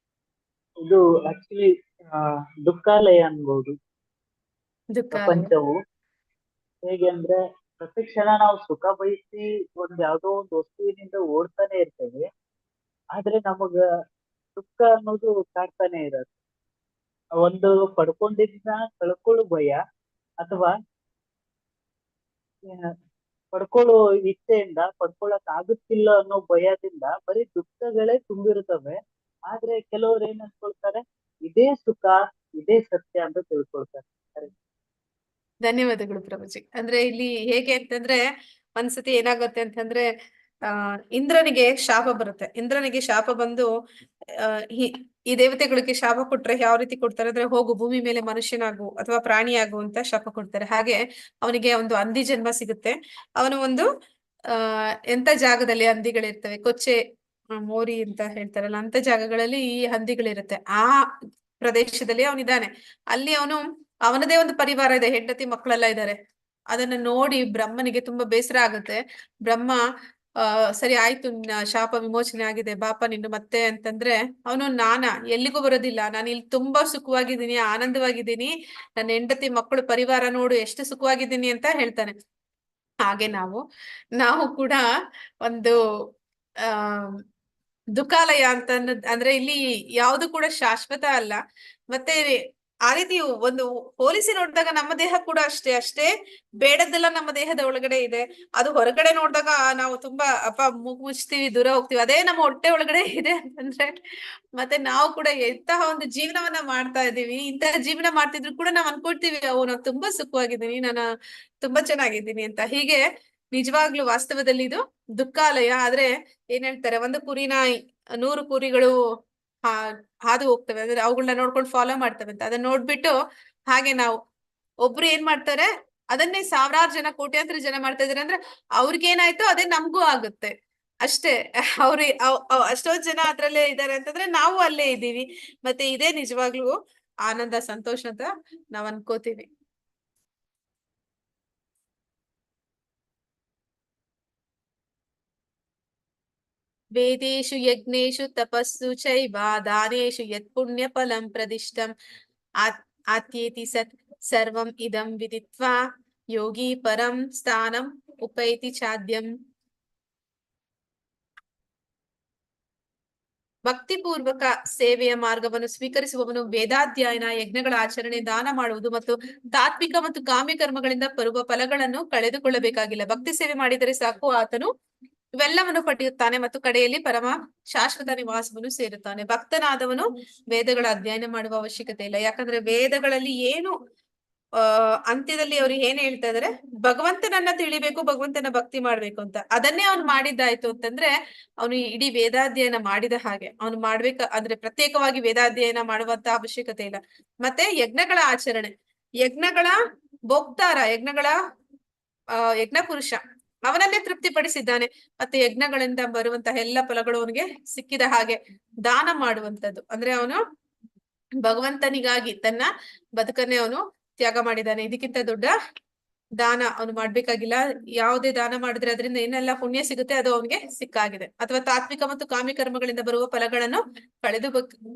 ಇದು ಆಕ್ಚುಲಿ ದುಃಖಾಲಯ ಅನ್ಬಹುದು. ದುಃಖಾಲಯ ಪ್ರಪಂಚವು ಹೇಗೆ ಅಂದ್ರೆ ಪ್ರತಿ ಕ್ಷಣ ನಾವು ಸುಖ ಬಯಸಿ ಯಾವ್ದೋ ಒಂದು ವಸ್ತುವಿನಿಂದ ಓಡ್ತಾನೆ ಇರ್ತೇವೆ. ಆದ್ರೆ ನಮಗ ದುಃಖ ಅನ್ನೋದು ಕಾಡ್ತಾನೆ ಇರತ್ತೆ. ಒಂದು ಪಡ್ಕೊಂಡಿದ್ನ ಕಳ್ಕೊಳ್ಳೋ ಭಯ, ಅಥವಾ ಆ, ಪಡ್ಕೊಳ್ಳೋ ಇಚ್ಛೆಯಿಂದ ಪಡ್ಕೊಳಕ್ ಆಗುತ್ತಿಲ್ಲ ಅನ್ನೋ ಭಯದಿಂದ ಬರೀ ದುಃಖಗಳೇ ತುಂಬಿರ್ತವೆ. ಆದ್ರೆ ಕೆಲವ್ರು ಏನ್ ಅನ್ಕೊಳ್ತಾರೆ, ಇದೇ ಸುಖ, ಇದೇ ಸತ್ಯ ಅಂತ ತಿಳ್ಕೊಳ್ತಾರೆ. ಧನ್ಯವಾದಗಳು ಪ್ರಭುಜಿ. ಅಂದ್ರೆ ಇಲ್ಲಿ ಹೇಗೆ ಅಂತಂದ್ರೆ ಒಂದ್ಸತಿ ಏನಾಗುತ್ತೆ ಅಂತಂದ್ರೆ ಇಂದ್ರನಿಗೆ ಶಾಪ ಬರುತ್ತೆ. ಇಂದ್ರನಿಗೆ ಶಾಪ ಬಂದು ಈ ದೇವತೆಗಳಿಗೆ ಶಾಪ ಕೊಟ್ರೆ ಯಾವ ರೀತಿ ಕೊಡ್ತಾರೆ ಅಂದ್ರೆ, ಹೋಗು ಭೂಮಿ ಮೇಲೆ ಮನುಷ್ಯನಾಗು ಅಥವಾ ಪ್ರಾಣಿಯಾಗು ಅಂತ ಶಾಪ ಕೊಡ್ತಾರೆ. ಹಾಗೆ ಅವನಿಗೆ ಒಂದು ಹಂದಿ ಜನ್ಮ ಸಿಗುತ್ತೆ. ಅವನು ಒಂದು ಎಂತ ಜಾಗದಲ್ಲಿ ಹಂದಿಗಳಿರ್ತವೆ, ಕೊಚ್ಚೆ ಮೋರಿ ಅಂತ ಹೇಳ್ತಾರಲ್ಲ, ಅಂತ ಜಾಗಗಳಲ್ಲಿ ಈ ಹಂದಿಗಳಿರುತ್ತೆ. ಆ ಪ್ರದೇಶದಲ್ಲಿ ಅವನಿದ್ದಾನೆ. ಅಲ್ಲಿ ಅವನದೇ ಒಂದು ಪರಿವಾರ ಇದೆ, ಹೆಂಡತಿ ಮಕ್ಕಳೆಲ್ಲ ಇದ್ದಾರೆ. ಅದನ್ನ ನೋಡಿ ಬ್ರಹ್ಮನಿಗೆ ತುಂಬಾ ಬೇಸರ ಆಗುತ್ತೆ. ಬ್ರಹ್ಮ ಸರಿ ಆಯ್ತು, ಶಾಪ ವಿಮೋಚನೆ ಆಗಿದೆ, ಬಾಪ ನಿನ್ನು ಮತ್ತೆ ಅಂತಂದ್ರೆ, ಅವನು ಎಲ್ಲಿಗೂ ಬರೋದಿಲ್ಲ, ನಾನು ಇಲ್ಲಿ ತುಂಬಾ ಸುಖವಾಗಿದ್ದೀನಿ, ಆನಂದವಾಗಿದ್ದೀನಿ, ನನ್ನ ಹೆಂಡತಿ ಮಕ್ಕಳು ಪರಿವಾರ ನೋಡು ಎಷ್ಟು ಸುಖವಾಗಿದ್ದೀನಿ ಅಂತ ಹೇಳ್ತಾನೆ. ಹಾಗೆ ನಾವು ಕೂಡ ಒಂದು ದುಃಖಾಲಯ ಅಂತ ಅಂದ್ರೆ ಇಲ್ಲಿ ಯಾವುದು ಕೂಡ ಶಾಶ್ವತ ಅಲ್ಲ. ಮತ್ತೆ ಆ ರೀತಿ ಒಂದು ಹೋಲಿಸಿ ನೋಡಿದಾಗ ನಮ್ಮ ದೇಹ ಕೂಡ ಅಷ್ಟೇ ಬೇಡದ್ದೆಲ್ಲ ನಮ್ಮ ದೇಹದ ಒಳಗಡೆ ಇದೆ. ಅದು ಹೊರಗಡೆ ನೋಡಿದಾಗ ನಾವು ತುಂಬಾ ಮೂಗು ಮುಚ್ತೀವಿ, ದೂರ ಹೋಗ್ತೀವಿ. ಅದೇ ನಮ್ಮ ಹೊಟ್ಟೆ ಒಳಗಡೆ ಇದೆ ಅಂತಂದ್ರೆ, ಮತ್ತೆ ನಾವು ಕೂಡ ಎಂತಹ ಒಂದು ಜೀವನವನ್ನ ಮಾಡ್ತಾ ಇದೀವಿ. ಇಂತಹ ಜೀವನ ಮಾಡ್ತಿದ್ರು ಕೂಡ ನಾವ್ ಅನ್ಕೊಳ್ತೀವಿ, ನಾನು ತುಂಬಾ ಸುಖವಾಗಿದ್ದೀನಿ, ನಾನು ತುಂಬಾ ಚೆನ್ನಾಗಿದ್ದೀನಿ ಅಂತ. ಹೀಗೆ ನಿಜವಾಗ್ಲೂ ವಾಸ್ತವದಲ್ಲಿ ಇದು ದುಃಖಾಲಯ. ಆದ್ರೆ ಏನ್ ಹೇಳ್ತಾರೆ, ಒಂದು ಕುರಿನ 100 ಕುರಿಗಳು ಹಾದು ಹೋಗ್ತವೆ, ಅಂದ್ರೆ ಅವುಗಳನ್ನ ನೋಡ್ಕೊಂಡು ಫಾಲೋ ಮಾಡ್ತವೆ ಅಂತ. ಅದನ್ನ ನೋಡ್ಬಿಟ್ಟು ಹಾಗೆ ನಾವು ಒಬ್ರು ಏನ್ ಮಾಡ್ತಾರೆ, ಅದನ್ನೇ ಸಾವಿರಾರು ಜನ, ಕೋಟ್ಯಾಂತರ ಜನ ಮಾಡ್ತಾ ಇದಾರೆ ಅಂದ್ರೆ ಅವ್ರಿಗೇನಾಯ್ತು ಅದೇ ನಮ್ಗೂ ಆಗುತ್ತೆ ಅಷ್ಟೇ. ಅಷ್ಟೊಂದ್ ಜನ ಅದ್ರಲ್ಲೇ ಇದಾರೆ ಅಂತಂದ್ರೆ ನಾವು ಅಲ್ಲೇ ಇದ್ದೀವಿ. ಮತ್ತೆ ಇದೇ ನಿಜವಾಗ್ಲೂ ಆನಂದ, ಸಂತೋಷ ಅಂತ ನಾವ್ ಅನ್ಕೋತೀವಿ. ವೇದೇಶು ಯಜ್ಞೇಶು ತಪಸ್ಸು ಚೈವ ದಾನೇಶು ಯತ್ ಪುಣ್ಯ ಫಲಂ ಪ್ರದಿಷ್ಟಂ ಆತ್ಯೇತಿ ಸತ್ ಸರ್ವಂ ಇದಂ ವಿದಿತ್ವಾ ಯೋಗಿ ಪರಂ ಸ್ಥಾನಂ ಉಪೈತಿ ಚಾದ್ಯಂ. ಭಕ್ತಿಪೂರ್ವಕ ಸೇವೆಯ ಮಾರ್ಗವನ್ನು ಸ್ವೀಕರಿಸುವವನು ವೇದಾಧ್ಯಯನ, ಯಜ್ಞಗಳ ಆಚರಣೆ, ದಾನ ಮಾಡುವುದು ಮತ್ತು ತಾತ್ವಿಕ ಮತ್ತು ಕಾಮ್ಯ ಕರ್ಮಗಳಿಂದ ಬರುವ ಫಲಗಳನ್ನು ಕಳೆದುಕೊಳ್ಳಬೇಕಾಗಿಲ್ಲ. ಭಕ್ತಿ ಸೇವೆ ಮಾಡಿದರೆ ಸಾಕು, ಆತನು ಇವೆಲ್ಲವನ್ನು ಪಡೆಯುತ್ತಾನೆ ಮತ್ತು ಕಡೆಯಲ್ಲಿ ಪರಮ ಶಾಶ್ವತ ನಿವಾಸವನ್ನು ಸೇರುತ್ತಾನೆ. ಭಕ್ತನಾದವನು ವೇದಗಳ ಅಧ್ಯಯನ ಮಾಡುವ ಅವಶ್ಯಕತೆ ಇಲ್ಲ. ಯಾಕಂದ್ರೆ ವೇದಗಳಲ್ಲಿ ಏನು ಅಂತ್ಯದಲ್ಲಿ ಅವ್ರು ಏನ್ ಹೇಳ್ತಾ ಇದಾರೆ, ಭಗವಂತನನ್ನ ತಿಳಿಬೇಕು, ಭಗವಂತನ ಭಕ್ತಿ ಮಾಡ್ಬೇಕು ಅಂತ. ಅದನ್ನೇ ಅವ್ನು ಮಾಡಿದ್ದಾಯ್ತು ಅಂತಂದ್ರೆ ಅವನು ಇಡೀ ವೇದಾಧ್ಯಯನ ಮಾಡಿದ ಹಾಗೆ. ಅವನು ಅಂದ್ರೆ ಪ್ರತ್ಯೇಕವಾಗಿ ವೇದಾಧ್ಯಯನ ಮಾಡುವಂತ ಅವಶ್ಯಕತೆ ಇಲ್ಲ. ಮತ್ತೆ ಯಜ್ಞಗಳ ಆಚರಣೆ, ಯಜ್ಞಗಳ ಭೋಕ್ತಾರ, ಯಜ್ಞ ಪುರುಷ ಅವನನ್ನೇ ತೃಪ್ತಿಪಡಿಸಿದ್ದಾನೆ. ಮತ್ತೆ ಯಜ್ಞಗಳಿಂದ ಬರುವಂತಹ ಎಲ್ಲ ಫಲಗಳು ಅವನಿಗೆ ಸಿಕ್ಕಿದ ಹಾಗೆ. ದಾನ ಮಾಡುವಂತದ್ದು ಅಂದ್ರೆ ಅವನು ಭಗವಂತನಿಗಾಗಿ ತನ್ನ ಬದುಕನ್ನೇ ಅವನು ತ್ಯಾಗ ಮಾಡಿದ್ದಾನೆ. ಇದಕ್ಕಿಂತ ದೊಡ್ಡ ದಾನ ಅವನು ಮಾಡ್ಬೇಕಾಗಿಲ್ಲ. ಯಾವುದೇ ದಾನ ಮಾಡಿದ್ರೆ ಅದರಿಂದ ಏನೆಲ್ಲ ಪುಣ್ಯ ಸಿಗುತ್ತೆ ಅದು ಅವನಿಗೆ ಸಿಕ್ಕಾಗಿದೆ. ಅಥವಾ ತಾತ್ವಿಕ ಮತ್ತು ಕಾಮ್ಯ ಕರ್ಮಗಳಿಂದ ಬರುವ ಫಲಗಳನ್ನು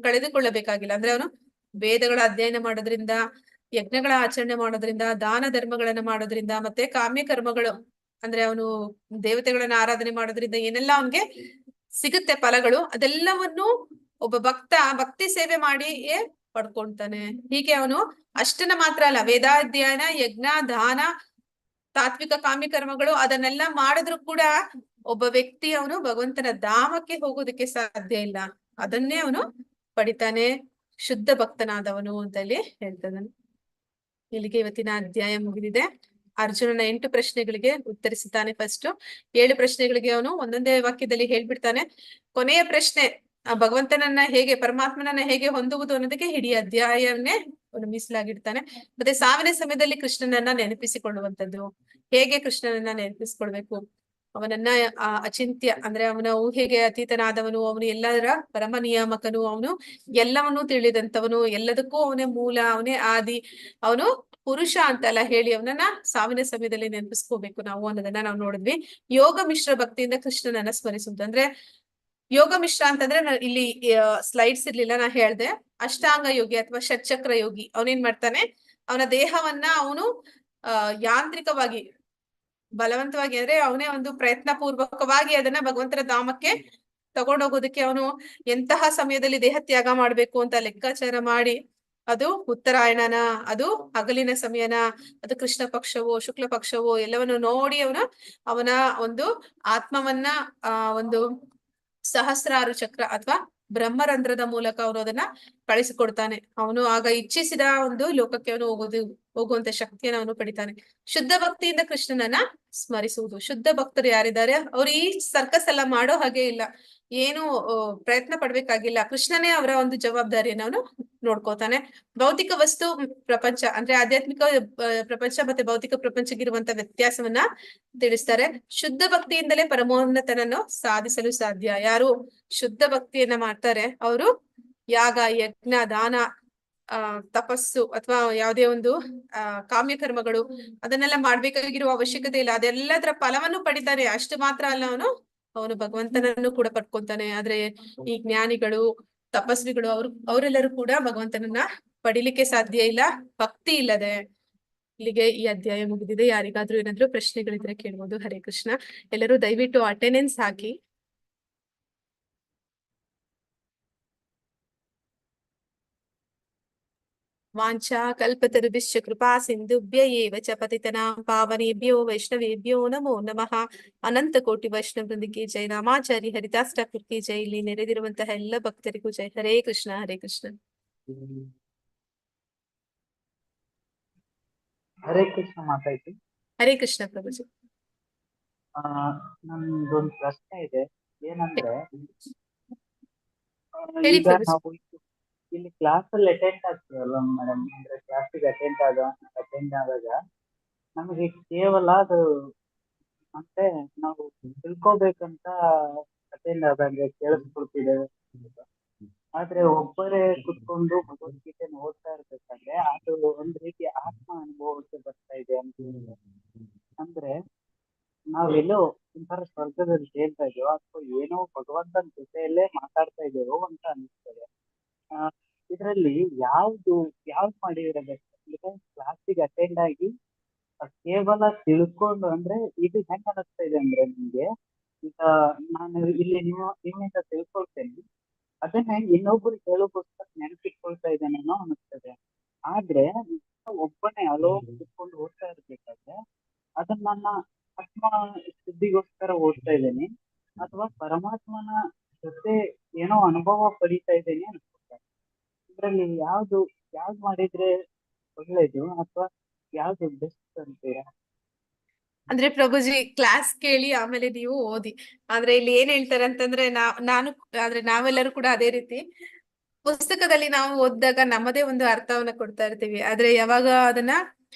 ಕಳೆದುಕೊಳ್ಳಬೇಕಾಗಿಲ್ಲ. ಅಂದ್ರೆ ಅವನು ವೇದಗಳ ಅಧ್ಯಯನ ಮಾಡೋದ್ರಿಂದ, ಯಜ್ಞಗಳ ಆಚರಣೆ ಮಾಡೋದ್ರಿಂದ, ದಾನ ಧರ್ಮಗಳನ್ನ ಮಾಡೋದ್ರಿಂದ, ಮತ್ತೆ ಕಾಮ್ಯ ಕರ್ಮಗಳು ಅಂದ್ರೆ ಅವನು ದೇವತೆಗಳನ್ನ ಆರಾಧನೆ ಮಾಡೋದ್ರಿಂದ ಏನೆಲ್ಲ ಅವನ್ಗೆ ಸಿಗುತ್ತೆ ಫಲಗಳು, ಅದೆಲ್ಲವನ್ನು ಒಬ್ಬ ಭಕ್ತಿ ಸೇವೆ ಮಾಡಿಯೇ ಪಡ್ಕೊಳ್ತಾನೆ. ಹೀಗೆ ಅವನು ಅಷ್ಟನ್ನ ಮಾತ್ರ ಅಲ್ಲ, ವೇದಾಧ್ಯಯನ, ಯಜ್ಞ, ದಾನ, ತಾತ್ವಿಕ ಕಾಮ್ಯ ಕರ್ಮಗಳು ಅದನ್ನೆಲ್ಲ ಮಾಡಿದ್ರು ಕೂಡ ಒಬ್ಬ ವ್ಯಕ್ತಿ ಅವನು ಭಗವಂತನ ಧಾಮಕ್ಕೆ ಹೋಗೋದಕ್ಕೆ ಸಾಧ್ಯ ಇಲ್ಲ. ಅದನ್ನೇ ಅವನು ಪಡಿತಾನೆ, ಶುದ್ಧ ಭಕ್ತನಾದವನು ಅಂತ ಇಲ್ಲಿ ಹೇಳ್ತಾನೆ. ಇಲ್ಲಿಗೆ ಇವತ್ತಿನ ಅಧ್ಯಾಯ ಮುಗಿದಿದೆ. ಅರ್ಜುನನ 8 ಪ್ರಶ್ನೆಗಳಿಗೆ ಉತ್ತರಿಸುತ್ತಾನೆ. ಫಸ್ಟ್ 7 ಪ್ರಶ್ನೆಗಳಿಗೆ ಅವನು ಒಂದೊಂದೇ ವಾಕ್ಯದಲ್ಲಿ ಹೇಳ್ಬಿಡ್ತಾನೆ. ಕೊನೆಯ ಪ್ರಶ್ನೆ ಭಗವಂತನನ್ನ ಹೇಗೆ, ಪರಮಾತ್ಮನನ್ನ ಹೇಗೆ ಹೊಂದುವುದು ಅನ್ನೋದಕ್ಕೆ ಇಡೀ ಅಧ್ಯಾಯವನ್ನೇ ಅವನು ಮೀಸಲಾಗಿಡ್ತಾನೆ. ಮತ್ತೆ ಸಾವಿನ ಸಮಯದಲ್ಲಿ ಕೃಷ್ಣನನ್ನ ನೆನಪಿಸಿಕೊಳ್ಳುವಂಥದ್ದು, ಹೇಗೆ ಕೃಷ್ಣನನ್ನ ನೆನಪಿಸಿಕೊಳ್ಬೇಕು, ಅವನನ್ನ ಅಚಿಂತ್ಯ ಅಂದ್ರೆ ಅವನ ಊಹೆಗೆ ಅತೀತನಾದವನು, ಅವನು ಎಲ್ಲರ ಪರಮ ನಿಯಾಮಕನು, ಅವನು ಎಲ್ಲವನ್ನೂ ತಿಳಿದಂತವನು, ಎಲ್ಲದಕ್ಕೂ ಅವನೇ ಮೂಲ, ಅವನೇ ಆದಿ, ಅವನು ಪುರುಷ ಅಂತೆಲ್ಲ ಹೇಳಿ ಅವನನ್ನ ಸಾವಿನ ಸಮಯದಲ್ಲಿ ನೆನಪಿಸ್ಕೋಬೇಕು ನಾವು ಅನ್ನೋದನ್ನ ನಾವು ನೋಡಿದ್ವಿ. ಯೋಗ ಮಿಶ್ರ ಭಕ್ತಿಯಿಂದ ಕೃಷ್ಣನನ್ನ ಸ್ಮರಿಸುವುದು ಅಂದ್ರೆ, ಯೋಗ ಮಿಶ್ರ ಅಂತಂದ್ರೆ ಇಲ್ಲಿ ಸ್ಲೈಡ್ಸ್ ಇರ್ಲಿಲ್ಲ, ನಾ ಹೇಳ್ದೆ ಅಷ್ಟಾಂಗ ಯೋಗಿ ಅಥವಾ ಷಟ್ಚಕ್ರ ಯೋಗಿ. ಅವನೇನ್ ಮಾಡ್ತಾನೆ, ಅವನ ದೇಹವನ್ನ ಅವನು ಯಾಂತ್ರಿಕವಾಗಿ, ಬಲವಂತವಾಗಿ ಅಂದ್ರೆ ಅವನೇ ಒಂದು ಪ್ರಯತ್ನ ಪೂರ್ವಕವಾಗಿ ಅದನ್ನ ಭಗವಂತನ ಧಾಮಕ್ಕೆ ತಗೊಂಡೋಗೋದಕ್ಕೆ ಅವನು ಎಂತಹ ಸಮಯದಲ್ಲಿ ದೇಹ ತ್ಯಾಗ ಮಾಡ್ಬೇಕು ಅಂತ ಲೆಕ್ಕಾಚಾರ ಮಾಡಿ, ಅದು ಉತ್ತರಾಯಣನ, ಅದು ಹಗಲಿನ ಸಮಯನ, ಅದು ಕೃಷ್ಣ ಪಕ್ಷವೋ ಶುಕ್ಲ ಪಕ್ಷವೋ ಎಲ್ಲವನ್ನು ನೋಡಿ ಅವನ ಒಂದು ಆತ್ಮವನ್ನ ಒಂದು ಸಹಸ್ರಾರು ಚಕ್ರ ಅಥವಾ ಬ್ರಹ್ಮರಂಧ್ರದ ಮೂಲಕ ಅವನು ಅದನ್ನ ಕಳಿಸಿಕೊಡ್ತಾನೆ. ಅವನು ಆಗ ಇಚ್ಛಿಸಿದ ಒಂದು ಲೋಕಕ್ಕೆ ಅವನು ಹೋಗುವಂತ ಶಕ್ತಿಯನ್ನು ಅವನು ಪಡಿತಾನೆ. ಶುದ್ಧ ಭಕ್ತಿಯಿಂದ ಕೃಷ್ಣನನ್ನ ಸ್ಮರಿಸುವುದು. ಶುದ್ಧ ಭಕ್ತರು ಯಾರಿದ್ದಾರೆ ಅವ್ರು ಈ ಸರ್ಕಸ್ ಎಲ್ಲ ಮಾಡೋ ಹಾಗೆ ಇಲ್ಲ, ಏನು ಪ್ರಯತ್ನ ಪಡ್ಬೇಕಾಗಿಲ್ಲ. ಕೃಷ್ಣನೇ ಅವರ ಒಂದು ಜವಾಬ್ದಾರಿಯನ್ನು ಅವನು ನೋಡ್ಕೋತಾನೆ. ಭೌತಿಕ ವಸ್ತು ಪ್ರಪಂಚ ಅಂದ್ರೆ ಆಧ್ಯಾತ್ಮಿಕ ಪ್ರಪಂಚ ಮತ್ತೆ ಭೌತಿಕ ಪ್ರಪಂಚಕ್ಕಿರುವಂತ ವ್ಯತ್ಯಾಸವನ್ನ ತಿಳಿಸ್ತಾರೆ. ಶುದ್ಧ ಭಕ್ತಿಯಿಂದಲೇ ಪರಮೋನ್ನತನನ್ನು ಸಾಧಿಸಲು ಸಾಧ್ಯ. ಯಾರು ಶುದ್ಧ ಭಕ್ತಿಯನ್ನ ಮಾಡ್ತಾರೆ ಅವರು ಯಾಗ, ಯಜ್ಞ, ದಾನ, ತಪಸ್ಸು ಅಥವಾ ಯಾವುದೇ ಒಂದು ಕಾಮ್ಯ ಕರ್ಮಗಳು ಅದನ್ನೆಲ್ಲ ಮಾಡ್ಬೇಕಾಗಿರುವ ಅವಶ್ಯಕತೆ ಇಲ್ಲ. ಅದೆಲ್ಲದರ ಫಲವನ್ನು ಪಡಿತಾನೆ. ಅಷ್ಟು ಮಾತ್ರ ಅಲ್ಲ, ಅವನು ಭಗವಂತನನ್ನು ಕೂಡ ಪಡ್ಕೊಂತಾನೆ. ಆದ್ರೆ ಈ ಜ್ಞಾನಿಗಳು, ತಪಸ್ವಿಗಳು ಅವರೆಲ್ಲರೂ ಕೂಡ ಭಗವಂತನನ್ನ ಪಡಿಲಿಕ್ಕೆ ಸಾಧ್ಯ ಇಲ್ಲ ಭಕ್ತಿ ಇಲ್ಲದೆ. ಇಲ್ಲಿಗೆ ಈ ಅಧ್ಯಾಯ ಮುಗಿದಿದೆ. ಯಾರಿಗಾದ್ರೂ ಏನಾದ್ರೂ ಪ್ರಶ್ನೆಗಳಿದ್ರೆ ಕೇಳ್ಬೋದು. ಹರೇ ಕೃಷ್ಣ. ಎಲ್ಲರೂ ದಯವಿಟ್ಟು ಅಟೆಂಡೆನ್ಸ್ ಹಾಕಿ. ವಾಂಛಾ ಕಲ್ಪತರುಭಿಶ್ಚ ಕೃಪಾ ಸಿಂಧುಭ್ಯ ಏವ ಚ ಪತಿತನಾಂ ಪಾವನೇಭ್ಯೋ ವೈಷ್ಣವೇಭ್ಯೋ ನಮೋ ನಮಃ. ಅನಂತ ಕೋಟಿ ವೈಷ್ಣವ ವೃಂದಕ್ಕೆ ಜೈ. ರಾಮಾಚಾರಿ ಹರಿದಾಸ್ ಠಾಕೂರ್ ಕಿ ಜೈ. ಇಲ್ಲಿ ನೆರೆದಿರುವಂತಹ ಎಲ್ಲ ಭಕ್ತರಿಗೂ ಜೈ. ಹರೇ ಕೃಷ್ಣ ಹರೇ ಕೃಷ್ಣ. ಹರೇ ಕೃಷ್ಣ ಮಾತಾಯ್ತು. ಹರೇ ಕೃಷ್ಣ ಪ್ರಭುಜಿ. ನಮ್ದೊಂದು ಪ್ರಶ್ನೆ ಇದೆ. ಏನಂದ್ರೆ ಹೇಳಿ ಈಗ ಪ್ರಭುಜಿ. ನಾವು ಇಲ್ಲಿ ಕ್ಲಾಸ್ ಅಲ್ಲಿ ಅಟೆಂಡ್ ಆಗ್ತೀವಲ್ಲ ಮೇಡಮ್, ಅಂದ್ರೆ ಕ್ಲಾಸಿಗೆ ಅಟೆಂಡ್ ಆದಾಗ ನಮಗೆ ಕೇವಲ ಅದು ಮತ್ತೆ ನಾವು ತಿಳ್ಕೊಬೇಕಂತ ಅಟೆಂಡ್ ಆದಾಗ ಕೇಳಿಸ್ಕೊಳ್ತಿದ್ದೇವೆ. ಆದ್ರೆ ಒಬ್ಬರೇ ಕುತ್ಕೊಂಡು ಭಗವದ್ಗೀತೆನ ಓದ್ತಾ ಇರ್ಬೇಕಾದ್ರೆ ಅದು ಒಂದ್ ರೀತಿ ಆತ್ಮ ಅನುಭವಕ್ಕೆ ಬರ್ತಾ ಇದೆ ಅಂತ. ಅಂದ್ರೆ ನಾವೆಲ್ಲೋ ಒಂಥರ ಸ್ವರ್ಗದಲ್ಲಿ ಹೇಳ್ತಾ ಇದ್ದೇವೋ ಅಥವಾ ಏನೋ ಭಗವಂತನ ಜೊತೆಯಲ್ಲೇ ಮಾತಾಡ್ತಾ ಇದ್ದೇವೋ ಅಂತ ಅನಿಸ್ತದೆ. ಇದರಲ್ಲಿ ಯಾವ್ದು ಮಾಡಿರೋದಕ್ಕೆ ಕ್ಲಾಸಿಗೆ ಅಟೆಂಡ್ ಆಗಿ ಕೇವಲ ತಿಳ್ಕೊಂಡು, ಅಂದ್ರೆ ಇದು ಹೆಂಗ್ ಅನಿಸ್ತಾ ಇದೆ ಅಂದ್ರೆ ನಿಮ್ಗೆ, ಈಗ ನಾನು ಇಲ್ಲಿ ನಿಮ್ಮಿಂದ ತಿಳ್ಕೊಳ್ತೇನೆ, ಅದನ್ನ ಇನ್ನೊಬ್ರಿಗೆ ಹೇಳೋಗೋಸ್ಕರ ನೆನಪಿಟ್ಕೊಳ್ತಾ ಇದ್ದೇನೇನೋ ಅನಿಸ್ತದೆ. ಆದ್ರೆ ಒಬ್ಬನೇ ಅಲೋನ್ ತಿಳ್ಕೊಂಡು ಓದ್ತಾ ಇರ್ಬೇಕಾದ್ರೆ ಅದನ್ನ ನನ್ನ ಆತ್ಮ ಶುದ್ಧಿಗೋಸ್ಕರ ಓದ್ತಾ ಇದ್ದೇನೆ ಅಥವಾ ಪರಮಾತ್ಮನ ಜೊತೆ ಏನೋ ಅನುಭವ ಪಡಿತಾ ಇದ್ದೇನೆ ಅನ್ಸುತ್ತೆ. ಇದ್ರಲ್ಲಿ ಯಾವ್ದು ಮಾಡಿದ್ರೆ ಒಳ್ಳೇದು ಅಥವಾ ಯಾವ್ದು ಬೆಸ್ಟ್ ಅಂತೀರಾ? ಅಂದ್ರೆ ಪ್ರಭುಜಿ ಕ್ಲಾಸ್ ಕೇಳಿ ಆಮೇಲೆ ನೀವು ಓದಿ. ಅಂದ್ರೆ ಇಲ್ಲಿ ಏನ್ ಹೇಳ್ತಾರೆ ಅಂತಂದ್ರೆ ನಾವೆಲ್ಲರೂ ಕೂಡ ಅದೇ ರೀತಿ ಪುಸ್ತಕದಲ್ಲಿ ನಾವು ಓದಿದಾಗ ನಮ್ಮದೇ ಒಂದು ಅರ್ಥವನ್ನ ಕೊಡ್ತಾ ಇರ್ತೀವಿ. ಆದ್ರೆ ಯಾವಾಗ ಅದನ್ನ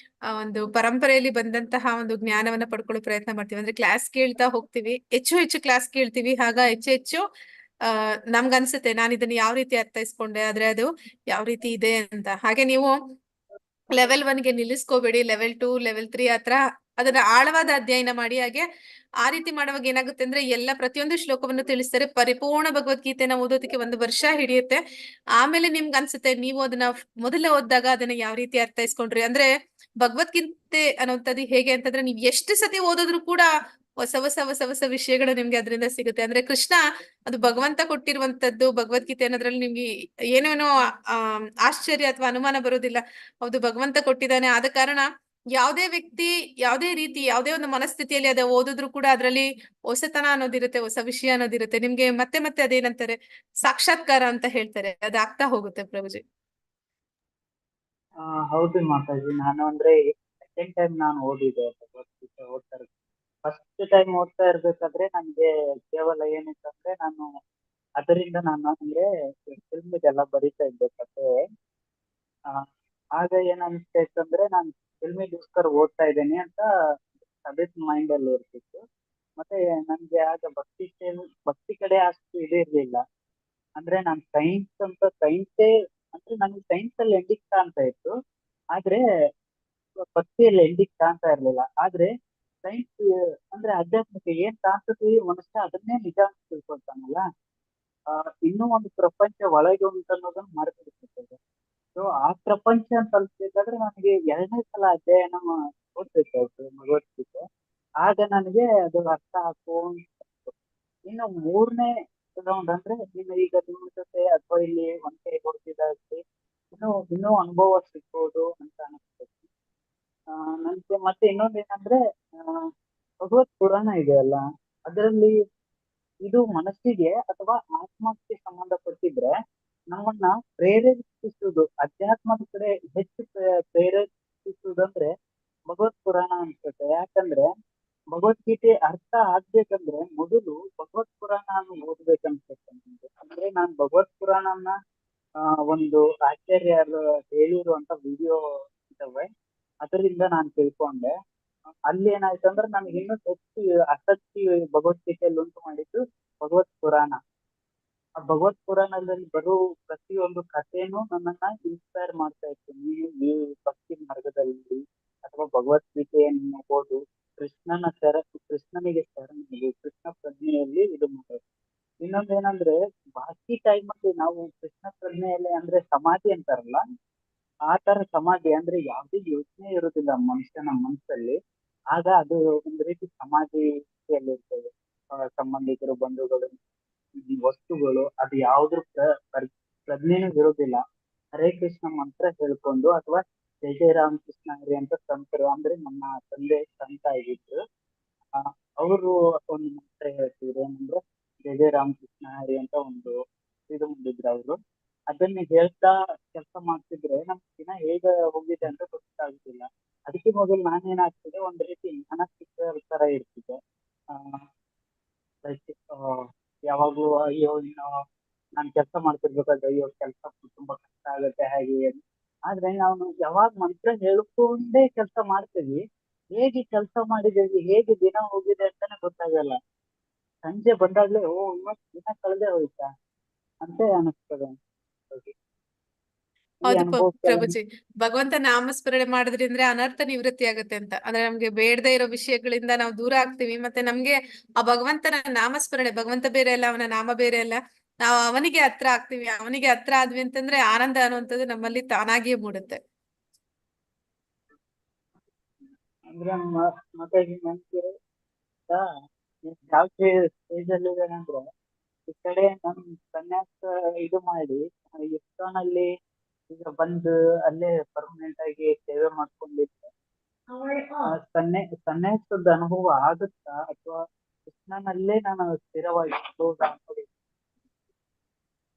ಒಂದು ಪರಂಪರೆಯಲ್ಲಿ ಬಂದಂತಹ ಒಂದು ಜ್ಞಾನವನ್ನ ಪಡ್ಕೊಳ್ಳೋ ಪ್ರಯತ್ನ ಮಾಡ್ತೀವಿ. ಅಂದ್ರೆ ಕ್ಲಾಸ್ ಕೇಳ್ತಾ ಹೋಗ್ತೀವಿ, ಹೆಚ್ಚು ಕ್ಲಾಸ್ ಕೇಳ್ತೀವಿ. ಆಗ ಹೆಚ್ಚು ನಮ್ಗನ್ಸುತ್ತೆ ನಾನು ಇದನ್ನ ಯಾವ ರೀತಿ ಅರ್ಥೈಸ್ಕೊಂಡೆ, ಆದ್ರೆ ಅದು ಯಾವ ರೀತಿ ಇದೆ ಅಂತ. ಹಾಗೆ ನೀವು ಲೆವೆಲ್ 1ಗೆ ನಿಲ್ಲಿಸ್ಕೋಬೇಡಿ. ಲೆವೆಲ್ 2, ಲೆವೆಲ್ 3 ಹತ್ರ ಅದನ್ನ ಆಳವಾದ ಅಧ್ಯಯನ ಮಾಡಿ. ಹಾಗೆ ಆ ರೀತಿ ಮಾಡುವಾಗ ಏನಾಗುತ್ತೆ ಅಂದ್ರೆ ಪ್ರತಿಯೊಂದು ಶ್ಲೋಕವನ್ನು ತಿಳಿಸ್ತಾರೆ. ಪರಿಪೂರ್ಣ ಭಗವದ್ಗೀತೆನ ಓದೋದಕ್ಕೆ 1 ವರ್ಷ ಹಿಡಿಯುತ್ತೆ. ಆಮೇಲೆ ನಿಮ್ಗೆ ಅನ್ಸುತ್ತೆ ನೀವು ಅದನ್ನ ಮೊದಲೇ ಓದಿದಾಗ ಅದನ್ನ ಯಾವ ರೀತಿ ಅರ್ಥೈಸ್ಕೊಂಡ್ರಿ. ಅಂದ್ರೆ ಭಗವದ್ಗೀತೆ ಅನ್ನೋಂಥದ್ದು ಹೇಗೆ ಅಂತಂದ್ರೆ ನೀವ್ ಎಷ್ಟು ಸತಿ ಓದಿದ್ರು ಕೂಡ ಹೊಸ ವಿಷಯಗಳು ನಿಮ್ಗೆ ಅದರಿಂದ ಸಿಗುತ್ತೆ. ಅಂದ್ರೆ ಕೃಷ್ಣ ಅದು ಭಗವಂತ ಕೊಟ್ಟಿರುವಂತದ್ದು. ಭಗವದ್ಗೀತೆ ಅನ್ನೋದ್ರಲ್ಲಿ ನಿಮ್ಗೆ ಏನೇನೋ ಆಶ್ಚರ್ಯ ಅಥವಾ ಅನುಮಾನ ಬರೋದಿಲ್ಲ. ಹೌದು, ಭಗವಂತ ಕೊಟ್ಟಿದ್ದಾನೆ. ಆದ ಕಾರಣ ಯಾವುದೇ ವ್ಯಕ್ತಿ ಯಾವುದೇ ರೀತಿ ಯಾವುದೇ ಒಂದು ಮನಸ್ಥಿತಿಯಲ್ಲಿ ಅದ ಓದಿದ್ರು ಕೂಡ ಅದ್ರಲ್ಲಿ ಹೊಸತನ ಅನ್ನೋದಿರುತ್ತೆ, ಹೊಸ ವಿಷಯ ಅನ್ನೋದಿರುತ್ತೆ. ನಿಮ್ಗೆ ಮತ್ತೆ ಅದೇನಂತಾರೆ ಸಾಕ್ಷಾತ್ಕಾರ ಅಂತ ಹೇಳ್ತಾರೆ, ಅದಾಗ್ತಾ ಹೋಗುತ್ತೆ ಪ್ರಭುಜಿ. ಹೌದು ಮಾತಾಜಿ. ನಾನು ಅಂದ್ರೆ ಸೆಕೆಂಡ್ ಟೈಮ್ ನಾನು ಓದಿದೆ ಭಗವದ್ಗೀತೆ ಫಸ್ಟ್ ಟೈಮ್ ಓದ್ತಾ ಇರ್ಬೇಕಾದ್ರೆ ನನ್ಗೆ ಕೇವಲ ಏನಿತ್ತಂದ್ರೆ ಅದರಿಂದ ನಾನು ಅಂದ್ರೆ ಫಿಲ್ಮಿಗೆಲ್ಲ ಬರೀತಾ ಇದ್ದೆ ಕತೆ. ಆಗ ಏನ್ ಅನಿಸ್ತಾ ಇತ್ತು ಅಂದ್ರೆ ನಾನು ಫಿಲ್ಮಿಗೋಸ್ಕರ ಓದ್ತಾ ಇದ್ದೇನೆ ಅಂತ ಅದೇ ಮೈಂಡ್ ಅಲ್ಲಿ ಇರ್ತಿತ್ತು. ಮತ್ತೆ ನನ್ಗೆ ಆಗ ಭಕ್ತಿ ಕಡೆ ಅಷ್ಟು ಇದಿರ್ಲಿಲ್ಲ. ಅಂದ್ರೆ ನಾನು ಸೈನ್ಸೇ ಅಂದ್ರೆ ನನಗೆ ಸೈನ್ಸ್ ಅಲ್ಲಿ ಎಂಡಿಂಗ್ ಕಾಣ್ತಾ ಇತ್ತು, ಆದ್ರೆ ಭಕ್ತಿಯಲ್ಲಿ ಎಂಡಿಂಗ್ ಕಾಣ್ತಾ ಇರ್ಲಿಲ್ಲ. ಆದ್ರೆ ಸೈನ್ಸ್ ಅಂದ್ರೆ ಅಧ್ಯಾತ್ಮಿಕ ಏನ್ ಕಾಣ್ತೀವಿ ಮನುಷ್ಯ ಅದನ್ನೇ ನಿಜ ಅಂತ ತಿಳ್ಕೊಳ್ತಾನಲ್ಲ, ಇನ್ನೂ ಒಂದು ಪ್ರಪಂಚ ಒಳಗೆ ಉಂಟು ಅನ್ನೋದನ್ನ ಮರೆತಿರ್ತದೆ. ಸೊ ಆ ಪ್ರಪಂಚ ಅಂತ ಅನ್ಸ್ಬೇಕಾದ್ರೆ ನನಗೆ 2ನೇ ಸಲ ಅಧ್ಯಯನ ಓದ್ಬೇಕಾಯ್ತು ಭಗವದ್ಗೀತೆ. ಆಗ ನನಗೆ ಅದು ಅರ್ಥ ಇನ್ನು 3ನೇ ಬ್ಯಾಕ್ಗ್ರೌಂಡ್ ಅಂದ್ರೆ ನೀನು ಈಗ ನಿಮ್ಮ ಜೊತೆ ಅಥವಾ ಇಲ್ಲಿ ಒಂದ್ ಕೈ ಕೊಡ್ತಿದ್ದಾಗಿ ಇನ್ನೂ ಅನುಭವ ಸಿಗ್ಬೋದು ಅಂತ ಅನಿಸ್ತದೆ. ನನ್ಗೆ ಮತ್ತೆ ಇನ್ನೊಂದೇನಂದ್ರೆ ಭಗವತ್ ಪುರಾಣ ಇದೆಯಲ್ಲ, ಅದರಲ್ಲಿ ಇದು ಮನಸ್ಸಿಗೆ ಅಥವಾ ಆತ್ಮಕ್ಕೆ ಸಂಬಂಧಪಟ್ಟಿದ್ರೆ ನಮ್ಮನ್ನ ಪ್ರೇರೇಪಿಸುವುದು, ಅಧ್ಯಾತ್ಮದ ಕಡೆ ಹೆಚ್ಚು ಪ್ರೇರೇಪಿಸುವುದಂದ್ರೆ ಭಗವತ್ ಪುರಾಣ ಅನ್ಸುತ್ತೆ. ಯಾಕಂದ್ರೆ ಭಗವದ್ಗೀತೆ ಅರ್ಥ ಆಗ್ಬೇಕಂದ್ರೆ ಮೊದಲು ಭಗವತ್ ಪುರಾಣ ಓದ್ಬೇಕನ್ಸುತ್ತೆ ನಮ್ಗೆ. ಅಂದ್ರೆ ನಾನ್ ಭಗವತ್ ಪುರಾಣನ ಒಂದು ಆಚಾರ್ಯರು ಹೇಳಿರುವಂತ ವಿಡಿಯೋ ಇದಾವೆ, ಅದರಿಂದ ನಾನು ತಿಳ್ಕೊಂಡೆ. ಅಲ್ಲಿ ಏನಾಯ್ತು ಅಂದ್ರೆ ನನಗೆ ಇನ್ನೂ ಹೆಚ್ಚು ಆಸಕ್ತಿ ಭಗವದ್ಗೀತೆಯಲ್ಲಿ ಉಂಟು ಮಾಡಿದ್ದು ಭಗವತ್ ಪುರಾಣ. ಆ ಭಗವತ್ ಪುರಾಣದಲ್ಲಿ ಬರೋ ಪ್ರತಿಯೊಂದು ಕಥೆನೂ ನನ್ನನ್ನ ಇನ್ಸ್ಪೈರ್ ಮಾಡ್ತಾ ಇತ್ತು. ಈ ಭಕ್ತಿ ಮಾರ್ಗದಲ್ಲಿ ಅಥವಾ ಭಗವದ್ಗೀತೆಯನ್ನು ಓದು, ಕೃಷ್ಣನಿಗೆ ಶರಣು, ಕೃಷ್ಣ ಪ್ರಜ್ಞೆಯಲ್ಲಿ ಇದು ಮಾಡೋದು. ಇನ್ನೊಂದೇನಂದ್ರೆ ಬಾಕಿ ಟೈಮಲ್ಲಿ ನಾವು ಕೃಷ್ಣ ಪ್ರಜ್ಞೆಯಲ್ಲಿ ಅಂದ್ರೆ ಸಮಾಧಿ ಅಂತಾರಲ್ಲ, ಆ ತರ ಸಮಾಧಿ ಅಂದ್ರೆ ಯಾವುದೇ ಯೋಚನೆ ಇರುವುದಿಲ್ಲ ಮನುಷ್ಯನ ಮನಸ್ಸಲ್ಲಿ. ಆಗ ಅದು ಒಂದು ರೀತಿ ಸಮಾಧಿಯಲ್ಲಿ ಇರ್ತದೆ. ಸಂಬಂಧಿಕರು, ಬಂಧುಗಳು, ವಸ್ತುಗಳು, ಅದು ಯಾವ್ದ್ರ ಪ್ರಜ್ಞೆನೂ ಇರುವುದಿಲ್ಲ. ಹರೇ ಕೃಷ್ಣ ಮಂತ್ರ ಹೇಳ್ಕೊಂಡು ಅಥವಾ ಜೈ ಜೈ ರಾಮಕೃಷ್ಣ ಹರಿ ಅಂತ ಸಂತರು, ಅಂದ್ರೆ ನಮ್ಮ ತಂದೆ ಸಂತ ಆಗಿದ್ರು, ಅವರು ಒಂದು ಮಂತ್ರ ಹೇಳ್ತಿದ್ರು. ಏನಂದ್ರೆ ಜೈ ಜೈ ರಾಮಕೃಷ್ಣ ಹರಿ ಅಂತ ಒಂದು ಇದು ಮಾಡಿದ್ರು ಅವರು. ಅದನ್ನ ಹೇಳ್ತಾ ಕೆಲಸ ಮಾಡ್ತಿದ್ರೆ ನಮ್ ದಿನ ಹೇಗೆ ಹೋಗಿದೆ ಅಂತ ಗೊತ್ತಾಗುದಿಲ್ಲ. ಅದಕ್ಕೆ ಮೊದಲು ನಾನೇನಾಗ್ತಿದೆ, ಒಂದ್ ರೀತಿ ಮಾನಸಿಕ ತರ ಇರ್ತಿದೆ. ಯಾವಾಗ್ಲೂ ಅಯ್ಯೋ ಇನ್ನು ನಾನ್ ಕೆಲಸ ಮಾಡ್ತಿರ್ಬೇಕಾದ್ರೆ ಅಯ್ಯೋ ಕೆಲಸ ತುಂಬಾ ಕಷ್ಟ ಆಗುತ್ತೆ ಹಾಗೆ. ಆದ್ರೆ ನಾವು ಯಾವಾಗ ಮಂತ್ರ ಹೇಳ್ಕೊಂಡೇ ಕೆಲಸ ಮಾಡ್ತೀವಿ, ಹೇಗೆ ಕೆಲಸ ಮಾಡಿದೇವಿ, ಹೇಗೆ ದಿನ ಹೋಗಿದೆ ಅಂತಾನೆ ಗೊತ್ತಾಗಲ್ಲ. ಸಂಜೆ ಬಂದಾಗ್ಲೇ ಓ ಇವತ್ತು ದಿನ ಕಳೆದೇ ಹೋಯ್ತಾ ಅಂತ ಅನಿಸ್ತದೆ. ಈ ಹೌದು ಅನುಭವಕ್ಕೆ ಪ್ರಭುಜಿ, ಭಗವಂತ ನಾಮಸ್ಮರಣೆ ಮಾಡಿದ್ರಿಂದ ಅನರ್ಥ ನಿವೃತ್ತಿ ಆಗುತ್ತೆ ಅಂತ. ಅಂದ್ರೆ ನಮ್ಗೆ ಬೇಡದೇ ಇರೋ ವಿಷಯಗಳಿಂದ ನಾವು ದೂರ ಆಗ್ತೀವಿ. ಮತ್ತೆ ನಮ್ಗೆ ಆ ಭಗವಂತನ ನಾಮಸ್ಮರಣೆ, ಭಗವಂತ ಬೇರೆ ಅಲ್ಲ, ಅವನ ನಾಮ ಬೇರೆ ಅಲ್ಲ, ನಾವು ಅವನಿಗೆ ಹತ್ರ ಆಗ್ತೀವಿ. ಅವನಿಗೆ ಹತ್ರ ಆದ್ವಿ ಅಂತಂದ್ರೆ ಆನಂದ ಅನ್ನುವಂಥದ್ದು ನಮ್ಮಲ್ಲಿ ತಾನಾಗಿಯೇ ಮೂಡುತ್ತೆ. ಅಂದ್ರೆ ಮತ್ತೆ ನನ್ಗೆ ಯಾವ ಸ್ಟೇಜ್ ಅಲ್ಲಿ ಇದ್ದೇನೆ ಈ ಕಡೆ ನಮ್ ಸನ್ಯಾಸ ಇದು ಮಾಡಿ ಇಸ್ಕಾನಲ್ಲಿ ಈಗ ಬಂದು ಅಲ್ಲೇ ಪರ್ಮನೆಂಟ್ ಆಗಿ ಸೇವೆ ಮಾಡ್ಕೊಂಡಿದ್ದೆ. ಸನ್ಯಾಸದ ಅನುಭವ ಆಗುತ್ತಾ ಅಥವಾ ಕೃಷ್ಣನಲ್ಲೇ ನಾನು ಸ್ಥಿರವಾಗಿ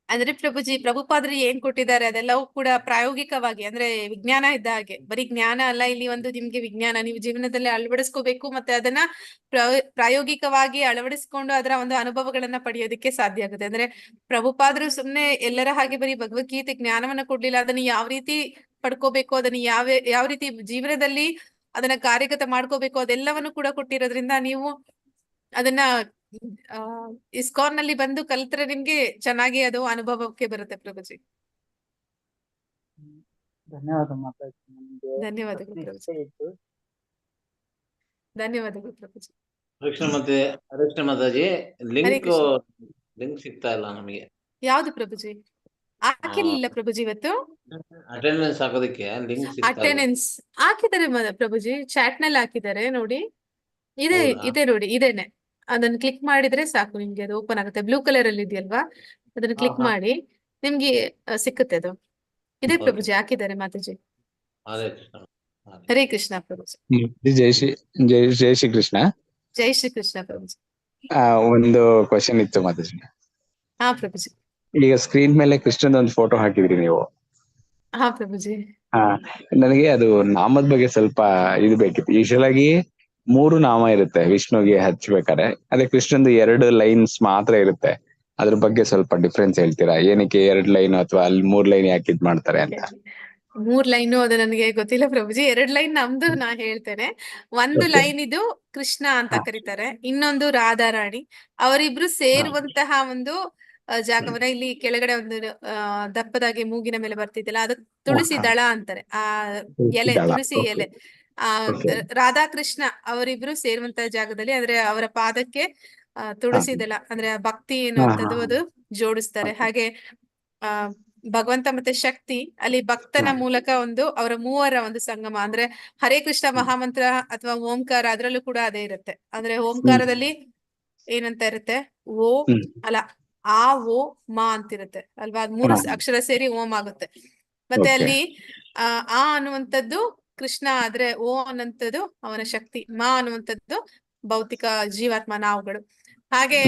ಅಂದ್ರೆ ಪ್ರಭುಜಿ, ಪ್ರಭುಪಾದರು ಏನ್ ಕೊಟ್ಟಿದ್ದಾರೆ ಅದೆಲ್ಲವೂ ಕೂಡ ಪ್ರಾಯೋಗಿಕವಾಗಿ, ಅಂದ್ರೆ ವಿಜ್ಞಾನ ಇದ್ದ ಹಾಗೆ. ಬರೀ ಜ್ಞಾನ ಅಲ್ಲ, ಇಲ್ಲಿ ಒಂದು ನಿಮ್ಗೆ ವಿಜ್ಞಾನ ನೀವು ಜೀವನದಲ್ಲಿ ಅಳವಡಿಸ್ಕೋಬೇಕು. ಮತ್ತೆ ಅದನ್ನ ಪ್ರಾಯೋಗಿಕವಾಗಿ ಅಳವಡಿಸ್ಕೊಂಡು ಅದರ ಒಂದು ಅನುಭವಗಳನ್ನ ಪಡೆಯೋದಕ್ಕೆ ಸಾಧ್ಯ ಆಗುತ್ತೆ. ಅಂದ್ರೆ ಪ್ರಭುಪಾದರು ಸುಮ್ನೆ ಎಲ್ಲರ ಹಾಗೆ ಬರೀ ಭಗವದ್ಗೀತೆ ಜ್ಞಾನವನ್ನ ಕೊಡ್ಲಿಲ್ಲ, ಅದನ್ನ ಯಾವ ರೀತಿ ಪಡ್ಕೋಬೇಕು, ಅದನ್ನ ಯಾವ ರೀತಿ ಜೀವನದಲ್ಲಿ ಅದನ್ನ ಕಾರ್ಯಗತ ಮಾಡ್ಕೋಬೇಕು, ಅದೆಲ್ಲವನ್ನು ಕೂಡ ಕೊಟ್ಟಿರೋದ್ರಿಂದ ನೀವು ಅದನ್ನ ಇಸ್ಕಾನ್ ನಲ್ಲಿ ಬಂದು ಕಲ್ತ್ರೆ ನಿಮ್ಗೆ ಚೆನ್ನಾಗಿ ಅದು ಅನುಭವಕ್ಕೆ ಬರುತ್ತೆ ಪ್ರಭುಜಿ. ಧನ್ಯವಾದ ಮಾತಾಡಿ. ನಮ್ಗೆ ಧನ್ಯವಾದಗಳು ಪ್ರಭುಜಿ. ಇಷ್ಟ ಇತ್ತು. ಧನ್ಯವಾದಗಳು ಪ್ರಭುಜಿ. ಹರೇ ಮಾತಾಜಿ, ಲಿಂಕ್ ಸಿಗ್ತಾ ಇಲ್ಲ ನಮಗೆ. ಯಾವ್ದು ಪ್ರಭುಜಿ? ಹಾಕಿರ್ಲಿಲ್ಲ ಪ್ರಭುಜಿ ಇವತ್ತು. ಅಟೆಂಡೆನ್ಸ್ ಹಾಕೋದಕ್ಕೆ ಲಿಂಕ್ ಸಿಗ್ತಾ ಇಲ್ಲ. ಅಟೆಂಡೆನ್ಸ್ ಹಾಕಿದ್ದಾರೆ ಪ್ರಭುಜಿ, ಚಾಟ್ ನಲ್ಲಿ ಹಾಕಿದ್ದಾರೆ ನೋಡಿ. ಇದೆ ನೋಡಿ, ಇದೇನೆ. ಅದನ್ನ ಕ್ಲಿಕ್ ಮಾಡಿದ್ರೆ ಸಾಕು, ನಿಮ್ಗೆ ಅದು ಓಪನ್ ಆಗುತ್ತೆ. ಬ್ಲೂ ಕಲರ್ ಅಲ್ಲಿ ಇದೆಯಲ್ವಾ, ಅದನ್ನ ಕ್ಲಿಕ್ ಮಾಡಿ ನಿಮ್ಗೆ ಸಿಕ್ಕುತ್ತೆ ಅದು. ಇದೆ ಪ್ರಭುಜಿ, ಹಾಕಿದ್ದಾರೆ ಮಾತಾಜಿ. ಹರೇ ಕೃಷ್ಣ ಪ್ರಭುಜಿ. ಜೈ ಶ್ರೀ ಕೃಷ್ಣ. ಜೈ ಶ್ರೀ ಕೃಷ್ಣ ಪ್ರಭುಜಿ. ಒಂದು ಕ್ವಶನ್ ಇತ್ತು ಮಾತಾಜಿ. ಹಾ ಪ್ರಭುಜಿ. ಈಗ ಸ್ಕ್ರೀನ್ ಮೇಲೆ ಕೃಷ್ಣದ ಒಂದು ಫೋಟೋ ಹಾಕಿದ್ರಿ ನೀವು. ಹಾ ಪ್ರಭುಜಿ. ನನಗೆ ಅದು ನಾಮದ ಬಗ್ಗೆ ಸ್ವಲ್ಪ ಇದು ಬೇಕಿತ್ತು. ಯೂಶುವಲ್ ಆಗಿ 3 ನಾಮ ಇರುತ್ತೆ ವಿಷ್ಣುಗೆ ಹಚ್ಬೇಕಾದ್ರೆ, ಅದೇ ಕೃಷ್ಣಂದು 2 ಲೈನ್ಸ್ ಮಾತ್ರ ಇರುತ್ತೆ. ಅದ್ರ ಬಗ್ಗೆ ಸ್ವಲ್ಪ ಡಿಫ್ರೆನ್ಸ್ ಹೇಳ್ತೀರಾ? ಏನಕ್ಕೆ 2 ಲೈನ್ ಅಥವಾ ಅಲ್ಲಿ 3 ಲೈನ್ ಯಾಕೆ ಇದ್ ಮಾಡ್ತಾರೆ ಅಂತ? 3 ಲೈನು ಅದು ನನಗೆ ಗೊತ್ತಿಲ್ಲ ಪ್ರಭುಜಿ. 2 ಲೈನ್ ನಮ್ದು ನಾ ಹೇಳ್ತೇನೆ. ಒಂದು ಲೈನ್ ಇದು ಕೃಷ್ಣ ಅಂತ ಕರೀತಾರೆ, ಇನ್ನೊಂದು ರಾಧಾರಾಣಿ. ಅವರಿಬ್ರು ಸೇರುವಂತಹ ಒಂದು ಜಾಗವನ್ನ ಇಲ್ಲಿ ಕೆಳಗಡೆ ಒಂದು ದಪ್ಪದಾಗಿ ಮೂಗಿನ ಮೇಲೆ ಬರ್ತಿದ್ದಿಲ್ಲ, ಅದು ತುಳಸಿ ದಳ ಅಂತಾರೆ. ಆ ಎಲೆ, ತುಳಸಿ ಎಲೆ. ರಾಧಾಕೃಷ್ಣ ಅವರಿಬ್ರು ಸೇರುವಂತಹ ಜಾಗದಲ್ಲಿ, ಅಂದ್ರೆ ಅವರ ಪಾದಕ್ಕೆ ತುಳಸಿ ದಳ ಅಂದ್ರೆ ಭಕ್ತಿ ಎನ್ನುವಂಥದ್ದು ಅದು ಜೋಡಿಸ್ತಾರೆ. ಹಾಗೆ ಭಗವಂತ ಮತ್ತೆ ಶಕ್ತಿ ಅಲ್ಲಿ ಭಕ್ತನ ಮೂಲಕ ಒಂದು ಅವರ ಮೂವರ ಒಂದು ಸಂಗಮ. ಅಂದ್ರೆ ಹರೇ ಕೃಷ್ಣ ಮಹಾಮಂತ್ರ ಅಥವಾ ಓಂಕಾರ, ಅದ್ರಲ್ಲೂ ಕೂಡ ಅದೇ ಇರುತ್ತೆ. ಅಂದ್ರೆ ಓಂಕಾರದಲ್ಲಿ ಏನಂತ ಇರುತ್ತೆ, ಓ ಅಲ್ಲ ಆ ಓ ಮಾ ಅಂತಿರುತ್ತೆ ಅಲ್ವಾ? ಅದ್ ಮೂರು ಹಾ. ಅಕ್ಷರ ಸೇರಿ ಓಂ ಆಗುತ್ತೆ. ಮತ್ತೆ Okay. ಅಲ್ಲಿ ಆ ಅನ್ನುವಂಥದ್ದು ಕೃಷ್ಣ ಆದ್ರೆ, ಓ ಅನ್ನುವಂಥದ್ದು ಅವನ ಶಕ್ತಿ, ಮಾ ಅನ್ನುವಂಥದ್ದು ಭೌತಿಕ ಜೀವಾತ್ಮ ನಾವುಗಳು. ಹಾಗೆ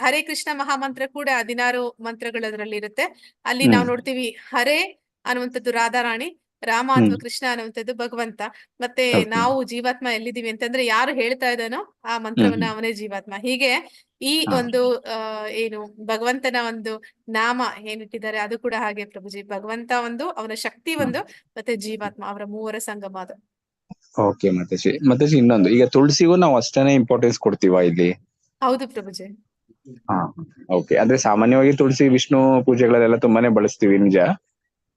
ಹರೇ ಕೃಷ್ಣ ಮಹಾಮಂತ್ರ ಕೂಡ 16 ಮಂತ್ರಗಳು ಅದರಲ್ಲಿ ಇರುತ್ತೆ. ಅಲ್ಲಿ ನಾವು ನೋಡ್ತೀವಿ ಹರೇ ಅನ್ನುವಂಥದ್ದು ರಾಧಾರಾಣಿ, ರಾಮ ಅಥವಾ ಕೃಷ್ಣ ಅನ್ನುವಂಥದ್ದು ಭಗವಂತ. ಮತ್ತೆ Okay. ನಾವು ಜೀವಾತ್ಮ ಎಲ್ಲಿದ್ದೀವಿ ಅಂತಂದ್ರೆ ಯಾರು ಹೇಳ್ತಾ ಇದ್ದಾನೋ ಆ ಮಂತ್ರವನ್ನ ಅವನೇ ಜೀವಾತ್ಮ. ಹೀಗೆ ಈ ಹಾ. ಒಂದು ಏನು ಭಗವಂತನ ಒಂದು ನಾಮ ಏನಿಟ್ಟಿದ್ದಾರೆ ಅದು ಕೂಡ ಹಾಗೆ ಪ್ರಭುಜಿ. ಭಗವಂತ ಒಂದು, ಅವನ ಶಕ್ತಿ ಒಂದು, ಮತ್ತೆ ಜೀವಾತ್ಮ, ಅವರ ಮೂವರ ಸಂಗಮ ಅದು. ಓಕೆ ಮಾತಾಜಿ ಇನ್ನೊಂದು, ಈಗ ತುಳಸಿಗೂ ನಾವು ಅಷ್ಟೇನೆ ಇಂಪಾರ್ಟೆನ್ಸ್ ಕೊಡ್ತೀವಾ ಇಲ್ಲಿ? ಹೌದು ಪ್ರಭುಜಿ. ಹಾ, ಓಕೆ. ಅಂದ್ರೆ ಸಾಮಾನ್ಯವಾಗಿ ತುಳಸಿ ವಿಷ್ಣು ಪೂಜೆಗಳಲ್ಲೆಲ್ಲ ತುಂಬಾನೇ ಬಳಸ್ತೀವಿ ನಿಜ,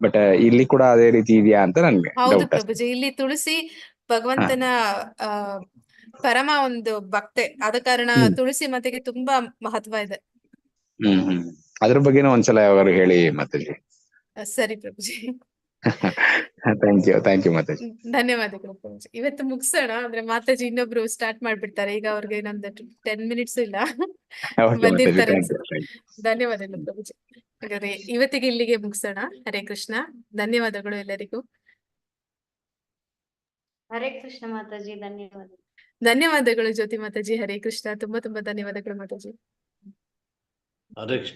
ಬಟ್ ಇಲ್ಲಿ ಕೂಡ ಅದೇ ರೀತಿ ಇದೆಯಾ ಅಂತ ನನ್ಗೆ ಹೌದು ಡೌಟ್ ಅಷ್ಟೇ. ಪ್ರಭುಜಿ, ಇಲ್ಲಿ ತುಳಸಿ ಭಗವಂತನ ಆ ಪರಮ ಒಂದು ಭಕ್ತೆ, ಆದ ಕಾರಣ ತುಳಸಿ ಮಾತೆಗೆ ತುಂಬಾ ಮಹತ್ವ ಇದೆ. ಅದ್ರ ಬಗ್ಗೆನೂ ಒಂದ್ಸಲ ಯಾವಾಗಾರು ಹೇಳಿ ಮಾತಾಜಿ. ಸರಿ ಪ್ರಭುಜಿ. Thank you Mataji. ಧನ್ಯವಾದಗಳು ಪ್ರಭುಜಿ. ಇವತ್ತು ಮುಗಿಸೋಣ, ಅಂದ್ರೆ ಮಾತಾಜಿ ಇನ್ನೊಬ್ರು ಸ್ಟಾರ್ಟ್ ಮಾಡ್ಬಿಡ್ತಾರೆ ಈಗ, ಅವ್ರಿಗೆ ಇನ್ನೊಂದು 10 ಮಿನಿಟ್ಸ್ ಇಲ್ಲ ಬಂದಿರ್ತಾರೆ ಅನ್ಸುತ್ತೆ. ಧನ್ಯವಾದಗಳು ಪ್ರಭುಜಿ. ಹಾಗಾದ್ರೆ ಇವತ್ತಿಗೆ ಇಲ್ಲಿಗೆ ಮುಗಿಸೋಣ. ಹರೇ ಕೃಷ್ಣ. ಧನ್ಯವಾದಗಳು ಎಲ್ಲರಿಗೂ. ಹರೇ ಕೃಷ್ಣ ಮಾತಾಜಿ, ಧನ್ಯವಾದ. ಧನ್ಯವಾದಗಳು ಜ್ಯೋತಿ ಮಾತಾಜಿ. ಹರೇ ಕೃಷ್ಣ. ತುಂಬಾ ಧನ್ಯವಾದಗಳು ಮಾತಾಜಿ. ಹರೇ ಕೃಷ್ಣ.